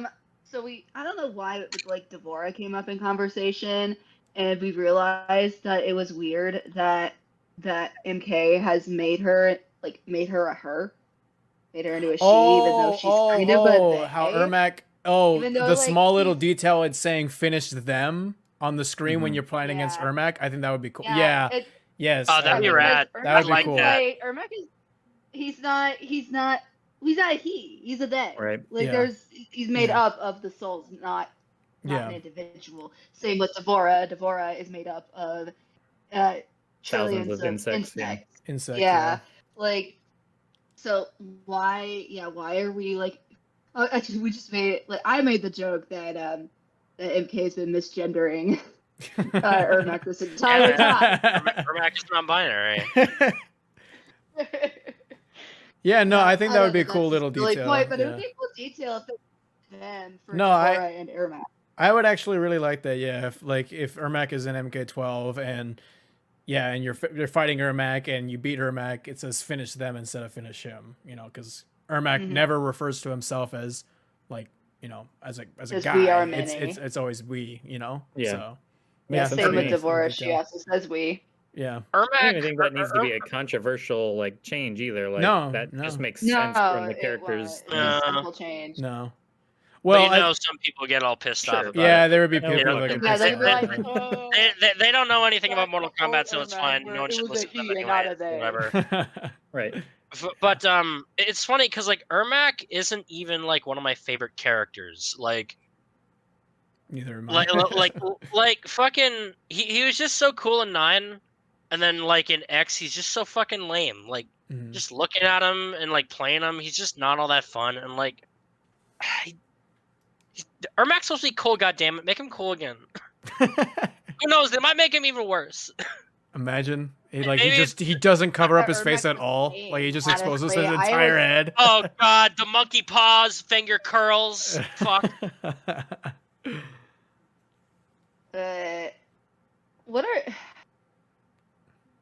So I don't know why like Devora came up in conversation, and we realized that it was weird that MK has made her a her, made her into a she, even though she's kind of a they. How Ermac. Oh, Even though, the like, small little he's- detail it's saying "finish them" on the screen when you're playing against Yeah. Ermac. I think that would be cool. Yeah. Yes. Oh, that'd be because rad. That would be Ermac cool. is, like, Ermac is he's not a he. He's a they. Right. Like Yeah. he's made Yeah. up of the souls, not Yeah. an individual. Same with Devora. Devora is made up of trillions of insects, yeah. Insect. Yeah. Like, so why are we like? Oh, actually, we just made it. Like, I made the joke that that MK's been misgendering Ermac this entire time. Ermac is non-binary. Yeah, no, I think that would be a that's cool just little a silly detail. point, but it yeah. would be a cool detail if it was them for No, Devora and Ermac. I would actually really like that. Yeah, if Ermac is in MK12 and you're fighting Ermac and you beat Ermac, it says finish them instead of finish him. You know, because Ermac never refers to himself as like as a guy. We are many. It's always we. You know. Yeah. So, Yeah, that's same with pretty Devora. detail. She also says we. Yeah. I don't Ermac. even think that needs to be a controversial like change either. Like No, that no. just makes No, sense from the it characters. was a simple change. No. Well, Well, some people get all pissed Sure. off about yeah, it. there would be Yeah, people they that don't- get Yeah, pissed they'd be off. like, oh, They don't know anything about Mortal Ermac, Kombat, so it's fine. No one it should was a listen to them he and not a anyway. they. Whatever. Right. But it's funny because like Ermac isn't even like one of my favorite characters. Like Neither am I. like fucking he was just so cool in 9, and then like in X he's just so fucking lame. Like Mhm. just looking at him and like playing him, he's just not all that fun. And like Ermac's supposed to be cool. Goddammit, make him cool again. Who knows? They might make him even worse. Imagine he Maybe he doesn't cover up his Ermac face at was all. lame, Like he just exposes honestly. his I entire was- head. Oh god, the monkey paws, finger curls. Fuck. What are?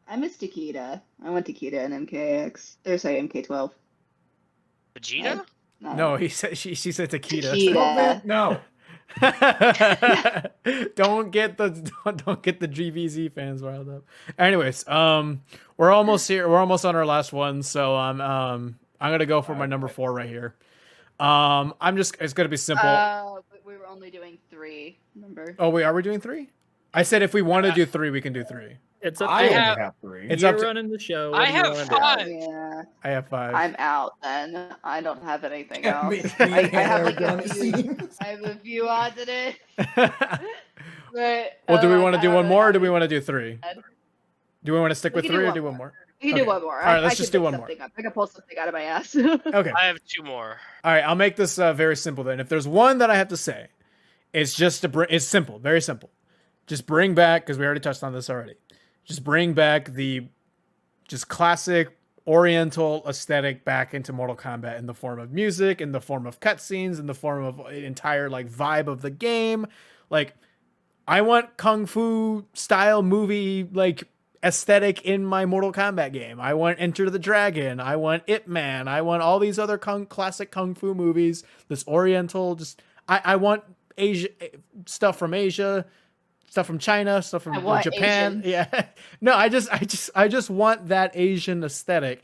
I miss Takeda. I want Takeda in MKX. Or sorry, MK12. Vegeta? No, he said she said Takeda. Takeda. No. don't get the GVZ fans riled up. Anyways, we're almost here. We're almost on our last one, so I'm gonna go for my number 4 right here. It's gonna be simple. We were only doing 3. Remember? Oh wait, are we doing 3? I said if we want to do 3, we can do 3. It's up I to only you. have 3. It's You're up to- running the show. I What do you have wanna do? 5. Yeah. I have 5. I'm out then. I don't have anything else. Me I and have Hannah like are done, a it few. seems. I have a few odds in it. But Well, do we want to I do don't one really more, or have do we anything want to do 3? to add. Do we want to stick We with can do 3 or one do one more. more? We can Okay. do one more. All right, I let's can just do make one more. something up. I can pull something out of my ass. Okay. I have two more. All right, I'll make this very simple then. If there's one that I have to say, it's just to bring. It's simple, very simple. Just bring back, because we already touched on this already. Just bring back the just classic Oriental aesthetic back into Mortal Kombat in the form of music, in the form of cutscenes, in the form of an entire like vibe of the game. Like, I want kung fu style movie like aesthetic in my Mortal Kombat game. I want Enter the Dragon. I want Ip Man. I want all these other classic kung fu movies. This Oriental, just I want Asia stuff from Asia, stuff from China, stuff from Japan. Asians. Yeah, no, I just want that Asian aesthetic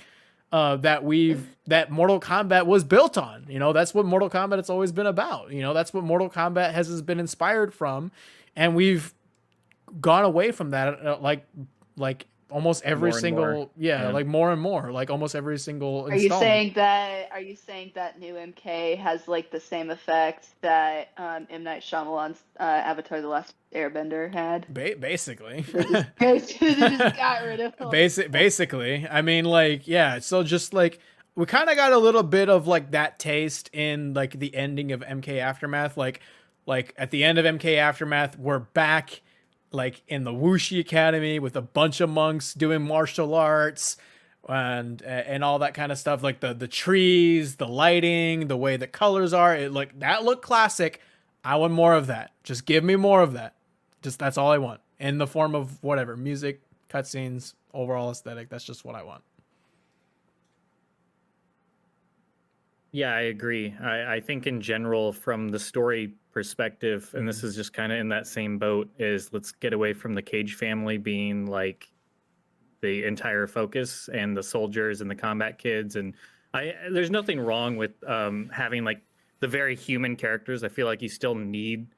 that Mortal Kombat was built on. You know, that's what Mortal Kombat has always been about. You know, that's what Mortal Kombat has been inspired from, and we've gone away from that like almost every More and single more. yeah, Yeah. like more and more, like almost every single Are you installment. saying that new MK has like the same effect that M. Night Shyamalan's Avatar: The Last Airbender had? Basically. They just got rid of him. Basically, I mean, like, yeah. So just like we kind of got a little bit of like that taste in like the ending of MK Aftermath. Like at the end of MK Aftermath, we're back like in the Wuxi Academy with a bunch of monks doing martial arts and all that kind of stuff. Like the trees, the lighting, the way the colors are. It like that looked classic. I want more of that. Just give me more of that. Just that's all I want in the form of whatever music, cutscenes, overall aesthetic. That's just what I want. Yeah, I agree. I think in general, from the story perspective, and this is just kind of in that same boat, is let's get away from the Cage family being like the entire focus and the soldiers and the combat kids. And there's nothing wrong with having like the very human characters. I feel like you still need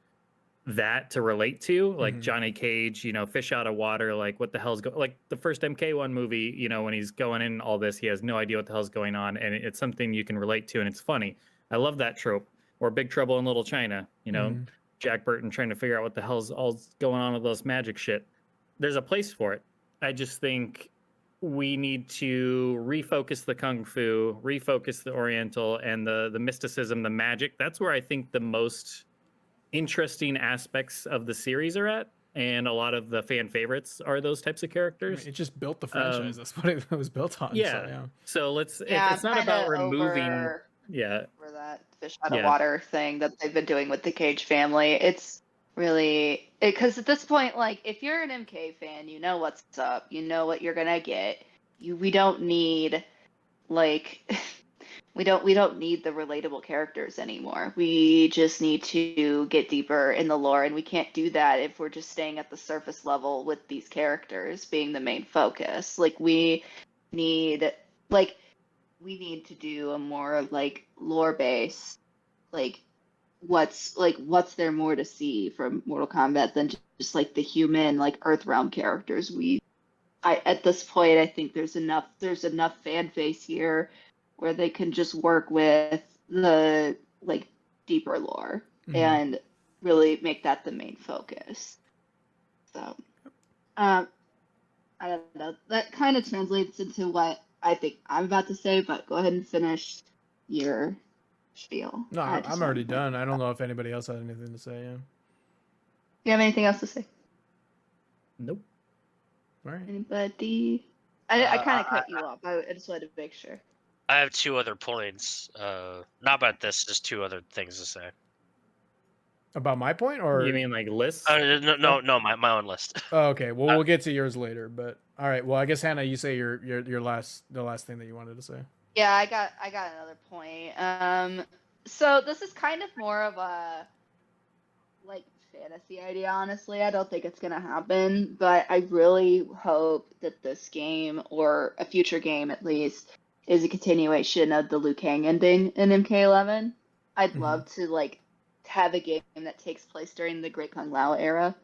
that to relate to, like Johnny Cage, you know, fish out of water, like what the hell's going, like the first MK1 movie, you know, when he's going in all this, he has no idea what the hell's going on, and it's something you can relate to, and it's funny. I love that trope. Or Big Trouble in Little China, you know, Jack Burton trying to figure out what the hell's all going on with those magic shit. There's a place for it. I just think we need to refocus the kung fu, refocus the Oriental, and the mysticism, the magic. That's where I think the most interesting aspects of the series are at, and a lot of the fan favorites are those types of characters. It just built the franchise. That's what it was built on. Yeah. So let's. Yeah, it's not about removing. For that fish out of water thing that they've been doing with the Cage family. It's really because at this point, like, if you're an MK fan, you know what's up. You know what you're gonna get. We don't need like. We don't need the relatable characters anymore. We just need to get deeper in the lore, and we can't do that if we're just staying at the surface level with these characters being the main focus. Like we need to do a more like lore based, like what's there more to see from Mortal Kombat than just like the human like Earthrealm characters. At this point I think there's enough fan base here where they can just work with the like deeper lore and really make that the main focus. So, I don't know. That kind of translates into what I think I'm about to say, but go ahead and finish your spiel. No, I'm already done. I don't know if anybody else has anything to say. Yeah. You have anything else to say? Nope. All right. Anybody? I kind of cut you off. I just wanted to make sure. I have two other points. Not about this, just two other things to say. About my point, or you mean like lists? No, my own list. Oh, okay. Well, we'll get to yours later. But all right. Well, I guess Hannah, you say the last thing that you wanted to say. Yeah, I got another point. So this is kind of more of a like fantasy idea, honestly. I don't think it's gonna happen, but I really hope that this game, or a future game at least, is a continuation of the Liu Kang ending in MK11. I'd love to like have a game that takes place during the Great Kung Lao era.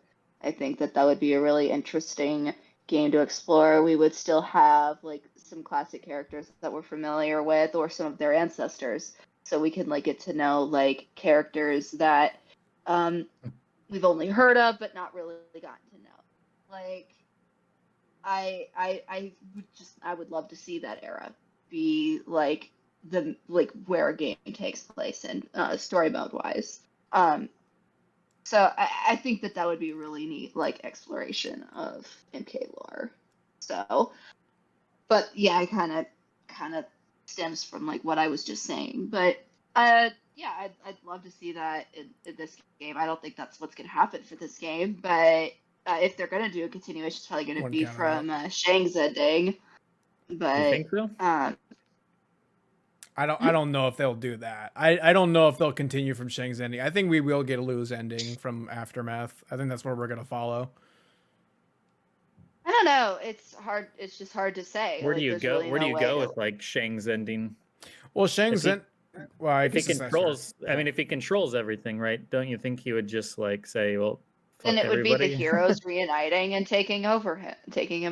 I think that would be a really interesting game to explore. We would still have like some classic characters that we're familiar with, or some of their ancestors, so we can like get to know like characters that we've only heard of but not really gotten to know. Like I would love to see that era be like where a game takes place in story mode wise. So I think that would be really neat, like exploration of MK lore. So, but yeah, it kind of stems from like what I was just saying. But yeah, I'd love to see that in this game. I don't think that's what's gonna happen for this game, but if they're gonna do a continuation, it's probably gonna be from Shang's ending. But you think so? I don't know if they'll do that. I don't know if they'll continue from Shang's ending. I think we will get a Lu's ending from Aftermath. I think that's what we're gonna follow. I don't know. It's hard. It's just hard to say. Where do you go? Really Where do you go to... with like Shang's ending? Well, Shang's end. Well, I if he guess controls, I mean, if he controls everything, right? Don't you think he would just like say, "Well, fuck then it would everybody." be the heroes reuniting and taking him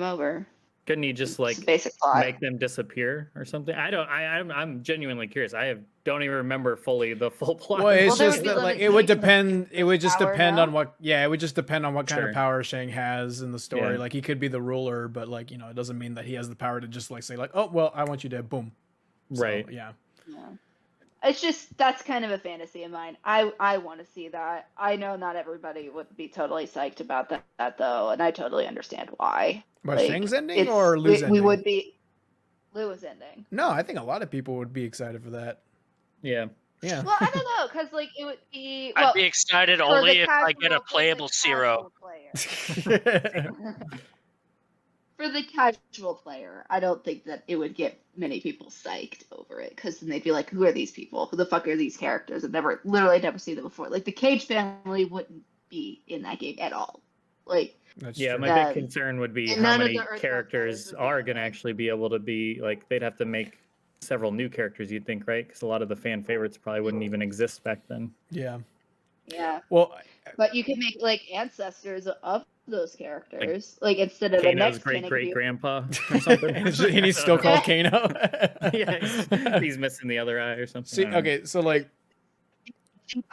over. Couldn't he just like basic plot. make them disappear or something? I don't. I'm genuinely curious. Don't even remember fully the full plot. Well, it's just that, like it would depend. It would just depend on what. Yeah, it would just depend on what kind of power Shang has in the story. Yeah. Like he could be the ruler, but like it doesn't mean that he has the power to just like say like, oh well, I want you to boom. So, right. Yeah. It's just that's kind of a fantasy of mine. I want to see that. I know not everybody would be totally psyched about that though, and I totally understand why. But like, Shang's ending or Lu's ending? We would be Lu's ending. No, I think a lot of people would be excited for that. Yeah. Yeah. Well, I don't know, because like it would be. I'd be excited only if I get a playable Zero. For the casual player, I don't think that it would get many people psyched over it, because then they'd be like, "Who are these people? Who the fuck are these characters?" And literally never seen them before. Like the Cage family wouldn't be in that game at all. Like. Yeah, my big concern would be how many characters are going to actually be able to be like. They'd have to make several new characters, you'd think, right? Because a lot of the fan favorites probably wouldn't even exist back then. Yeah. Yeah. Well, but you can make like ancestors of those characters, like instead of Kano's the next great grandpa or something. And he's still called Kano. Yeah, he's missing the other eye or something. See, okay, so like.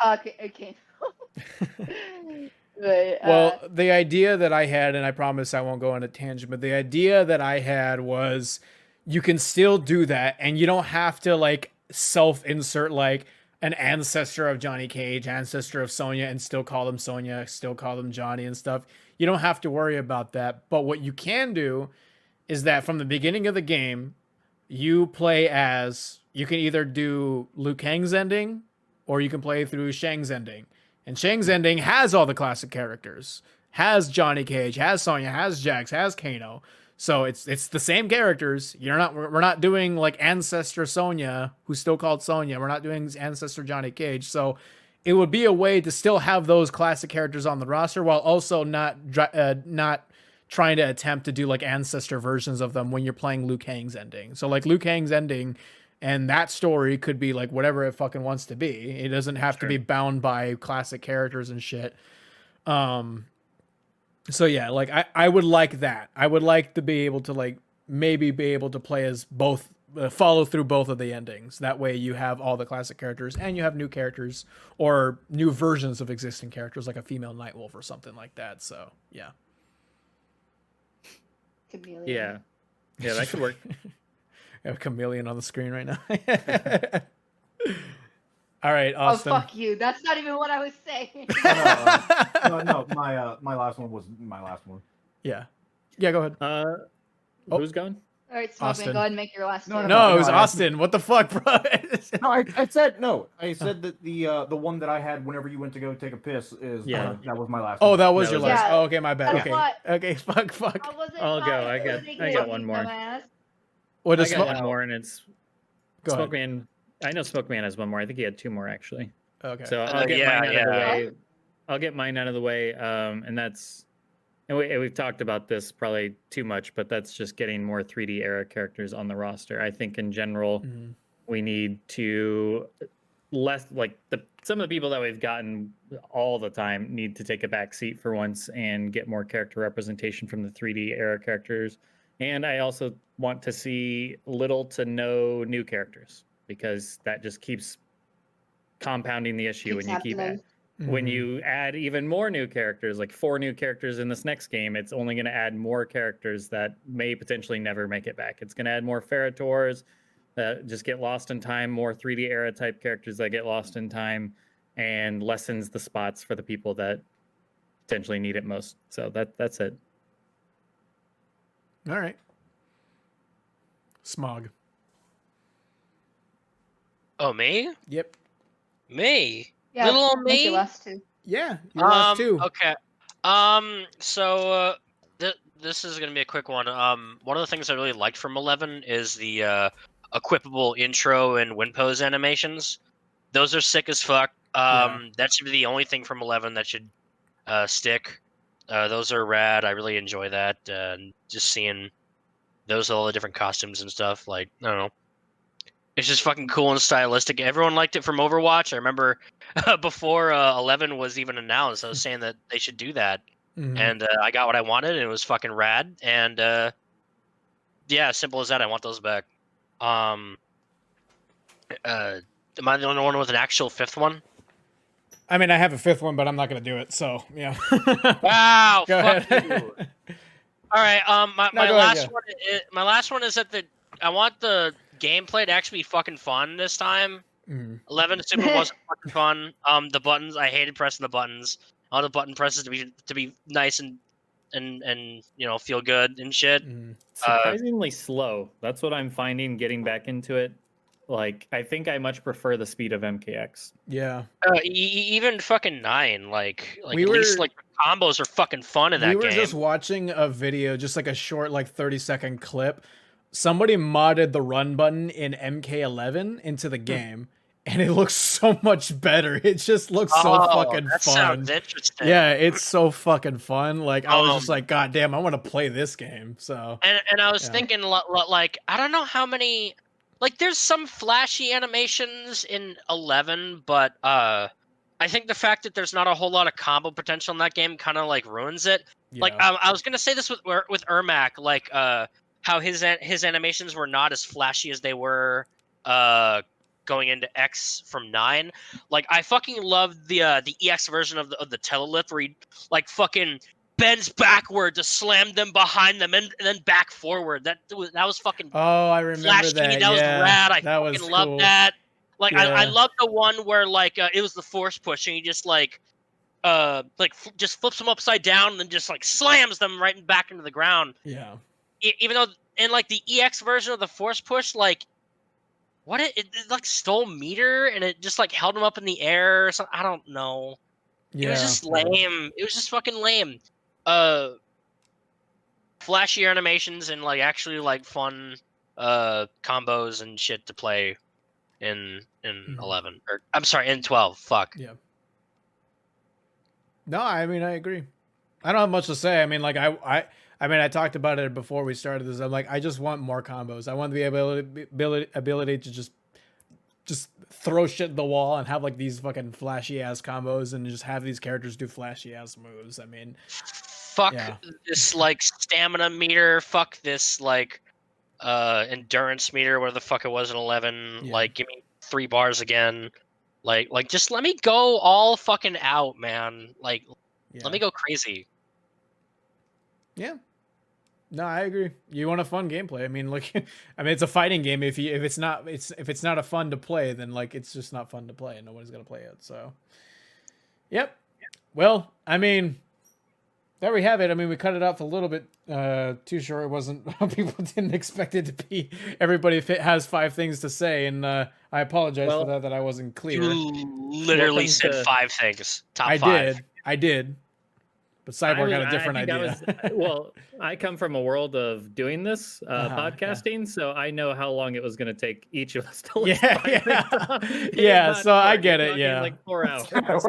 Okay. But, well, the idea that I had, and I promise I won't go on a tangent, but the idea that I had was you can still do that, and you don't have to like self-insert like an ancestor of Johnny Cage, ancestor of Sonya, and still call them Sonya, still call them Johnny and stuff. You don't have to worry about that. But what you can do is that from the beginning of the game, you can either do Liu Kang's ending, or you can play through Shang's ending. And Shang's ending has all the classic characters. Has Johnny Cage, has Sonya, has Jax, has Kano. So it's the same characters. We're not doing like Ancestor Sonya, who's still called Sonya. We're not doing Ancestor Johnny Cage. So it would be a way to still have those classic characters on the roster while also not trying to attempt to do like ancestor versions of them when you're playing Liu Kang's ending. So like Liu Kang's ending, and that story could be like whatever it fucking wants to be. It doesn't have to be bound by classic characters and shit. So yeah, like I would like that. I would like to be able to like maybe be able to play as both, follow through both of the endings. That way you have all the classic characters and you have new characters or new versions of existing characters, like a female Nightwolf or something like that. So yeah. Chameleon. Yeah, that could work. I have a chameleon on the screen right now. All right, Austin. Oh, fuck you. That's not even what I was saying. No, my last one was my last one. Yeah, go ahead. Who's going? All right, Smokeman, go ahead and make your last one. No, it was Austin. What the fuck, bro? No, I said no. I said that the one that I had whenever you went to go take a piss is that was my last one. Oh, that was your last. Yeah, oh, okay, my bad. Okay. Okay, fuck. I'll go. I got one more. What is I got one more, and it's Smokeman. I know Smokeman has one more. I think he had two more actually. Okay. So I'll get mine out of the way. I'll get mine out of the way, and that's. And we've talked about this probably too much, but that's just getting more 3D era characters on the roster. I think in general, we need to some of the people that we've gotten all the time need to take a back seat for once and get more character representation from the 3D era characters. And I also want to see little to no new characters, because that just keeps compounding the issue when you keep When Mhm. you add even more new characters, like 4 new characters in this next game, it's only going to add more characters that may potentially never make it back. It's going to add more Ferators that just get lost in time, more 3D era type characters that get lost in time, and lessens the spots for the people that potentially need it most. So that's it. All right. Smog. Oh, me? Yep. Me? Yeah, Little old make your me? last two. Yeah, your last two. Okay. So this is gonna be a quick one. One of the things I really liked from 11 is the equipable intro and win pose animations. Those are sick as fuck. Yeah. That should be the only thing from 11 that should stick. Those are rad. I really enjoy that. Just seeing those all the different costumes and stuff. Like, I don't know. It's just fucking cool and stylistic. Everyone liked it from Overwatch. I remember before 11 was even announced, I was saying that they should do that. Mhm. And I got what I wanted, and it was fucking rad. And yeah, simple as that. I want those back. Am I the only one with an actual fifth one? I mean, I have a fifth one, but I'm not gonna do it. So yeah. Wow, Go fuck ahead. you. All right. My No, go ahead, last one. My last one is that I want the gameplay to actually be fucking fun this time. Mhm. 11 Super wasn't fucking fun. The buttons, I hated pressing the buttons. All the button presses to be nice and feel good and shit. Mhm. Surprisingly slow. That's what I'm finding getting back into it. Like, I think I much prefer the speed of MKX. Yeah. Even fucking 9, like We at least were- like combos are fucking fun in that We were game. just watching a video, just like a short, like 30-second clip. Somebody modded the run button in MK11 into the game, and it looks so much better. It just looks so fucking that fun. sounds interesting. Yeah, it's so fucking fun. Like I was just Um, like, God damn, I want to play this game. So And I was Yeah. thinking, like, I don't know how many, like, there's some flashy animations in 11, but I think the fact that there's not a whole lot of combo potential in that game kind of like ruins it. Like, yeah. I was gonna say this with Ermac, like, how his animations were not as flashy as they were going into X from 9. Like, I fucking love the EX version of the telelift where he like fucking bends backward to slam them behind them and then back forward. That was fucking Oh, I remember flashy. that. That was Yeah, rad. I that fucking was love cool. that. Like, I Yeah. love the one where like it was the force push and he just like just flips them upside down and then just like slams them right back into the ground. Yeah. Even though in like the EX version of the force push, like it like stole meter and it just like held him up in the air or something. I don't know. Yeah. It was just lame. It was just fucking lame. Flashy animations and like actually like fun combos and shit to play in 11 or I'm sorry, in 12. Fuck. Yeah. No, I mean I agree. I don't have much to say. I mean, like I talked about it before we started this. I'm like, I just want more combos. I want the ability to just throw shit at the wall and have like these fucking flashy ass combos and just have these characters do flashy ass moves. I mean, Fuck Yeah. this like stamina meter. Fuck this like endurance meter, where the fuck it was in 11. Yeah. Like, give me 3 bars again. Like just let me go all fucking out, man. Like yeah. let me go crazy. Yeah. No, I agree. You want a fun gameplay. I mean, like, I mean, it's a fighting game. If it's not a fun to play, then like it's just not fun to play, and nobody's gonna play it. So, yep. Well, I mean, there we have it. I mean, we cut it off a little bit too short. It wasn't people didn't expect it to be. Everybody has 5 things to say, and I apologize for that I wasn't clear. You literally Welcome said to- 5 things. Top 5. I did. But Cyborg had a different idea. Well, I come from a world of doing this Uh-huh, podcasting, so I know how long it was going to take each of us to list Yeah, 5 yeah. things. It is Yeah, not so I short. get You're it, talking yeah. like 4 hours.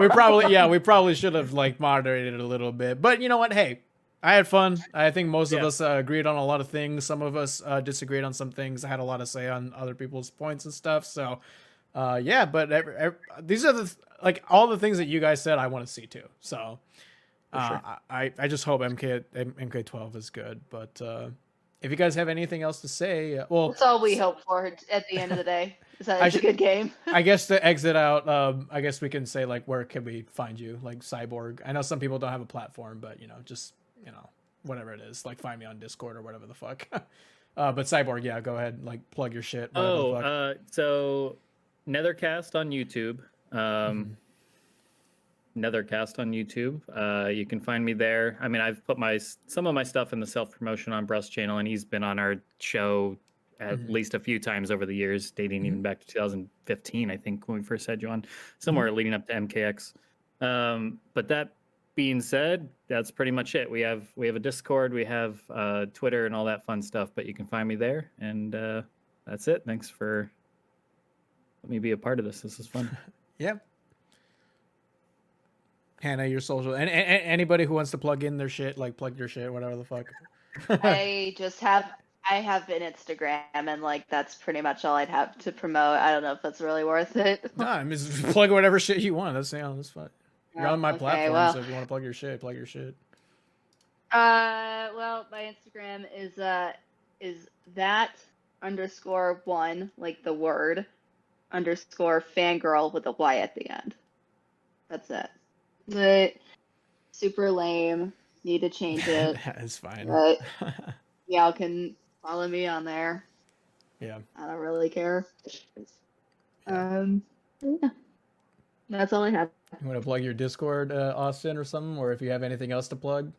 we probably should have like moderated it a little bit. But you know what? Hey, I had fun. I think most of us agreed on a lot of things. Some of us disagreed on some things. I had a lot to say on other people's points and stuff. So, yeah. But these are like all the things that you guys said I want to see too. So, sure. I just hope MK12 is good. But if you guys have anything else to say, well, That's all we hope for at the end of the day. It's a good game. I guess to exit out, I guess we can say like, where can we find you? Like Cyborg. I know some people don't have a platform, but just whatever it is, like find me on Discord or whatever the fuck. But Cyborg, yeah, go ahead, like plug your shit. So Nethercast on YouTube. Nethercast on YouTube. You can find me there. I mean, I've put some of my stuff in the self-promotion on Brust channel, and he's been on our show at least a few times over the years, dating even back to 2015, I think, when we first had you on, somewhere leading up to MKX. But that being said, that's pretty much it. We have a Discord, we have Twitter and all that fun stuff, but you can find me there, and that's it. Thanks for letting me be a part of this. This is fun. Yep. Hannah, your social, and anybody who wants to plug in their shit, like plug your shit, whatever the fuck. I have an Instagram, and like that's pretty much all I'd have to promote. I don't know if that's really worth it. No, I mean, just plug whatever shit you want. That's that's fine. You're on my platform, so if you want to plug your shit, plug your shit. Well, my Instagram is that_1, like the word, _fangirl with a Y at the end. That's it. But super lame. Need to change it. It's fine. But y'all can follow me on there. Yeah. I don't really care. Yeah. That's all I have. You want to plug your Discord, Austin, or something, or if you have anything else to plug?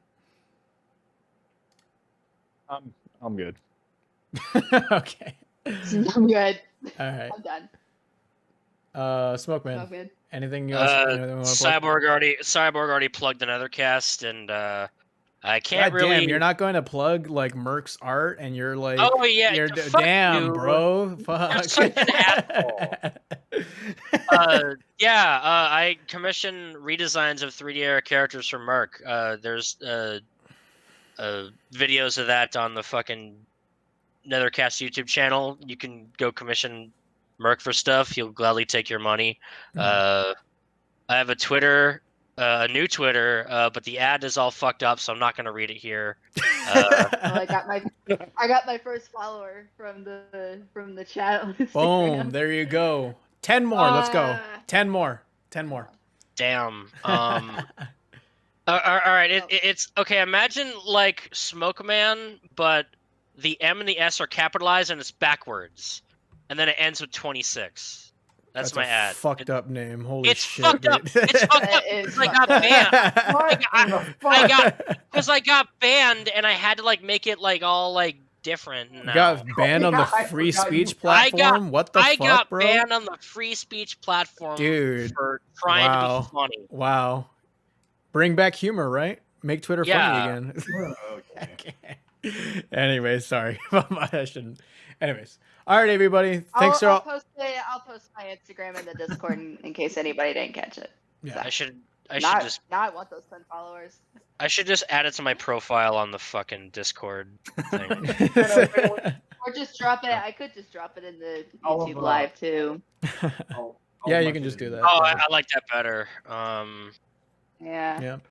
I'm good. Okay. I'm good. All right. I'm done. Smokeman. Anything else? Cyborg already plugged another cast, and I can't God really. Damn, you're not going to plug like Merc's art, and you're like, oh yeah, you're fuck damn, you. bro, fuck. You're such an asshole. I commission redesigns of 3D era characters for Merc. There's videos of that on the fucking Nethercast YouTube channel. You can go commission Merc for stuff. He'll gladly take your money. I have a Twitter, a new Twitter, but the ad is all fucked up, so I'm not gonna read it here. I got my first follower from the chat on Instagram. Boom, there you go. 10 more, let's go. 10 more. Damn. All right, it's okay. Imagine like Smoke Man, but the M and the S are capitalized and it's backwards, and then it ends with 26. That's my ad. Fucked up name. Holy it's shit. Fucked up. It's fucked up because I got banned. I got banned, and I had to like make it like all like different. Now. You got banned on the free speech platform? What the fuck, bro? I got banned on the free speech platform, dude, for trying to be funny. Wow. Bring back humor, right? Make Twitter funny again. Okay. Anyways, sorry. I shouldn't. Anyways. All right, everybody. Thanks I'll post my Instagram in the Discord in case anybody didn't catch it. Yeah. I should now just. Now I want those 10 followers. I should just add it to my profile on the fucking Discord thing. Or just drop it. I could just drop it in the YouTube live too. Yeah, you can just do that. Oh, I like that better. Yeah.